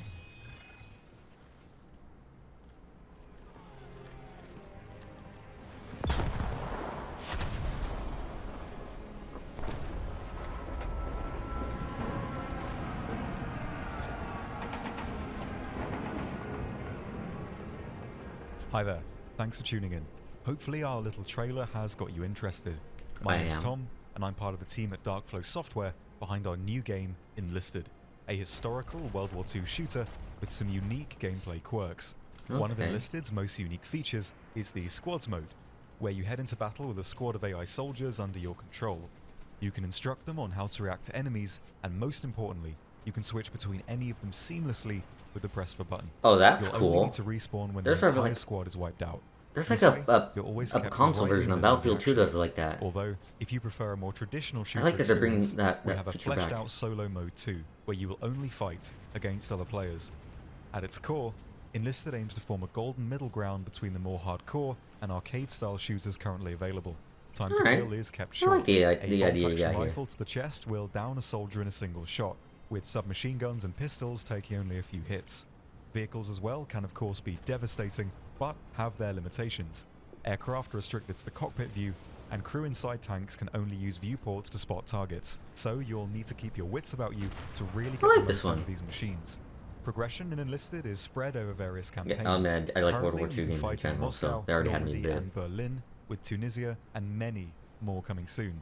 Hi there, thanks for tuning in. Hopefully our little trailer has got you interested. My name's Tom, and I'm part of the team at Darkflow Software behind our new game, Enlisted, a historical World War II shooter with some unique gameplay quirks. One of Okay. Enlisted's most unique features is the Squads mode, where you head into battle with a squad of AI soldiers under your control. You can instruct them on how to react to enemies, and most importantly, you can switch between any of them seamlessly with the press of a button. Oh, that's You'll cool. only need to respawn when There's the sort of entire like- squad is wiped out. There's This like way, you're always a kept console right version in of the middle Battlefield 2 action. does like that. Although, if you prefer a more traditional shooter like that they're bringing experience, that we have a feature fleshed back. out solo mode too, where you will only fight against other players. At its core, Enlisted aims to form a golden middle ground between the more hardcore and arcade-style shooters currently available. Time to Alright. kill is kept I short. like the a idea you bolt-action got here. rifle to the chest will down a soldier in a single shot, with submachine guns and pistols taking only a few hits. Vehicles as well can of course be devastating, but have their limitations. Aircraft are restricted to the cockpit view, and crew inside tanks can only use viewports to spot targets, so you'll need to keep your wits about you to really get like the this most out one. of these machines. Progression in Enlisted is spread over various campaigns. I like World War Currently, II you can games in fight in general, so Moscow, they already had me Normandy, bit. and Berlin, with Tunisia and many more coming soon.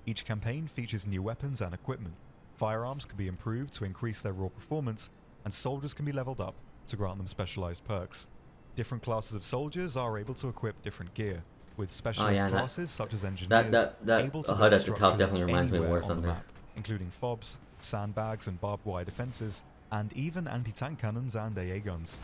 Each campaign features new weapons and equipment. Firearms can be improved to increase their raw performance, and soldiers can be leveled up to grant them specialized perks. Different classes of soldiers are able to equip different gear, with specialist that- classes such as engineers that able to HUD build at the top structures definitely reminds me of anywhere War on the Thunder. map, including FOBs, sandbags and barbed wire defenses, and even anti-tank cannons and AA guns.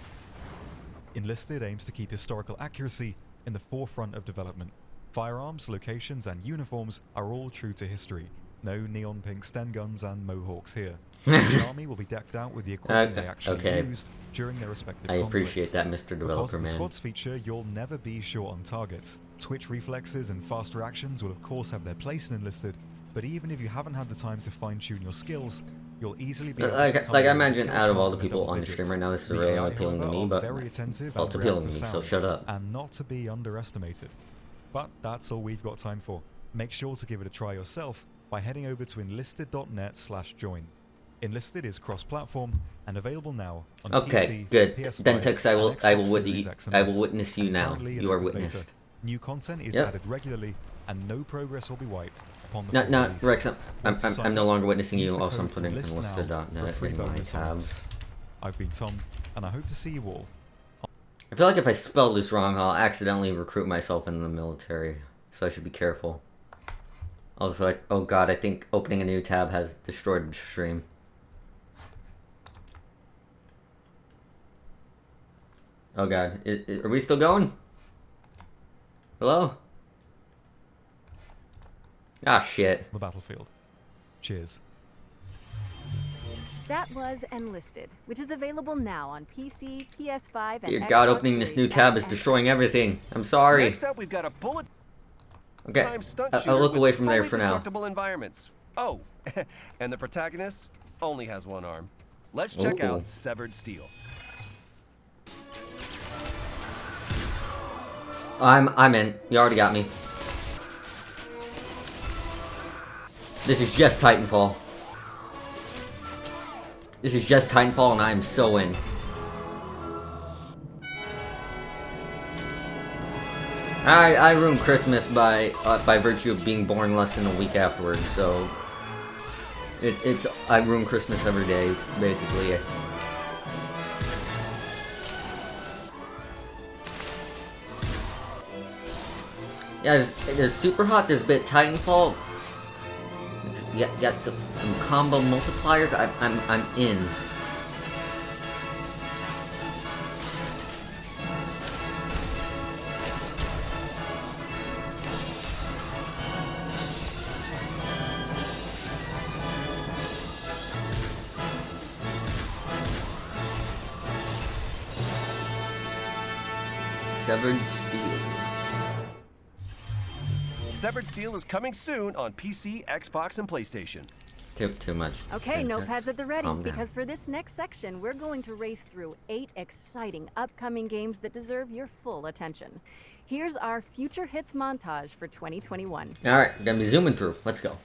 Enlisted aims to keep historical accuracy in the forefront of development. Firearms, locations, and uniforms are all true to history. No neon pink Sten guns and mohawks here. Each army will be decked out with the equipment they actually okay. used during their respective I conflicts. appreciate that, Mr. Because Developer of the Man. squads feature, you'll never be short on targets. Twitch reflexes and fast reactions will of course have their place in Enlisted, but even if you haven't had the time to fine-tune your skills, you'll easily be able to Like cover I your imagine kill out of count all the in people double on the stream digits. right now, this is The really AI, appealing to however, me, are but very attentive well, and it's appealing react to me, so sound, shut up. and not to be underestimated. But that's all we've got time for. Make sure to give it a try yourself by heading over to enlisted.net/join. Enlisted is cross-platform and available now on Okay, PC, good. PS5, Dentex, I and will Xbox Series witness. X and I S, will witness you and now. currently in You are open beta. witnessed. New content is Yep. added regularly, and no progress will be wiped upon the No, full no, release. Rex, Once you I'm sign no up, longer witnessing use you. the Also, I'm code putting ENLIST now for enlisted.net free in my bonus on tabs. us. I've been Tom, and I hope to see you all. I feel like if I spell this wrong, I'll accidentally recruit myself in the military, so I should be careful. Also, oh god, I think opening a new tab has destroyed the stream. Oh god, are we still going? Hello? Ah shit. The battlefield. Cheers. That was Enlisted, which is available now on PC, PS5, and Dear Xbox god, opening this Series new tab X is and destroying S. everything. I'm sorry. Next up, we've got a bullet Okay, time stunt I'll shooter look with away from there fully for now. destructible environments. Oh, and the protagonist only has one arm. Let's check Ooh. out Severed Steel. I'm in. You already got me. This is just Titanfall. This is just Titanfall, and I am so in. I ruined Christmas by virtue of being born less than a week afterwards, so I ruin Christmas every day, basically. Yeah, there's Super Hot, there's a bit Titanfall. You got some combo multipliers. I'm in. Severed Steel. Severed Steel is coming soon on PC, Xbox, and PlayStation. Too much. Okay, syntax. notepads at the ready, Calm down. because for this next section, we're going to race through 8 exciting upcoming games that deserve your full attention. Here's our future hits montage for 2021. Alright, we're gonna be zooming through. Let's go.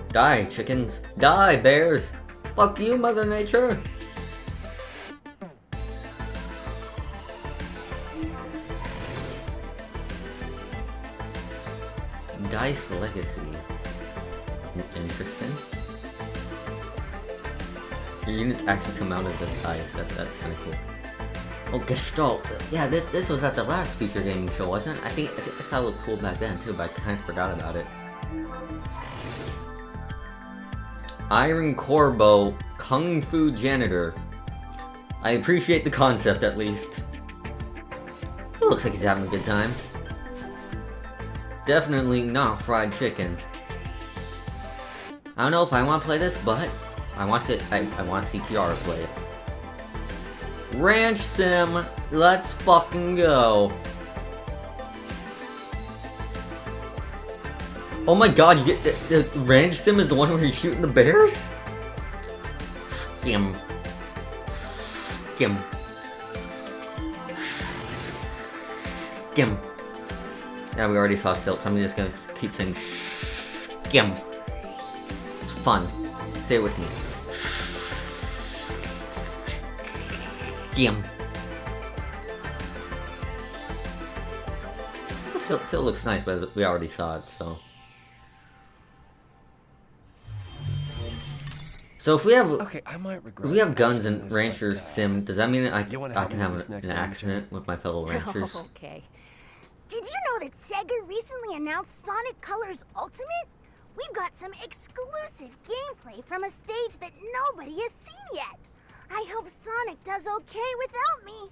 Die, chickens. Die, bears. Fuck you, Mother Nature. Dice Legacy. Interesting. Your units actually come out of the dice. That's kind of cool. Oh, Gestalt. Yeah, this was at the last feature gaming show, wasn't it? I think that looked cool back then too, but I kind of forgot about it. Iron Corbo, Kung Fu Janitor. I appreciate the concept at least. It looks like he's having a good time. Definitely not fried chicken. I don't know if I want to play this, but I want to see PR play it. Ranch Sim, let's fucking go. Oh my god, you get the Ranch Sim is the one where you're shooting the bears? Gim. Gim. Gim. Yeah, we already saw Silt, so I'm just gonna keep saying Gim. It's fun. Say it with me. Gim. Silt looks nice, but we already saw it, so. So if we have guns in Rancher's Sim, does that mean I can have an accident with my fellow Ranchers? Okay. Did you know that Sega recently announced Sonic Colors Ultimate? We've got some exclusive gameplay from a stage that nobody has seen yet. I hope Sonic does okay without me.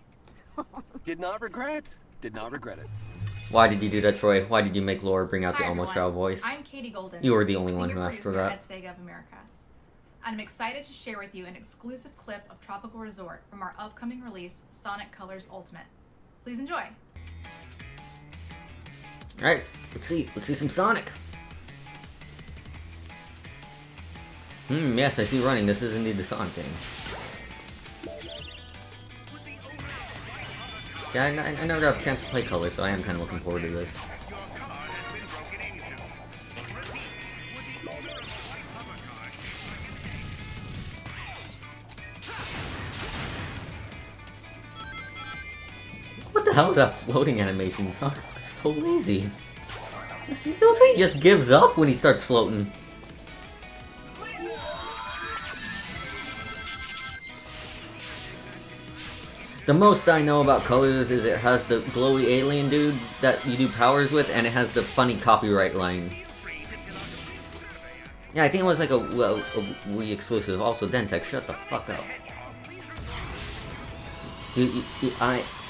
Did not regret it. Why did you do that, Troy? Why did you make Laura bring out the Hi, Elmo everyone. Child voice? I'm Katie Golden. You were the only one who senior asked for producer that. At Sega of America. I'm excited to share with you an exclusive clip of Tropical Resort from our upcoming release, Sonic Colors Ultimate. Please enjoy. Alright, let's see some Sonic. Yes, I see running. This is indeed the Sonic game. Yeah, I never got a chance to play Color, so I am kind of looking forward to this. What the hell is that floating animation? Sonic looks so lazy. It looks like he just gives up when he starts floating. The most I know about Colors is it has the glowy alien dudes that you do powers with, and it has the funny copyright line. Yeah, I think it was like a Wii exclusive. Also, Dentek, shut the fuck up.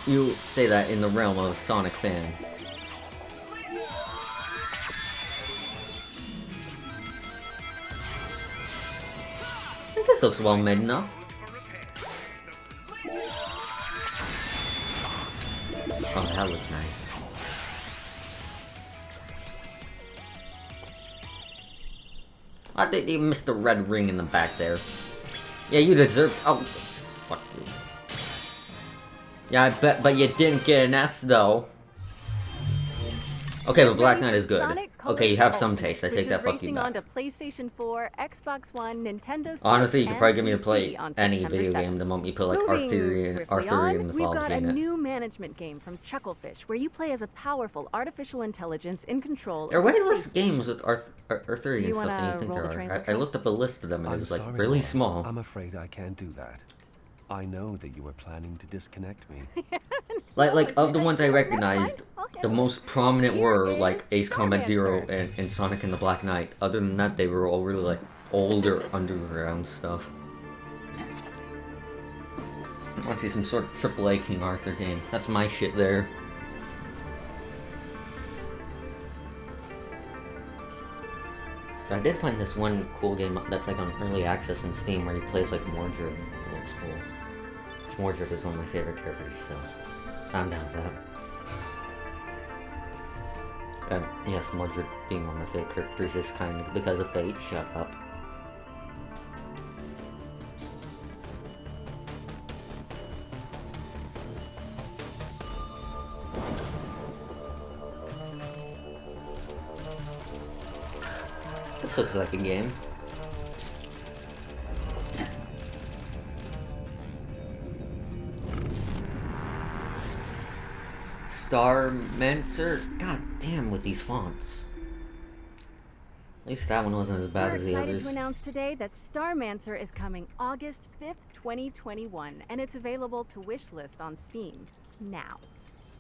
You say that in the realm of a Sonic fan. I think this looks well made enough. Oh, that looks nice. I think they missed the red ring in the back there. Yeah, you deserve. Oh, fuck you. Yeah, I bet, but you didn't get an S though. Okay, but Black Knight is good. Okay, you have some taste. I take that fucking back. Racing onto PlayStation 4, Xbox One, Nintendo Switch, Honestly, you could probably get me to PC play on any September video 7th. game the moment you put like Arthurian mythology We've got a in it. new management game from Chucklefish, where you play as a powerful artificial intelligence in control. There are of way a less space games station. with Arthurian stuff than you think there are. I looked up a list of them and it was like really small. I'm afraid I can't do that. I know that you were planning to disconnect me. Like of the ones I recognized, the most prominent were like Ace Combat Zero and Sonic and the Black Knight. Other than that, they were all really like older underground stuff. I want to see some sort of AAA King Arthur game. That's my shit there. I did find this one cool game that's like on early access in Steam where he plays like Mordred. It looks cool. Mordred is one of my favorite characters, so I'm down with that. Yes, Mordred being one of my favorite characters is kind of because of fate. Shut up. This looks like a game. Starmancer? God damn with these fonts. At least that one wasn't as bad We're as the excited others. to announce today that Starmancer is coming August 5th, 2021, and it's available to wishlist on Steam now.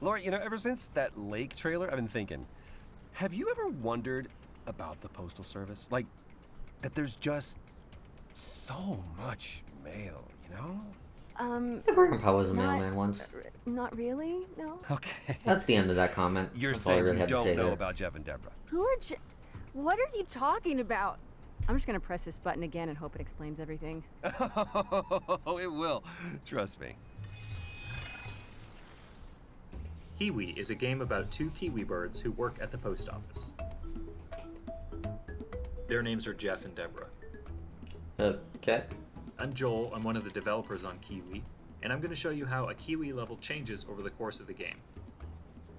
Laura, you know, ever since that lake trailer, I've been thinking, have you ever wondered about the Postal Service? Like, that there's just so much mail, you know? My grandpa was a mailman once. Not really, no. Okay. That's the end of that comment. You're That's all I saying really you had to say don't know there. about Jeff and Deborah. Who are What are you talking about? I'm just gonna press this button again and hope it explains everything. Oh, it will. Trust me. Kiwi is a game about two kiwi birds who work at the post office. Their names are Jeff and Deborah. Okay. I'm Joel, I'm one of the developers on Kiwi, and I'm going to show you how a Kiwi level changes over the course of the game.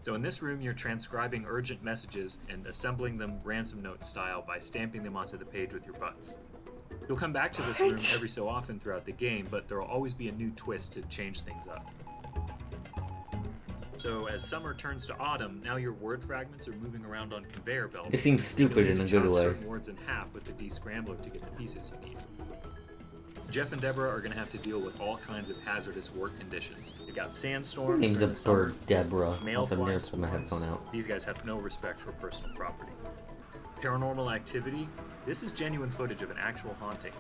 So in this room, you're transcribing urgent messages and assembling them ransom note style by stamping them onto the page with your butts. You'll come back to this room every so often throughout the game, but there will always be a new twist to change things up. So as summer turns to autumn, now your word fragments are moving around on conveyor belts. It seems stupid in a good way. Certain words in half with the descrambler to get the pieces you need. Jeff and Deborah are going to have to deal with all kinds of hazardous work conditions. They got sandstorms. Name's a during the summer, bird, Deborah. Mail I'll flying put my swarms. headphone out. These guys have no respect for personal property. Paranormal activity. This is genuine footage of an actual haunting.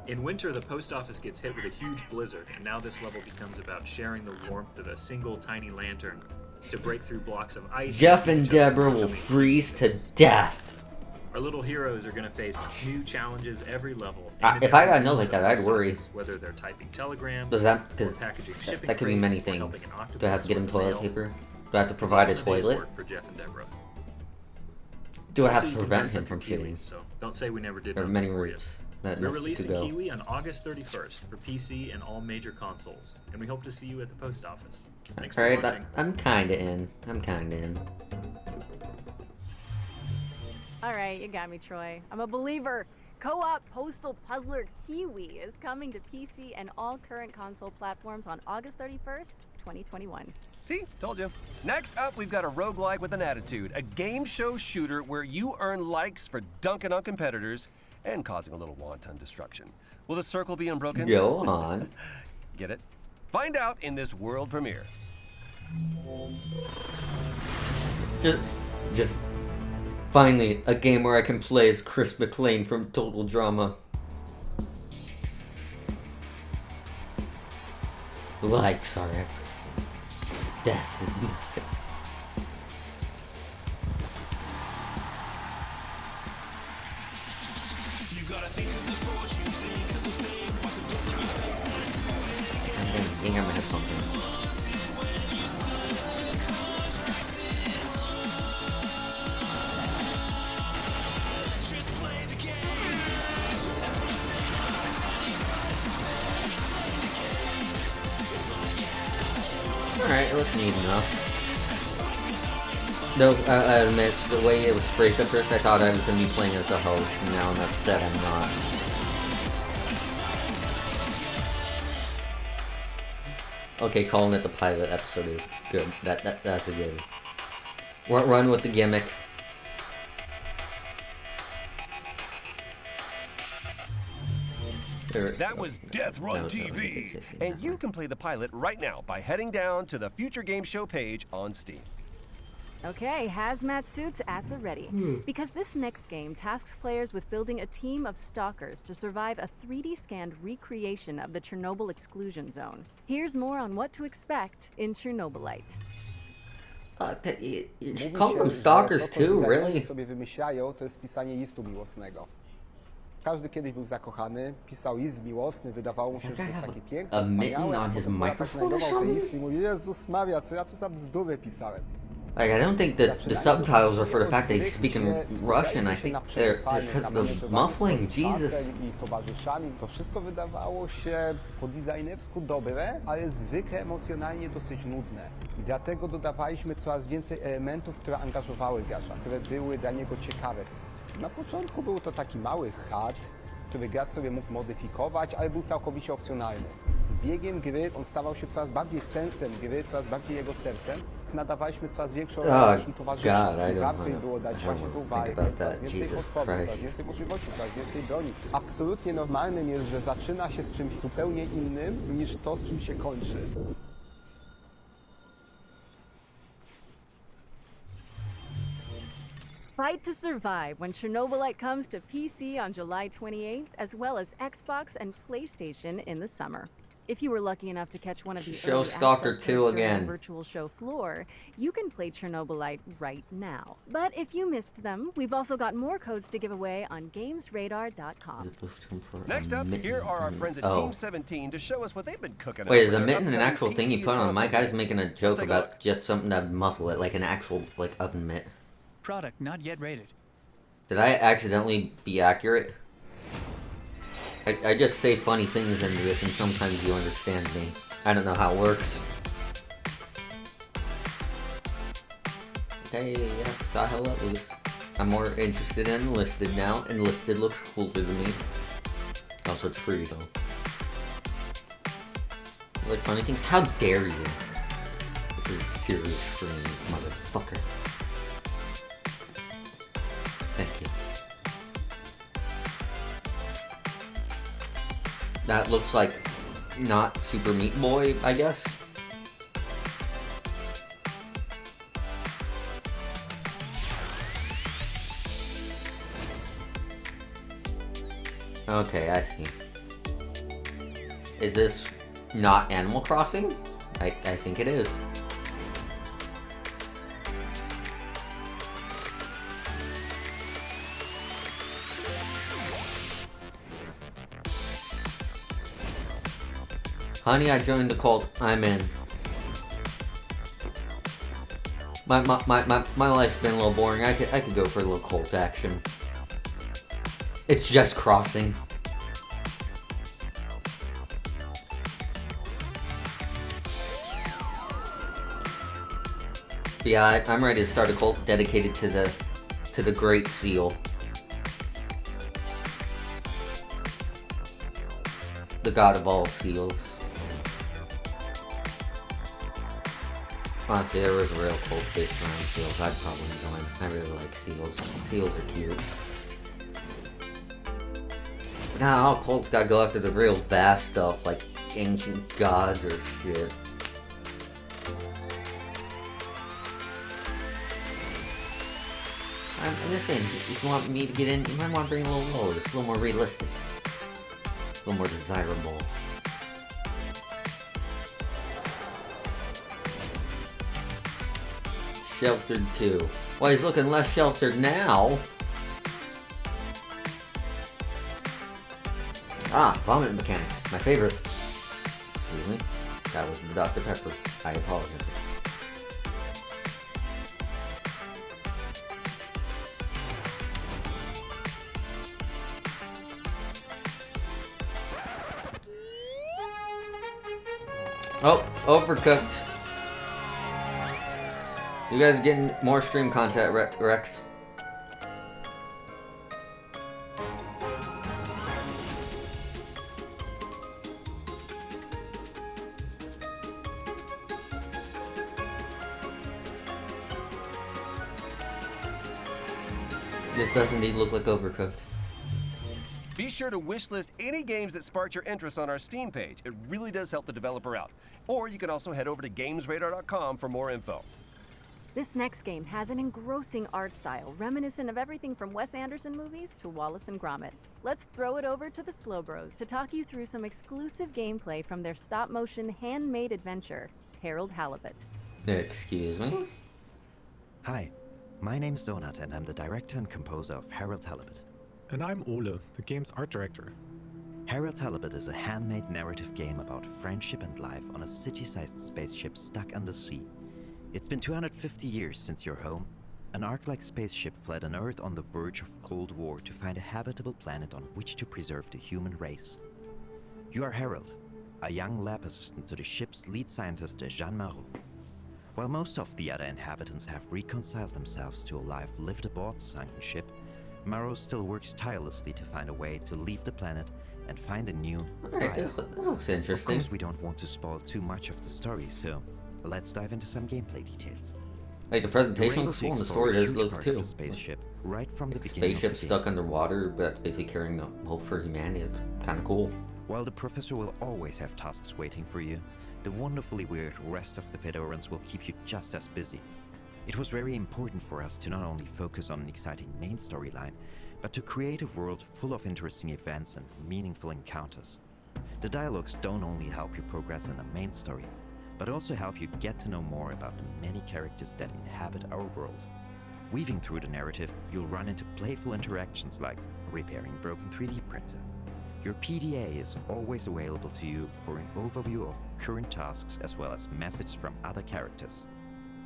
In winter, the post office gets hit with a huge blizzard, and now this level becomes about sharing the warmth of a single tiny lantern to break through blocks of ice. Jeff and Deborah will freeze to death. Our little heroes are going to face new challenges every level. If I got a note like that, I'd worry. Whether they're typing telegrams, Does that, or because packaging shipping that could be many crates, or helping things. an octopus Do I have to get him sort toilet mail. paper? Do I have to provide a It's all in the day's toilet? work for Jeff and Deborah. Do I have Also, to you can prevent dress him up from your Kiwis, shitting? So don't say we never did There are nothing many for you. routes that We're this releasing could go. Kiwi on August 31st for PC and all major consoles, and we hope to see you at the post office. Thanks for Alright, watching. I'm kinda in. I'm kinda in. Alright, you got me, Troy. I'm a believer. Co-op Postal Puzzler Kiwi is coming to PC and all current console platforms on August 31st, 2021. See? Told you. Next up, we've got a roguelike with an attitude. A game show shooter where you earn likes for dunking on competitors and causing a little wanton destruction. Will the circle be unbroken? Go on. Get it? Find out in this world premiere. Just finally a game where I can play as Chris McClane from Total Drama. Likes are everything. Death is nothing. I think I'm gonna have something. Alright, it looks neat enough. Though, I admit, the way it was phrased at first, I thought I was going to be playing as the host, and now I'm upset I'm not. Okay, calling it the pilot episode is good. That's a good. Run with the gimmick. That was Death Run TV, and you can play the pilot right now by heading down to the Future Game Show page on Steam. Okay, hazmat suits at the ready. Because this next game tasks players with building a team of stalkers to survive a 3D scanned recreation of the Chernobyl exclusion zone. Here's more on what to expect in Chernobylite. You call them stalkers too, really? sobie wymyślają, to jest pisanie listu miłosnego. Każdy kiedyś był zakochany, pisał list miłosny, wydawało mu się, że to jest takie piękne, wspaniałe, a potem tak znajdował te listy i mówi, Jezus Maria, co ja tu za bzdury pisałem. Like, I don't think that the subtitles are for the fact that he's speaking Russian. I think they're because of the muffling. Jesus. I towarzyszami. To wszystko wydawało się po designersku dobre, ale zwykle emocjonalnie dosyć nudne. I dlatego dodawaliśmy coraz więcej elementów, które angażowały gracza, które były dla niego ciekawe. Na początku był to taki mały chat, który gracz sobie mógł modyfikować, ale był całkowicie opcjonalny. Z biegiem gry on stawał się coraz bardziej sensem gry, coraz bardziej jego sercem. Nadawaliśmy coraz większą rolę naszym towarzyszom. Łatwo im było dać właściwą walkę, coraz więcej podpowiedzi, coraz więcej możliwości, coraz więcej broni. Absolutnie normalnym jest, że zaczyna się z czymś zupełnie innym, niż to, z czym się kończy. Fight to survive when Chernobylite comes to PC on July 28th, as well as Xbox and PlayStation in the summer. If you were lucky enough to catch one of the early Stalker access 2 codes during again. the virtual show floor, you can play Chernobylite right now. But if you missed them, we've also got more codes to give away on GamesRadar.com. Next up, here are our friends at Team 17 to show us what they've been cooking up. Wait, is a mitten an actual thing you put on the mic? I was making a joke about just something to muffle it, like an actual oven mitt. Product not yet rated. Did I accidentally be accurate? I just say funny things into this and sometimes you understand me. I don't know how it works. Okay, yeah, saw hell let loose. I'm more interested in Enlisted now. Enlisted looks cooler to me. Also, it's free though. You like funny things? How dare you? This is a serious stream, motherfucker. Thank you. That looks like not Super Meat Boy, I guess. Okay, I see. Is this not Animal Crossing? I think it is. Honey, I joined the cult. I'm in. My life's been a little boring. I could go for a little cult action. It's just crossing. Yeah, I'm ready to start a cult dedicated to the Great Seal. The god of all seals. Honestly, there was a real cult based around seals. I'd probably join. I really like seals. Seals are cute. But now all cults gotta go after the real vast stuff, like ancient gods or shit. I'm just saying, if you want me to get in, you might want to bring it a little lower, a little more realistic. A little more desirable. Sheltered 2. Well, he's looking less sheltered now. Ah, vomit mechanics. My favorite. Excuse me. That was the Dr. Pepper. I apologize. Oh, overcooked. You guys are getting more stream content, Rex. This does indeed look like Overcooked. Be sure to wishlist any games that sparked your interest on our Steam page. It really does help the developer out. Or you can also head over to gamesradar.com for more info. This next game has an engrossing art style, reminiscent of everything from Wes Anderson movies to Wallace and Gromit. Let's throw it over to the Slow Bros to talk you through some exclusive gameplay from their stop-motion handmade adventure, Harold Halibut. Excuse me? Hi, my name's Donut and I'm the director and composer of Harold Halibut. And I'm Ole, the game's art director. Harold Halibut is a handmade narrative game about friendship and life on a city-sized spaceship stuck under sea. It's been 250 years since your home. An Ark-like spaceship fled an Earth on the verge of Cold War to find a habitable planet on which to preserve the human race. You are Harold, a young lab assistant to the ship's lead scientist, Jean Marot. While most of the other inhabitants have reconciled themselves to a life lived aboard the sunken ship, Marot still works tirelessly to find a way to leave the planet and find a new Alright, this looks interesting. Of course, we don't want to spoil too much of the story, so let's dive into some gameplay details. Like, the presentation looks cool and the story does look too. Spaceship right from the like beginning spaceship of the stuck game. underwater, but basically carrying the hope for humanity. It's kind of cool. While the professor will always have tasks waiting for you, the wonderfully weird rest of the Fedorans will keep you just as busy. It was very important for us to not only focus on an exciting main storyline, but to create a world full of interesting events and meaningful encounters. The dialogues don't only help you progress in the main story, but also help you get to know more about the many characters that inhabit our world. Weaving through the narrative, you'll run into playful interactions like repairing a broken 3D printer. Your PDA is always available to you for an overview of current tasks as well as messages from other characters.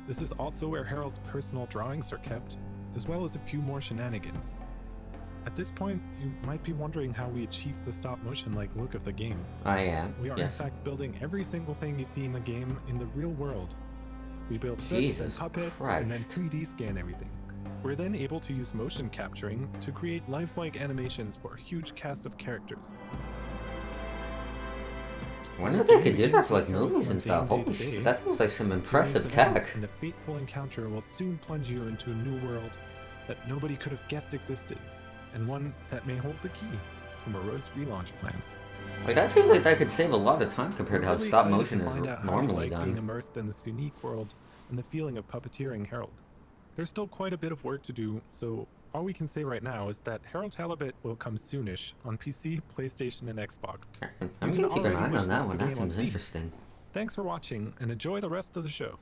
This is also where Harold's personal drawings are kept, as well as a few more shenanigans. At this point, you might be wondering how we achieved the stop-motion-like look of the game. I am, We are yes. in fact building every single thing you see in the game in the real world. We build sets and Jesus puppets Christ. and then 3D scan everything. We're then able to use motion capturing to create lifelike animations for a huge cast of characters. I wonder if they could do that for like movies and stuff. Holy shit, that seems like some impressive tech. And a fateful encounter will soon plunge you into a new world that nobody could have guessed existed, and one that may hold the key to Moreau's relaunch plans. Like, that seems like that could save a lot of time compared to how Really stop excited motion to is find out how you normally like being done. immersed in this unique world and the feeling of puppeteering Harold. There's still quite a bit of work to do, so all we can say right now is that Harold Halibut will come soonish on PC, PlayStation, and Xbox. I'm You gonna can keep an already eye on wishlist that the one. game That on seems Steam. interesting. Thanks for watching, and enjoy the rest of the show.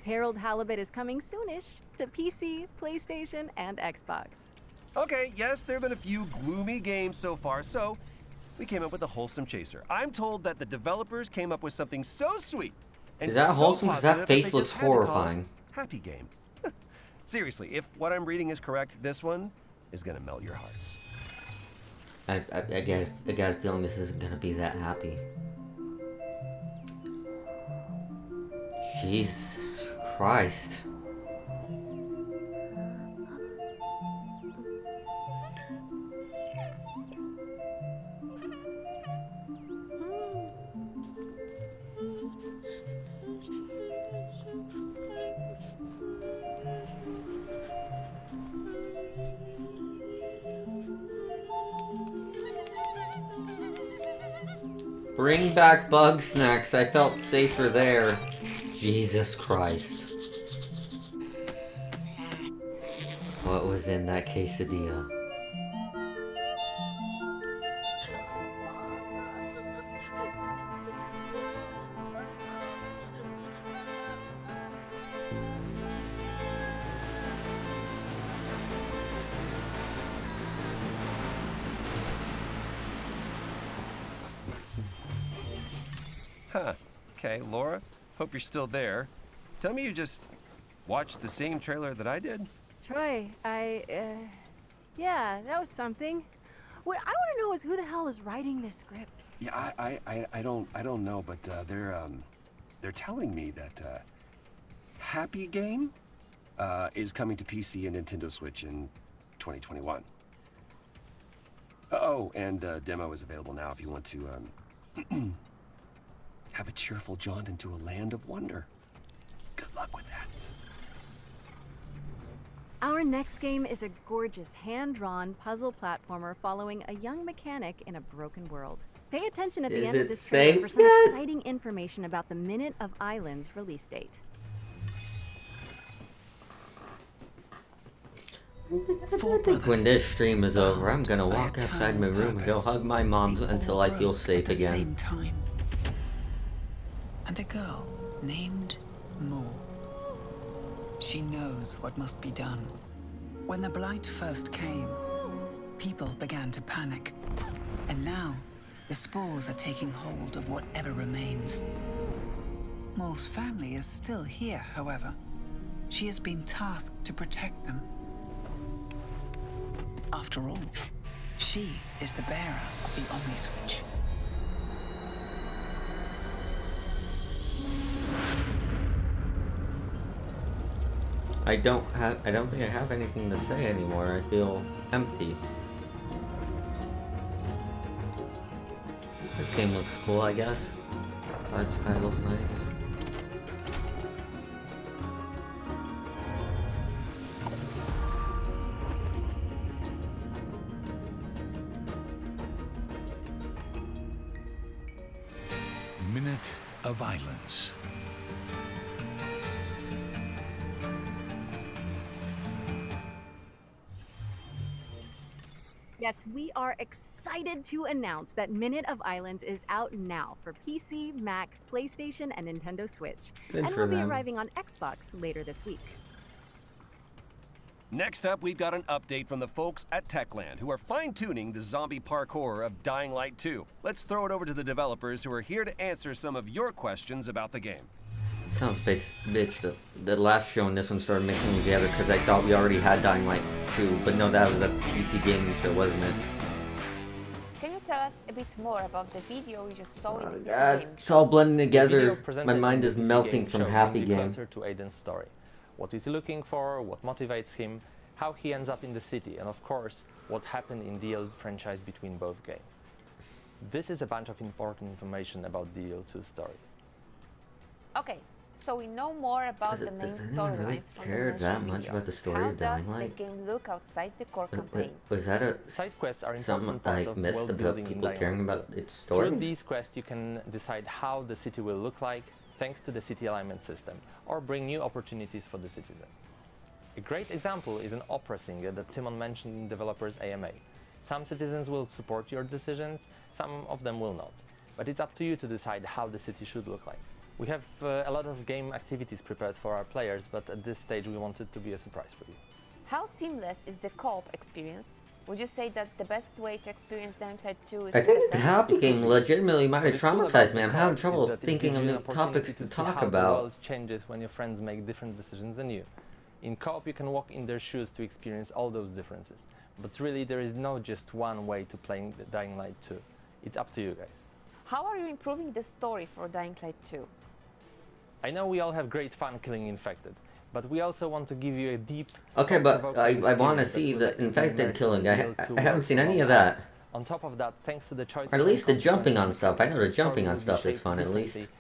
Harold Halibut is coming soonish to PC, PlayStation, and Xbox. Okay, yes, there have been a few gloomy games so far, so we came up with a wholesome chaser. I'm told that the developers came up with something so sweet and Is that so wholesome? 'Cause that positive they face looks just had to call it horrifying. Happy game. Seriously, if what I'm reading is correct, this one is gonna melt your hearts. I got a feeling this isn't gonna be that happy. Jesus Christ. Bring back bug snacks. I felt safer there. Jesus Christ. What was in that quesadilla? Huh. Okay, Laura, hope you're still there. Tell me you just watched the same trailer that I did? Troy, yeah, that was something. What I want to know is who the hell is writing this script? Yeah, I don't know, but they're telling me that Happy game is coming to PC and Nintendo Switch in 2021. Oh, and demo is available now if you want to have a cheerful jaunt into a land of wonder. Good luck with that. Our next game is a gorgeous hand-drawn puzzle platformer following a young mechanic in a broken world. Pay attention at the end of this trailer for some exciting information about the Minute of Islands release date. I think when this stream is over, I'm gonna walk outside my room and go hug my mom until I feel safe again. And a girl named Mo. She knows what must be done. When the blight first came, people began to panic. And now, the spores are taking hold of whatever remains. Mo's family is still here, however. She has been tasked to protect them. After all, she is the bearer of the Omni Switch. I don't think I have anything to say anymore. I feel empty. This game looks cool, I guess. Art style's nice. Minute of Islands. Yes, we are excited to announce that Minute of Islands is out now for PC, Mac, PlayStation, and Nintendo Switch. Good and for will be them. arriving on Xbox later this week. Next up, we've got an update from the folks at Techland, who are fine-tuning the zombie parkour of Dying Light 2. Let's throw it over to the developers, who are here to answer some of your questions about the game. Son of a bitch, the last show and this one started mixing together because I thought we already had Dying Light 2, but no, that was a PC gaming show, wasn't it? Can you tell us a bit more about the video we just saw in the PC game It's all blending The video together. presented My in mind the is PC melting game from show Happy brings you Game. closer to Aiden's story. What is he looking for, what motivates him, how he ends up in the city, and of course, what happened in the old franchise between both games. This is a bunch of important information about the DL2 story. Okay, so we know more about the main Does anyone really storylines from care the that initial much video. about the story How of Dying does Light? the game look outside the core campaign? Was that a Side quests are something important part I of missed world about building in people Dying caring Light about 2. its story? Through these quests, you can decide how the city will look like, thanks to the city alignment system, or bring new opportunities for the citizens. A great example is an opera singer that Timon mentioned in developers AMA. Some citizens will support your decisions, some of them will not. But it's up to you to decide how the city should look like. We have a lot of game activities prepared for our players, but at this stage we want it to be a surprise for you. How seamless is the co-op experience? Would you say that the best way to experience Dying Light 2 is I with think a the friend? Happy Game legitimately might have What is cool traumatized about me. I'm the having co-op trouble is that it thinking gives of you new an opportunity topics to see talk how the about. world changes when your friends make different decisions than you. In co-op, you can walk in their shoes to experience all those differences. But really, there is no just one way to play Dying Light 2. It's up to you guys. How are you improving the story for Dying Light 2? I know we all have great fun killing infected, but we also want to give you a deep. Okay, but thought-provoking I want to experience that see will the let you infected immerse killing. in I DL2 haven't world seen for any long of that. On top of that, thanks to the choices Or at least the and jumping on consequences, stuff. I know the the story jumping on will be stuff is shaped fun, at least. differently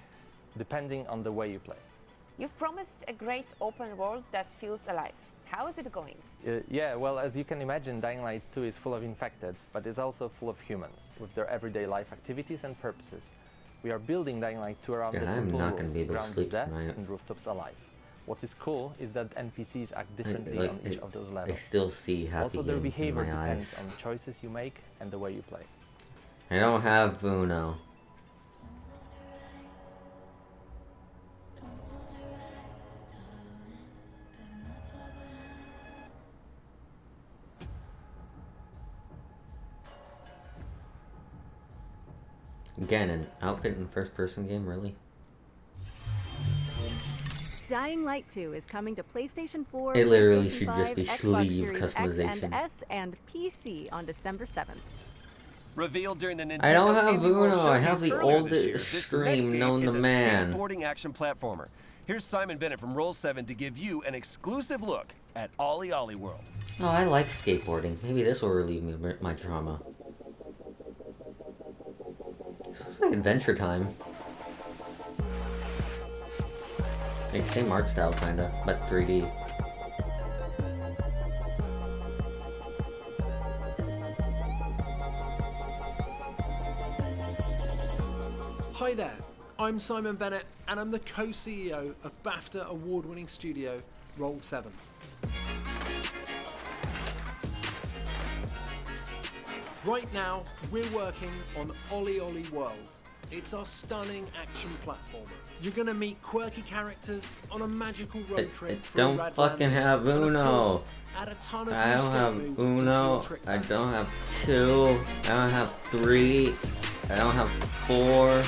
depending on the way you play. You've promised a great open world that feels alive. How is it going? Yeah, well, as you can imagine, Dying Light 2 is full of infecteds, but it's also full of humans, with their everyday life activities and purposes. We are building Dying Light 2 around God, the I'm simple not rule, gonna be able to grounds sleep death tonight. and rooftops alive. What is cool is that NPCs act differently like, on each of those levels. I still see Happy Also, their Game in behavior my depends eyes. on choices you make and the way you play. I don't have Uno. Again, an outfit in first-person game, really? Dying Light 2 is coming to PlayStation 4, It literally PlayStation should 5, just be Xbox sleeve Series X customization. and S, and PC on December 7th. Revealed during the Nintendo I don't have Indie World Uno, I have Showcase the earlier this oldest year, this stream next game known is to a man. skateboarding action platformer. Here's Simon Bennett from Roll7 to give you an exclusive look at Ollie Ollie World. Oh, I like skateboarding. Maybe this will relieve me of my trauma. This is like Adventure Time. Like same art style, kinda, but 3D. Hi there, I'm Simon Bennett, and I'm the co-CEO of BAFTA award-winning studio Roll7. Right now, we're working on Ollie Ollie World. It's our stunning action platformer. You're gonna meet quirky characters on a magical road trip. Don't fucking have Uno. Add a ton of I don't have Uno. I don't have 2. I don't have 3. I don't have 4.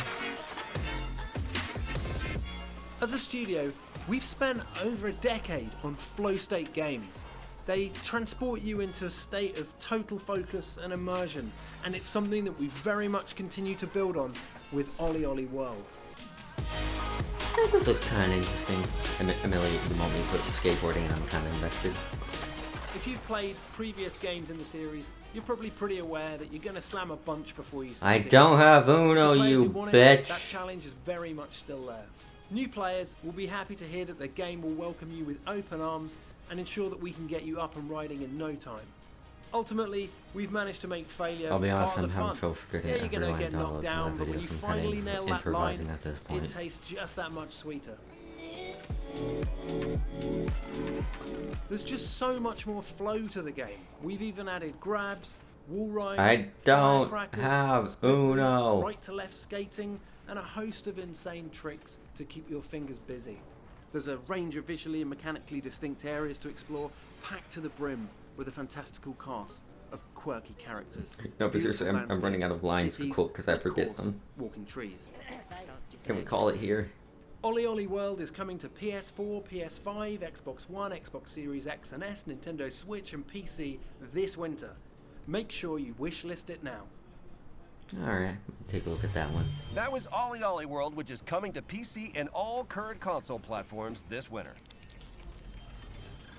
As a studio, we've spent over a decade on flow state games. They transport you into a state of total focus and immersion, and it's something that we very much continue to build on with Ollie Ollie World. This looks kind of interesting. Emily, the moment you put skateboarding in, I'm kind of invested. If you've played previous games in the series, you're probably pretty aware that you're going to slam a bunch before you succeed. I don't have Uno, you bitch. That challenge is very much still there. New players will be happy to hear that the game will welcome you with open arms and ensure that we can get you up and riding in no time. Ultimately, we've managed to make failure I'll be honest, part I'm of the having fun. trouble forgetting Yeah, you're going to get knocked down, but when you finally nail that line, at this point. it tastes just that much sweeter. There's just so much more flow to the game. We've even added grabs, wall rides, I don't firecrackers, have split routes, Uno. right to left skating, and a host of insane tricks to keep your fingers busy. There's a range of visually and mechanically distinct areas to explore, packed to the brim with a fantastical cast of quirky characters. No, but seriously, I'm running out of lines to quote because I forget them. Walking trees. Can we call it here? Ollie Ollie World is coming to PS4, PS5, Xbox One, Xbox Series X and S, Nintendo Switch and PC this winter. Make sure you wishlist it now. Alright, take a look at that one. That was Ollie Ollie World, which is coming to PC and all current console platforms this winter.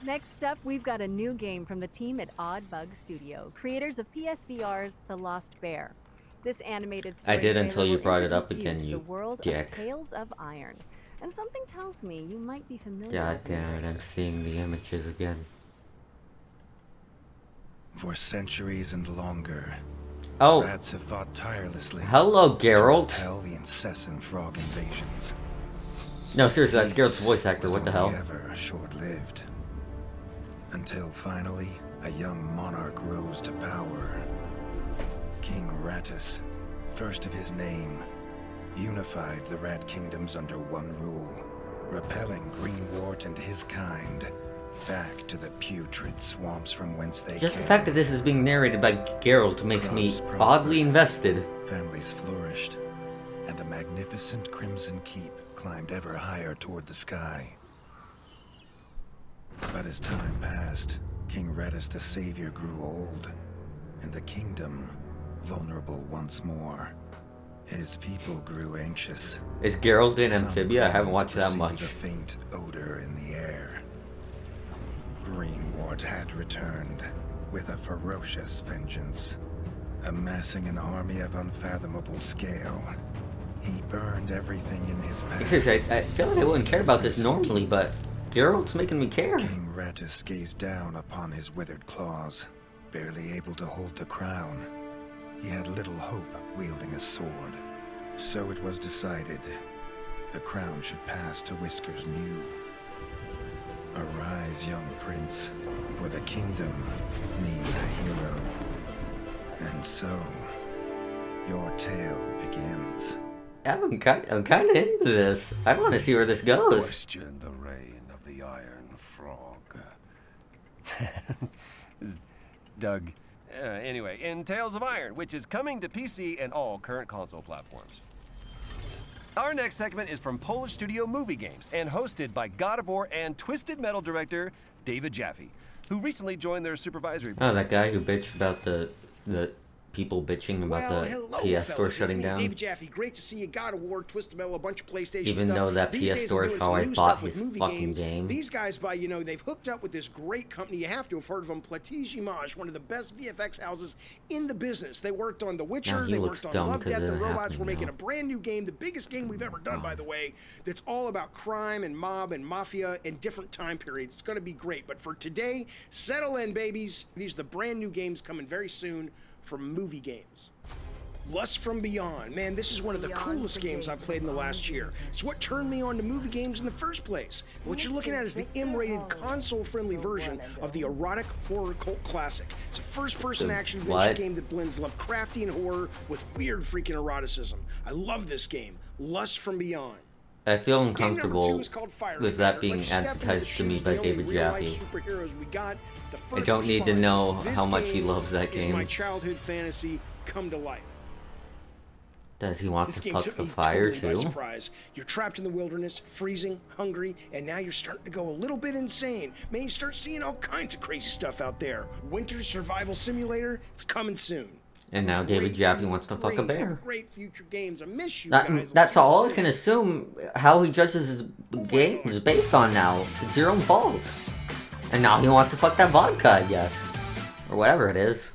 Next up, we've got a new game from the team at Odd Bug Studio, creators of PSVR's The Lost Bear. This animated story I did until you will brought it up introduce again, to you the world dick. of Tales of Iron. And something tells me you might be familiar God with the damn it, I'm seeing the images again. For centuries and longer, Oh. rats have fought tirelessly. Hello, Geralt. To repel the incessant frog invasions. No, seriously, that's Geralt's voice actor. Was What the only hell? ever short-lived. Until finally, a young monarch rose to power. King Rattus, first of his name, unified the rat kingdoms under one rule, repelling Greenwort and his kind back to the putrid swamps from whence they Just came. the fact that this is being narrated by Geralt makes me oddly invested. Families flourished, and a magnificent crimson keep climbed ever higher toward the sky. But as time passed, King Rattus the Savior grew old, and the kingdom vulnerable once more. His people grew anxious. Is Geralt in Some Amphibia? I haven't claimed watched to that perceive much. A faint odor in the air. Greenwort had returned with a ferocious vengeance, amassing an army of unfathomable scale. He burned everything in his path. Seriously, I feel like I wouldn't care about this normally, but Geralt's making me care. King Rattus gazed down upon his withered claws, barely able to hold the crown. He had little hope wielding a sword. So it was decided the crown should pass to Whiskers New. Arise, young prince, for the kingdom needs a hero. And so, your tale begins. I'm kind of into this. I want to see where this goes. Question the reign of the Iron Frog. Doug. Anyway, in Tales of Iron, which is coming to PC and all current console platforms. Our next segment is from Polish studio Movie Games and hosted by God of War and Twisted Metal director David Jaffe, who recently joined their supervisory board. Oh, that guy who bitched about the people bitching about the hello, PS store fellas. shutting It's me, down. David Jaffe. Great to see you. God of War, Twisted Metal, a bunch of PlayStation Even stuff. though that These PS days store I'm is doing how some I new bought stuff with his movie fucking games. game. These guys, they've hooked up with this great company. You have to have heard of them, Plattige Image, one of the best VFX houses in the business. They worked on The Witcher. he They looks worked on dumb Love, 'cause Death, it's and Robots. happening We're making now. a brand new game, the biggest game we've ever done, by the way, that's all about crime and mob and mafia and different time periods. It's going to be great. But for today, settle in, babies. These are the brand new games coming very soon from Movie Games. Lust from Beyond. Man, this is one of the coolest games I've played in the last year. It's what turned me on to movie games in the first place. What you're looking at is the M-rated, console-friendly version of the erotic horror cult classic. It's a first-person action adventure game that blends Lovecraftian horror with weird freaking eroticism. I love this game. Lust from Beyond. I feel Game number 2 uncomfortable is called Fire with that Fighter. being Let's step into the advertised to me shoes by of the David only real-life Jaffe. superheroes we got, the I first don't need to responders. know This how much he game loves that is my game. childhood fantasy come to life. Does he want This to game fuck took the me fire totally by too? surprise. You're trapped in the wilderness, freezing, hungry, and now you're starting to go a little bit insane. Man, you start seeing all kinds of crazy stuff out there. Winter Survival Simulator, it's coming soon. And now David Jaffe wants to fuck a Great, bear. great future games. I miss you guys. That's all I can assume. How he judges his game is based on now. It's your own fault. And now he wants to fuck that vodka, I guess. Or whatever it is.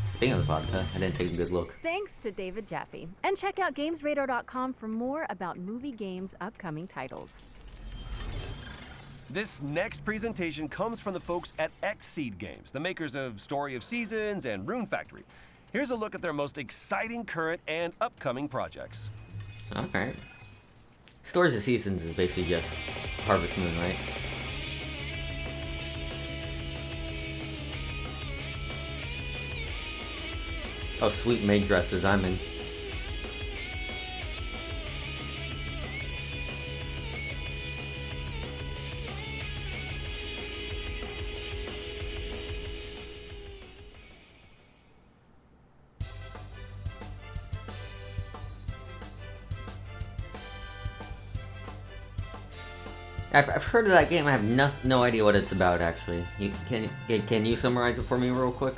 I think it was vodka. I didn't take a good look. Thanks to David Jaffe. And check out GamesRadar.com for more about Movie Games' upcoming titles. This next presentation comes from the folks at Xseed Games, the makers of Story of Seasons and Rune Factory. Here's a look at their most exciting current and upcoming projects. Okay. Stories of Seasons is basically just Harvest Moon, right? Oh, sweet maid dresses, I'm in. I've heard of that game. I have no idea what it's about, actually. Can you summarize it for me real quick?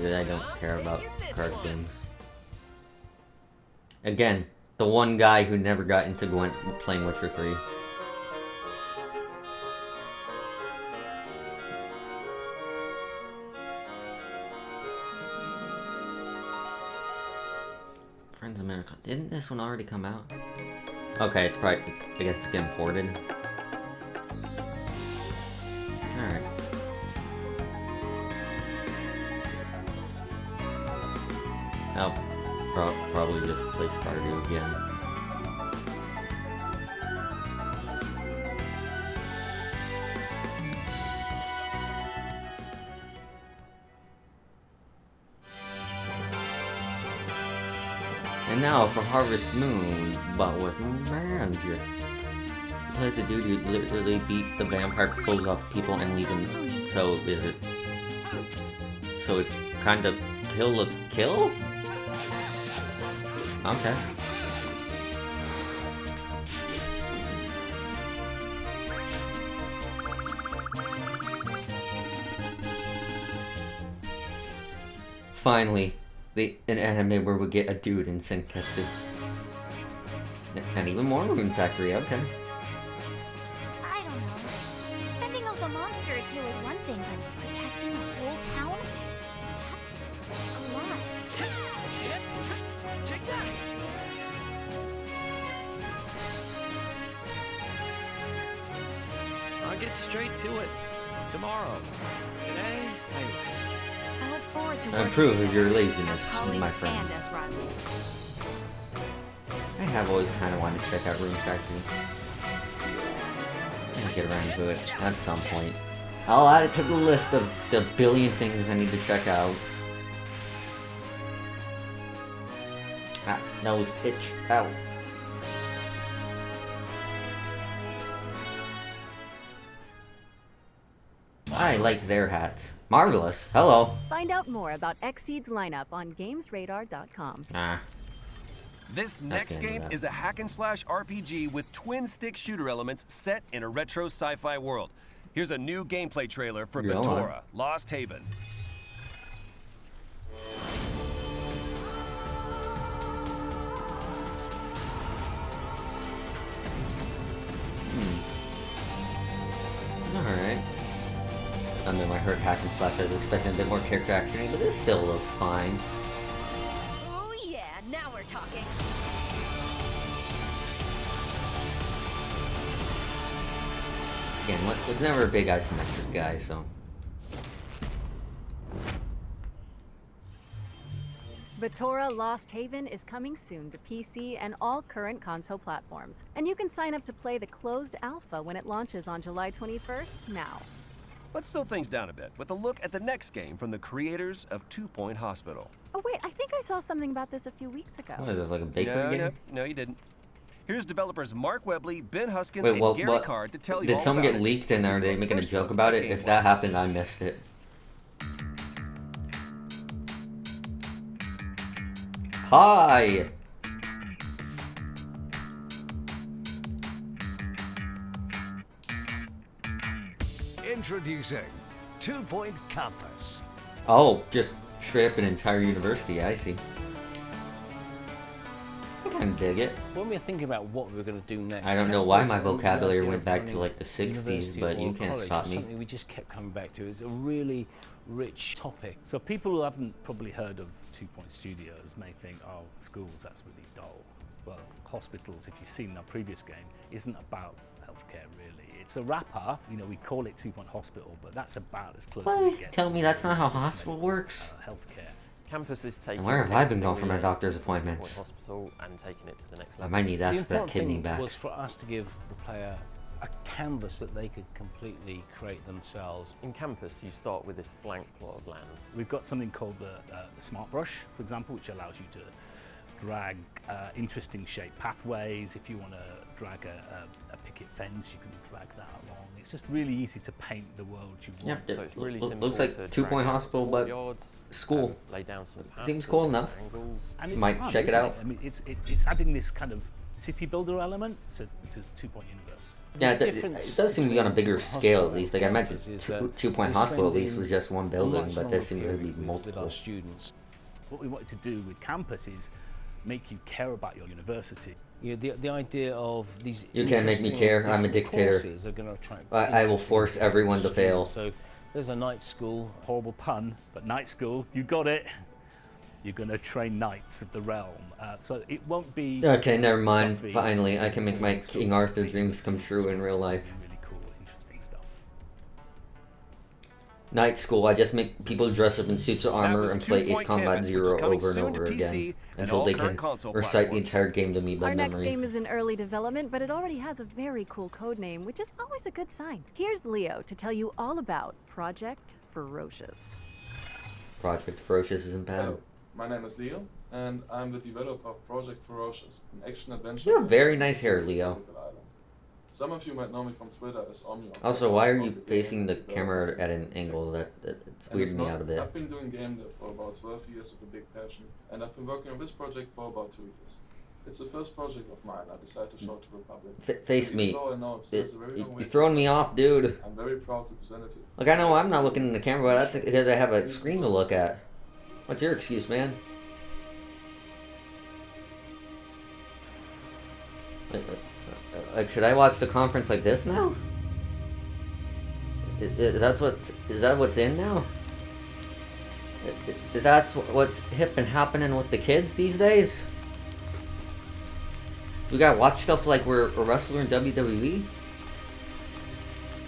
I don't care about card games. Again, the one guy who never got into playing Witcher 3. Friends of Minotaur. Didn't this one already come out? Okay, it's probably, I guess it's getting ported. Alright. I'll probably just play Stardew again. And now for Harvest Moon, but with magic. He plays a dude who literally beat the vampire clothes off people and leave them. So is it? So it's kind of kill to kill? Okay. Finally, an anime where we get a dude in Senketsu. And even more Rune Factory, okay. I don't know. Fending off a monster or two is one thing, but protecting a whole town? That's a lot. Take that! I'll get straight to it. Tomorrow. Today, I rest. I look forward to I working approve of together your as laziness, colleagues my friend. and as rivals. I have always kind of wanted to check out Rune Factory. I'll get around to it at some point. I'll add it to the list of the billion things I need to check out. Ah, nose itch. Ow. I like their hats. Marvelous. Hello. Find out more about Xseed's lineup on GamesRadar.com. Ah. This next game is a hack-and-slash RPG with twin-stick shooter elements set in a retro sci-fi world. Here's a new gameplay trailer for Batora, Lost Haven. Alright. I mean, I heard hack and slash, I was expecting a bit more character activity, but this still looks fine. Oh yeah, now we're talking. Again, was never a big isometric guy, so... Batora Lost Haven is coming soon to PC and all current console platforms. And you can sign up to play the closed alpha when it launches on July 21st now. Let's slow things down a bit with a look at the next game from the creators of 2 Point Hospital. Oh wait, I think I saw something about this a few weeks ago. What is this, like a bakery game? No, you didn't. Here's developers Mark Webley, Ben Huskins, and Gary Card to tell you all did someone about get it. leaked and are they making a joke about it? If that happened, I missed it. Hi! Introducing 2 Point Campus. Oh, just straight up an entire university, I see. I kind of dig it. When we were thinking about what we were going to do next, I don't know why my vocabulary went back to like the 60s, but you can't stop me. Something we just kept coming back to. It's a really rich topic. So people who haven't probably heard of 2 Point Studios may think, oh, schools, that's really dull. Well, hospitals, if you've seen our previous game, isn't about healthcare really. It's a wrapper, you know, we call it 2 Point Hospital, but that's about as close as it gets. Tell me that's not how hospital works? Healthcare. Campus is taking. And where have I been going for my doctor's appointments? Hospital and taking it to the next I level. might need that The kidney back. was for us to give the player a canvas that they could completely create themselves. In Campus, you start with this blank plot of land. We've got something called the Smart Brush, for example, which allows you to drag interesting shaped pathways. If you want to drag a picket fence, you can drag that along. It's just really easy to paint the world you want. Yep, So it's really simple looks like to 2 Point drag Hospital, out but yards, school. lay down some paths Seems and cool enough. angles. And it's Might fun, check it isn't out. I mean, it's adding this kind of city builder element to 2 Point universe. Yeah, it does seem to be on a bigger scale at least. Like I mentioned, 2 Point Hospital at least was just one building, but this seems to be multiple. With our students. What we wanted to do with Campus is make you care about your university. You know, the idea of these. You can't make me care. I'm a dictator. I will force everyone to fail. So there's a night school. Horrible pun, but night school. You got it. You're gonna train knights of the realm. So it won't be. Okay, never mind. stuffy. Finally, I can make my King Arthur dreams come true in real life. Really cool, interesting stuff. Night school, I just make people dress up in suits of armor and play Ace Combat Zero over and over again until they can recite the entire game to me by Our next memory. game is in early development, but it already has a very cool code name, which is always a good sign. Here's Leo to tell you all about Project Ferocious. Project Ferocious isn't bad. Hello, my name is Leo, and I'm the developer of Project Ferocious, an action-adventure. You have very nice hair, Leo. Some of you might know me from Twitter as Omnion. Also, why are you facing the camera at an angle? It's weirding me out a bit. I've been doing game dev for about 12 years with a big passion, and I've been working on this project for about 2 years. It's the first project of mine I decided to show to the public. Face me. Even though I know it's a very long way You're throwing me off, dude. I'm very proud to present it to you. Look, I know I'm not looking in the camera, but that's because I have a screen to look at. What's your excuse, man? Like, should I watch the conference like this now? Is that what's in now? Is that what's hip and happening with the kids these days? We gotta watch stuff like we're a wrestler in WWE?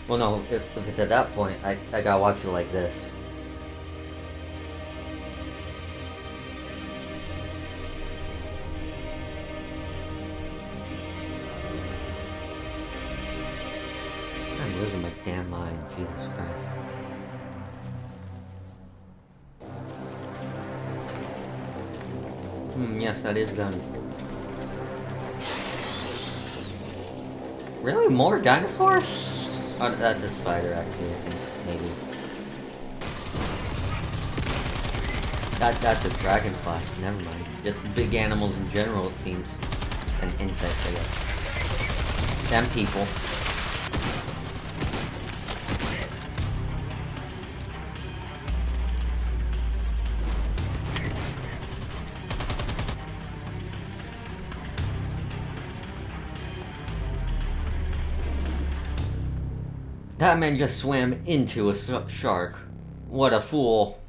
Well, no, if it's at that point, I gotta watch it like this. I'm losing my damn mind, Jesus Christ. Yes, that is gun. Really? More dinosaurs? Oh, that's a spider, actually, I think. Maybe. That's a dragonfly. Never mind. Just big animals in general, it seems. And insects, I guess. Them people. That man just swam into a shark. What a fool.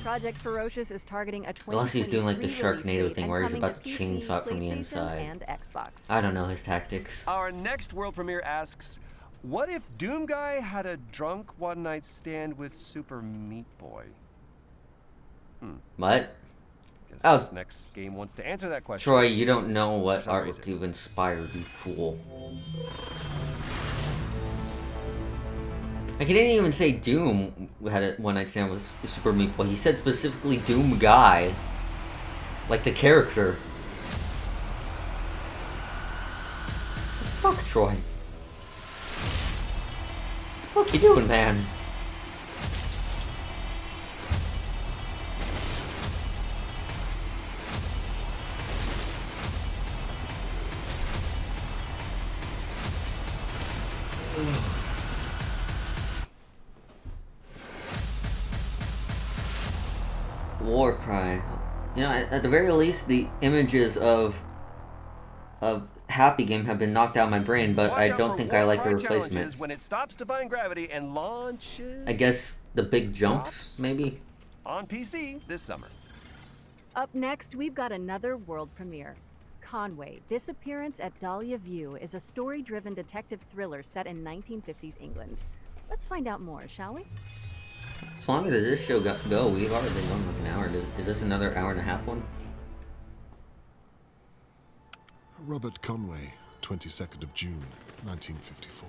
Project Ferocious is targeting a 2023 Unless he's doing like the Sharknado thing where he's coming about to PC, chainsaw it from the PlayStation, inside. and Xbox. I don't know his tactics. Our next world premiere asks, what if Doom Guy had a drunk one-night stand with Super Meat Boy? What? Guess this next game wants to answer that question. Troy, you don't know what artwork you've inspired, you fool. Like, he didn't even say Doom had a one-night stand with Super Meat Boy. He said specifically Doom Guy. Like the character. Fuck, Troy. What the fuck you doing, man? Warcry. You know, at the very least, the images of Happy Game have been knocked out of my brain, but I don't think I like the replacement. When it stops defying gravity and launches. I guess the big jumps, maybe? On PC this summer. Up next, we've got another world premiere. Conway, Disappearance at Dahlia View is a story-driven detective thriller set in 1950s England. Let's find out more, shall we? As long as this show go, we've already been going like an hour. Is this another hour and a half one? Robert Conway, 22nd of June, 1954.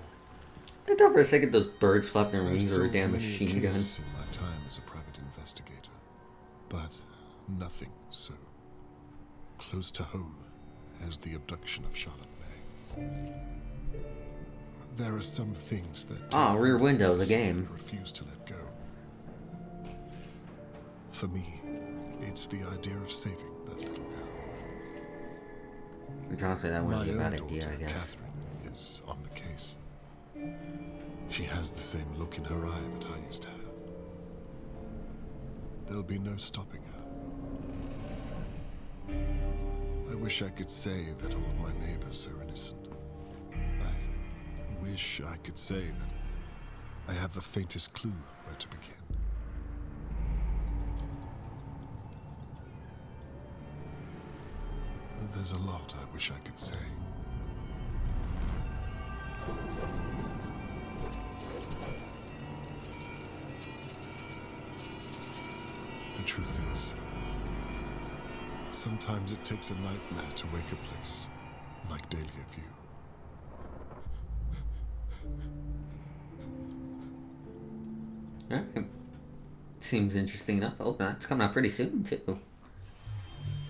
I thought for a second those birds flapping their I've wings were a solved damn many machine gun. cases in my time as a private investigator, but nothing so close to home as the abduction of Charlotte May. There are some things that Rear Window, the game. refuse to let go. For me, it's the idea of saving that little girl. Honestly, that wouldn't be a My bad own idea, I daughter, guess. Catherine, is on the case. She has the same look in her eye that I used to have. There'll be no stopping her. I wish I could say that all of my neighbors are innocent. I wish I could say that I have the faintest clue where to begin. There's a lot I wish I could say. The truth is, sometimes it takes a nightmare to wake a place like Dahlia View. Alright. Seems interesting enough. Oh, that's coming out pretty soon, too.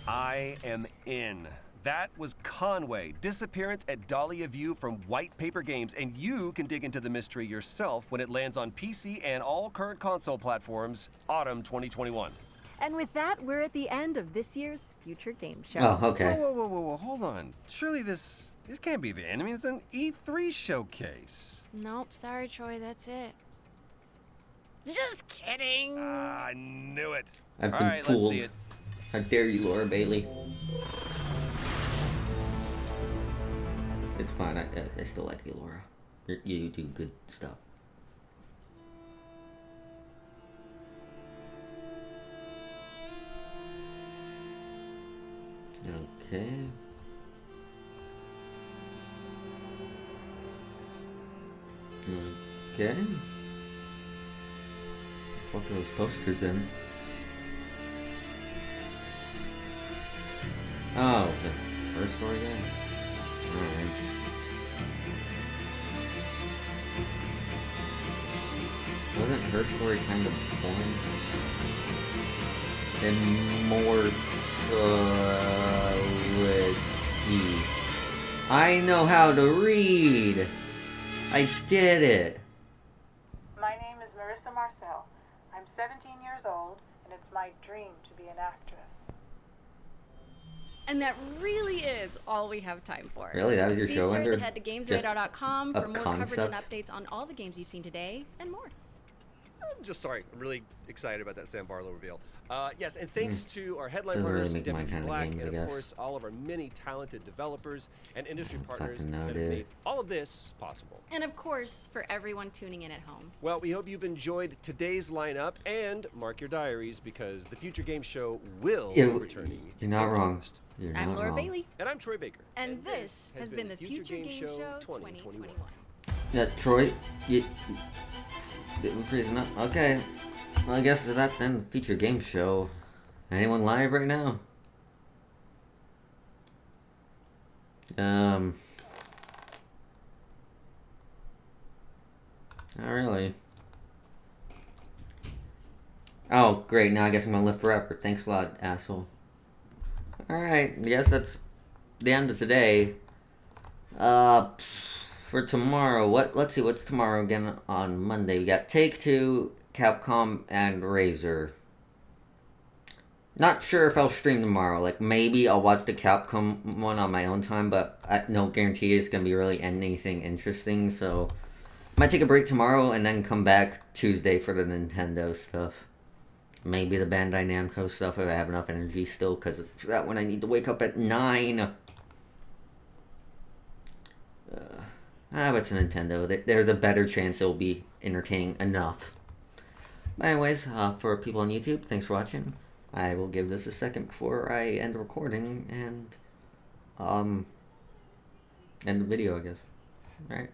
I am in. That was Conway, Disappearance at Dahlia View from White Paper Games, and you can dig into the mystery yourself when it lands on PC and all current console platforms, autumn 2021. And with that, we're at the end of this year's Future Game Show. Oh, okay. Whoa, hold on. Surely this can't be the end. I mean, it's an E3 showcase. Nope, sorry, Troy, that's it. Just kidding. I knew it. I've All been right, fooled. let's see it. How dare you, Laura Bailey? It's fine. I still like you, Laura. You do good stuff. Okay. Okay. Fuck those posters then. Oh, the first story guy? Alright. Wasn't her story kind of boring? Immortality. I know how to read! I did it! My name is Marissa Marcel. I'm 17 years old, and it's my my dream to be an actress. And that really is all we have time for. Really? That was your show, Be Ender? sure to head to GamesRadar.com Just for a more coverage and concept? updates on all the games you've seen today and more. I'm just sorry. I'm really excited about that Sam Barlow reveal. Yes, and thanks to our headline Doesn't really partners, make my WB kind of Black, games, I and of guess. course, all of our many talented developers and industry partners fucking know, that have dude. made all of this possible. And of course, for everyone tuning in at home. Well, we hope you've enjoyed today's lineup, and mark your diaries because the Future Game Show will be returning. You're not in wrong. August. You're I'm not Laura wrong. Bailey. And I'm Troy Baker. And this has been the Future Game Show 2021. Yeah, Troy, you didn't freezing up. Okay, well, I guess that's then feature game show. Anyone live right now? Not really. Oh, great. Now I guess I'm gonna live forever. Thanks a lot, asshole. Alright, I guess that's the end of today. For tomorrow, let's see, what's tomorrow again on Monday? We got Take-Two, Capcom, and Razer. Not sure if I'll stream tomorrow. Like, maybe I'll watch the Capcom one on my own time, but no guarantee it's gonna be really anything interesting, so might take a break tomorrow and then come back Tuesday for the Nintendo stuff. Maybe the Bandai Namco stuff if I have enough energy still, because for that one I need to wake up at 9. But it's a Nintendo. There's a better chance it'll be entertaining enough. But anyways, for people on YouTube, thanks for watching. I will give this a second before I end recording and end the video, I guess. Alright.